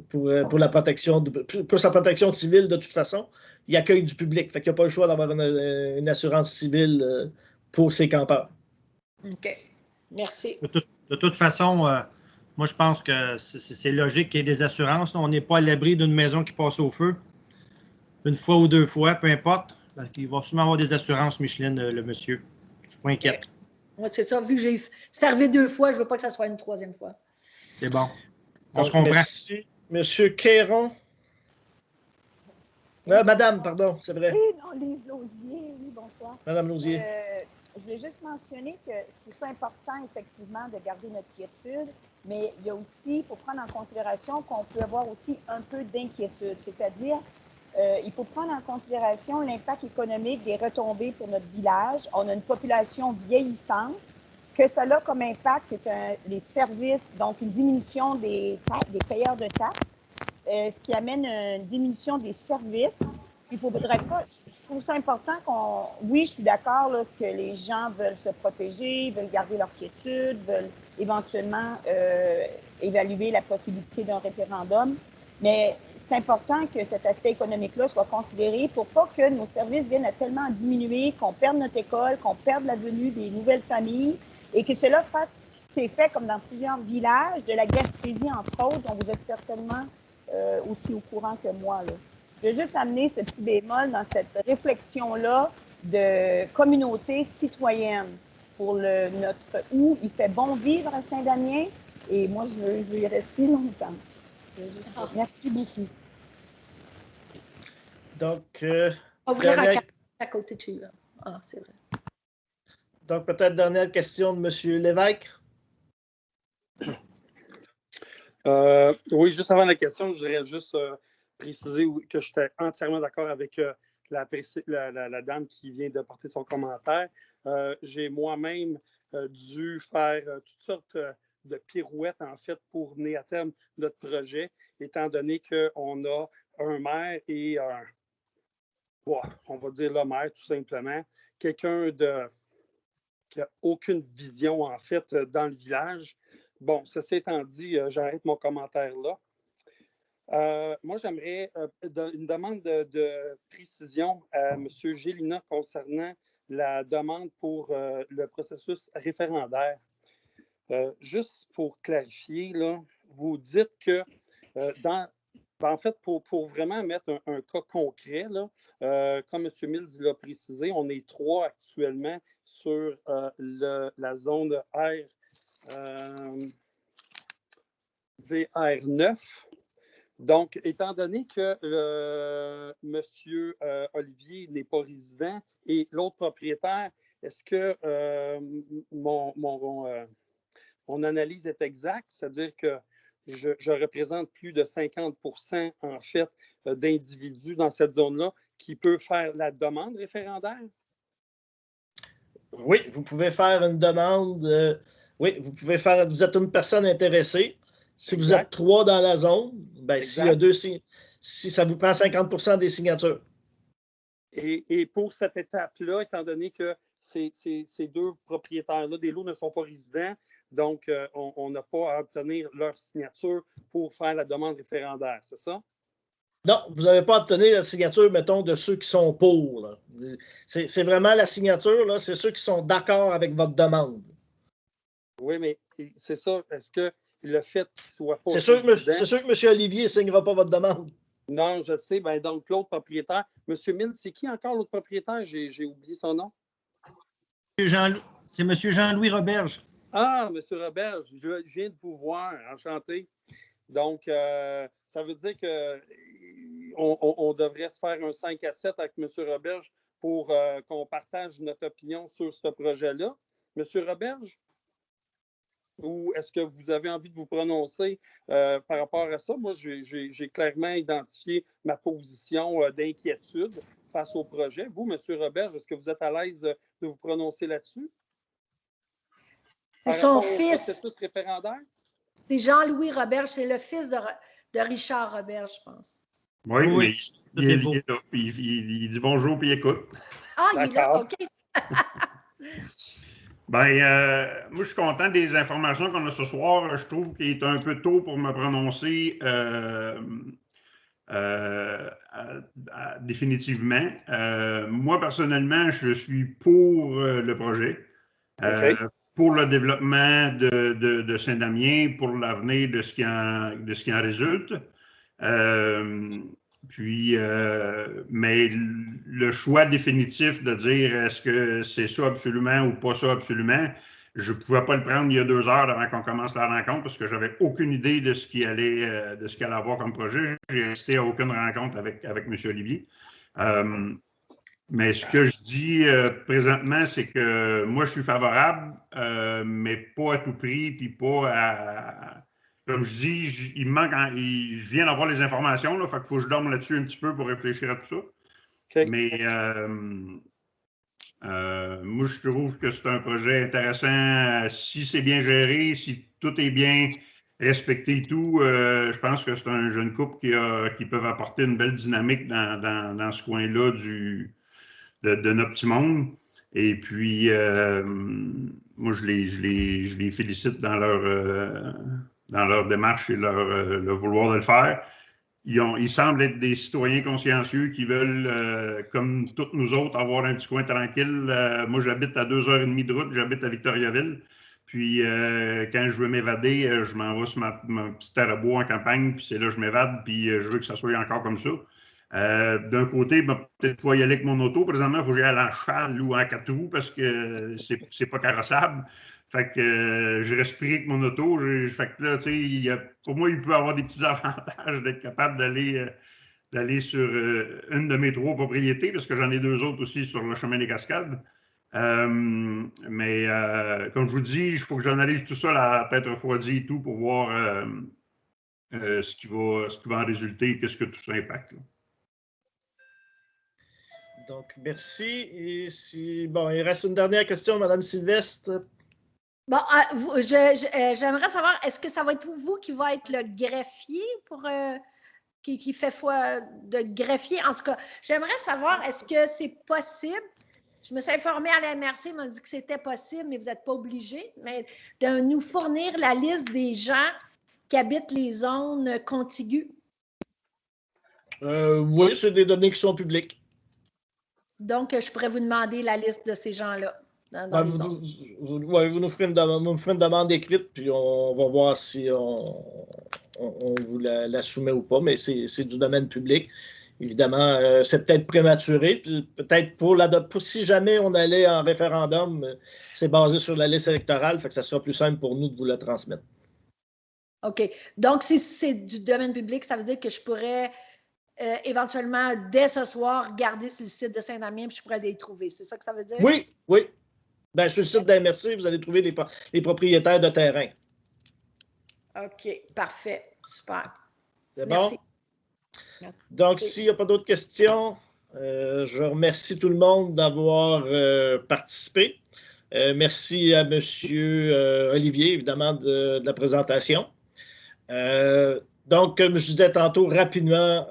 pour la protection, pour sa protection civile de toute façon. Il accueille du public, fait qu'il n'y a pas le choix d'avoir une assurance civile pour ses campeurs. OK. Merci. De toute façon, moi, je pense que c'est logique qu'il y ait des assurances. On n'est pas à l'abri d'une maison qui passe au feu. Une fois ou deux fois, peu importe. Il va sûrement avoir des assurances, Micheline, le monsieur. Je ne suis pas inquiète. Ouais, c'est ça. Vu que c'est arrivé 2 fois, je ne veux pas que ça soit une 3e fois. C'est bon. On se comprend. Merci. Monsieur Queyron. Madame, pardon, c'est vrai. Oui, non, Lise Lausier. Oui, bonsoir. Madame Lausier. Je voulais juste mentionner que je trouve ça important, effectivement, de garder notre quiétude, mais il y a aussi, il faut prendre en considération qu'on peut avoir aussi un peu d'inquiétude, c'est-à-dire il faut prendre en considération l'impact économique des retombées pour notre village. On a une population vieillissante. Ce que ça a comme impact, c'est les services, donc une diminution des payeurs de taxes, ce qui amène une diminution des services. Il faudrait pas, je trouve ça important oui, je suis d'accord là, que les gens veulent se protéger, veulent garder leur quiétude, veulent éventuellement évaluer la possibilité d'un référendum, mais c'est important que cet aspect économique-là soit considéré pour pas que nos services viennent à tellement diminuer, qu'on perde notre école, qu'on perde la venue des nouvelles familles et que cela fasse ce qui s'est fait comme dans plusieurs villages, de la Gaspésie entre autres, dont vous êtes certainement aussi au courant que moi, là. Je veux juste amener ce petit bémol dans cette réflexion-là de communauté citoyenne pour où il fait bon vivre à Saint-Damien et moi, je veux y rester longtemps. Merci beaucoup. Donc, ouvrir à côté de chez eux. Ah, c'est vrai. Donc, peut-être dernière question de M. Lévesque. Oui, juste avant la question, je voudrais juste préciser que j'étais entièrement d'accord avec la dame qui vient de porter son commentaire. J'ai moi-même dû faire toutes sortes de pirouettes, en fait, pour mener à terme notre projet, étant donné qu'on a un maire et on va dire le maire, tout simplement, quelqu'un qui n'a aucune vision, en fait, dans le village. Bon, ceci étant dit, j'arrête mon commentaire là. Moi, j'aimerais une demande de précision à M. Gélina concernant la demande pour le processus référendaire. Juste pour clarifier, là, vous dites que en fait, pour vraiment mettre un cas concret, là, comme M. Mills l'a précisé, on est 3 actuellement sur la zone VR9. Donc, étant donné que M. Olivier n'est pas résident et l'autre propriétaire, est-ce que mon analyse est exacte? C'est-à-dire que je représente plus de 50% en fait d'individus dans cette zone-là qui peuvent faire la demande référendaire? Oui, vous pouvez faire une demande. Oui, vous pouvez faire. Vous êtes une personne intéressée. Si vous êtes 3 dans la zone, ben, s'il y a 2 si ça vous prend 50% des signatures. Et pour cette étape-là, étant donné que ces 2 propriétaires-là des lots ne sont pas résidents, donc on n'a pas à obtenir leur signature pour faire la demande référendaire, c'est ça? Non, vous n'avez pas obtenu la signature, mettons, de ceux qui sont pour. C'est vraiment la signature, là, c'est ceux qui sont d'accord avec votre demande. Oui, mais c'est ça. Est-ce que le fait qu'il soit pas... C'est sûr que M. Olivier ne signera pas votre demande. Non, je sais. Ben, donc, l'autre propriétaire, M. Mills, c'est qui encore l'autre propriétaire? J'ai oublié son nom. C'est M. Jean-Louis Roberge. Ah, M. Roberge, je viens de vous voir. Enchanté. Donc, ça veut dire qu'on devrait se faire un 5 à 7 avec M. Roberge pour qu'on partage notre opinion sur ce projet-là. M. Roberge? Ou est-ce que vous avez envie de vous prononcer par rapport à ça? Moi, j'ai clairement identifié ma position d'inquiétude face au projet. Vous, M. Roberge, est-ce que vous êtes à l'aise de vous prononcer là-dessus? C'est son fils. Processus référendaire? C'est Jean-Louis Roberge. C'est le fils de Richard Roberge, je pense. Oui, mais Il est là, puis il dit bonjour, puis il écoute. Ah, il est là, OK. Moi, je suis content des informations qu'on a ce soir. Je trouve qu'il est un peu tôt pour me prononcer définitivement. Moi, personnellement, je suis pour le projet, pour le développement de Saint-Damien, pour l'avenir de ce qui en résulte. Mais le choix définitif de dire est-ce que c'est ça absolument ou pas ça absolument, je ne pouvais pas le prendre il y a 2 heures avant qu'on commence la rencontre parce que je n'avais aucune idée de ce qu'il allait avoir comme projet. J'ai assisté à aucune rencontre avec M. Olivier. Mais ce que je dis présentement, c'est que moi, je suis favorable, mais pas à tout prix, puis pas à... Comme je dis, il me manque, je viens d'avoir les informations, là, fait qu'il faut que je dorme là-dessus un petit peu pour réfléchir à tout ça. Okay. Mais moi, je trouve que c'est un projet intéressant. Si c'est bien géré, si tout est bien respecté et tout, je pense que c'est un jeune couple qui peuvent apporter une belle dynamique dans ce coin-là de notre petit monde. Et puis, moi, je les félicite dans leur démarche et leur vouloir de le faire. Ils semblent être des citoyens consciencieux qui veulent, comme toutes nous autres, avoir un petit coin tranquille. Moi, j'habite à 2h30 de route, j'habite à Victoriaville. Puis, quand je veux m'évader, je m'en vais sur ma petite terre à bois en campagne, puis c'est là que je m'évade, puis je veux que ça soit encore comme ça. D'un côté, peut-être faut y aller avec mon auto. Présentement, il faut que j'aille en cheval ou en 4 roues parce que c'est pas carrossable. Fait que je respire avec mon auto. Fait que là, tu sais, pour moi, il peut avoir des petits avantages d'être capable d'aller sur une de mes 3 propriétés, parce que j'en ai 2 autres aussi sur le chemin des Cascades. Mais comme je vous dis, il faut que j'analyse tout ça, la tête refroidie et tout, pour voir ce qui va en résulter et qu'est-ce que tout ça impacte. Là. Donc, merci. Et bon, il reste une dernière question, Mme Sylvestre. Bon, j'aimerais savoir, est-ce que ça va être vous qui va être le greffier qui fait foi de greffier? En tout cas, j'aimerais savoir, est-ce que c'est possible? Je me suis informée à la MRC, ils m'ont dit que c'était possible, mais vous n'êtes pas obligé, mais de nous fournir la liste des gens qui habitent les zones contiguës. Oui, c'est des données qui sont publiques. Donc, je pourrais vous demander la liste de ces gens-là. Vous nous ferez une demande écrite, puis on va voir si on vous la soumet ou pas, mais c'est du domaine public. Évidemment, c'est peut-être prématuré, peut-être pour si jamais on allait en référendum, c'est basé sur la liste électorale, fait que ça sera plus simple pour nous de vous la transmettre. OK. Donc, si c'est du domaine public, ça veut dire que je pourrais éventuellement, dès ce soir, regarder sur le site de Saint-Damien, puis je pourrais les trouver. C'est ça que ça veut dire? Oui, oui. Bien, sur le site de la MRC, vous allez trouver les propriétaires de terrain. OK, parfait. Super. C'est bon? Merci. Donc, s'il n'y a pas d'autres questions, je remercie tout le monde d'avoir participé. Merci à M. Olivier, évidemment, de la présentation. Donc, comme je disais tantôt, rapidement,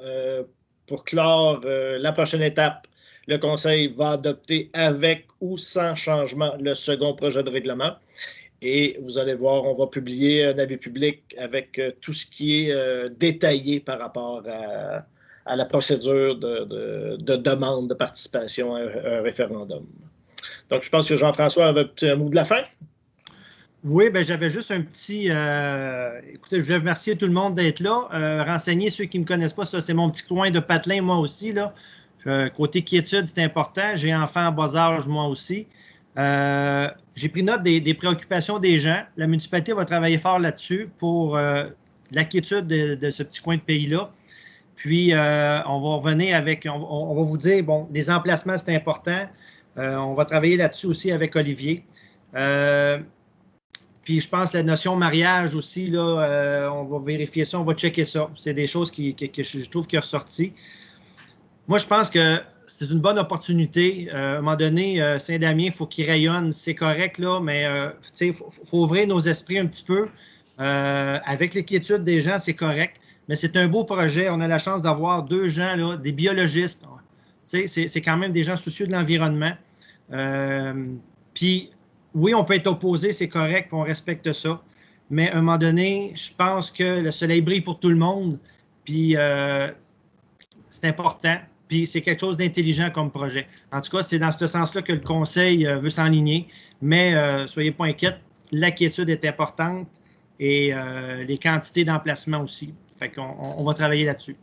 pour clore la prochaine étape, le Conseil va adopter avec ou sans changement le second projet de règlement. Et vous allez voir, on va publier un avis public avec tout ce qui est détaillé par rapport à la procédure de demande de participation à un référendum. Donc, je pense que Jean-François avait un mot de la fin. Oui, bien, j'avais juste un petit... écoutez, je voulais remercier tout le monde d'être là. Renseigner ceux qui ne me connaissent pas, ça, c'est mon petit coin de patelin, moi aussi, là. Côté quiétude, c'est important. J'ai enfant en bas âge, moi aussi. J'ai pris note des préoccupations des gens. La municipalité va travailler fort là-dessus pour la quiétude de ce petit coin de pays-là. Puis, on va revenir avec... On va vous dire, bon, les emplacements, c'est important. On va travailler là-dessus aussi avec Olivier. Puis, je pense que la notion mariage aussi, là, on va vérifier ça, on va checker ça. C'est des choses que je trouve qui sont ressorties. Moi, je pense que c'est une bonne opportunité. À un moment donné, Saint-Damien, il faut qu'il rayonne. C'est correct, là, mais il faut ouvrir nos esprits un petit peu. Avec l'inquiétude des gens, c'est correct. mais c'est un beau projet. On a la chance d'avoir 2 gens, là, des biologistes. C'est quand même des gens soucieux de l'environnement. Puis, oui, on peut être opposé, c'est correct, on respecte ça. Mais à un moment donné, je pense que le soleil brille pour tout le monde. Puis, c'est important. Puis, c'est quelque chose d'intelligent comme projet. En tout cas, c'est dans ce sens-là que le conseil veut s'enligner. Mais soyez pas inquiets, la quiétude est importante et les quantités d'emplacement aussi. Fait qu'on va travailler là-dessus.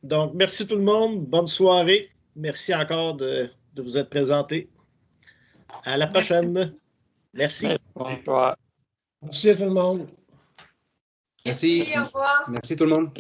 Donc, merci tout le monde. Bonne soirée. Merci encore de vous être présenté. À la prochaine. Merci. Bonsoir. Merci à tout le monde. Merci, au revoir. Merci tout le monde.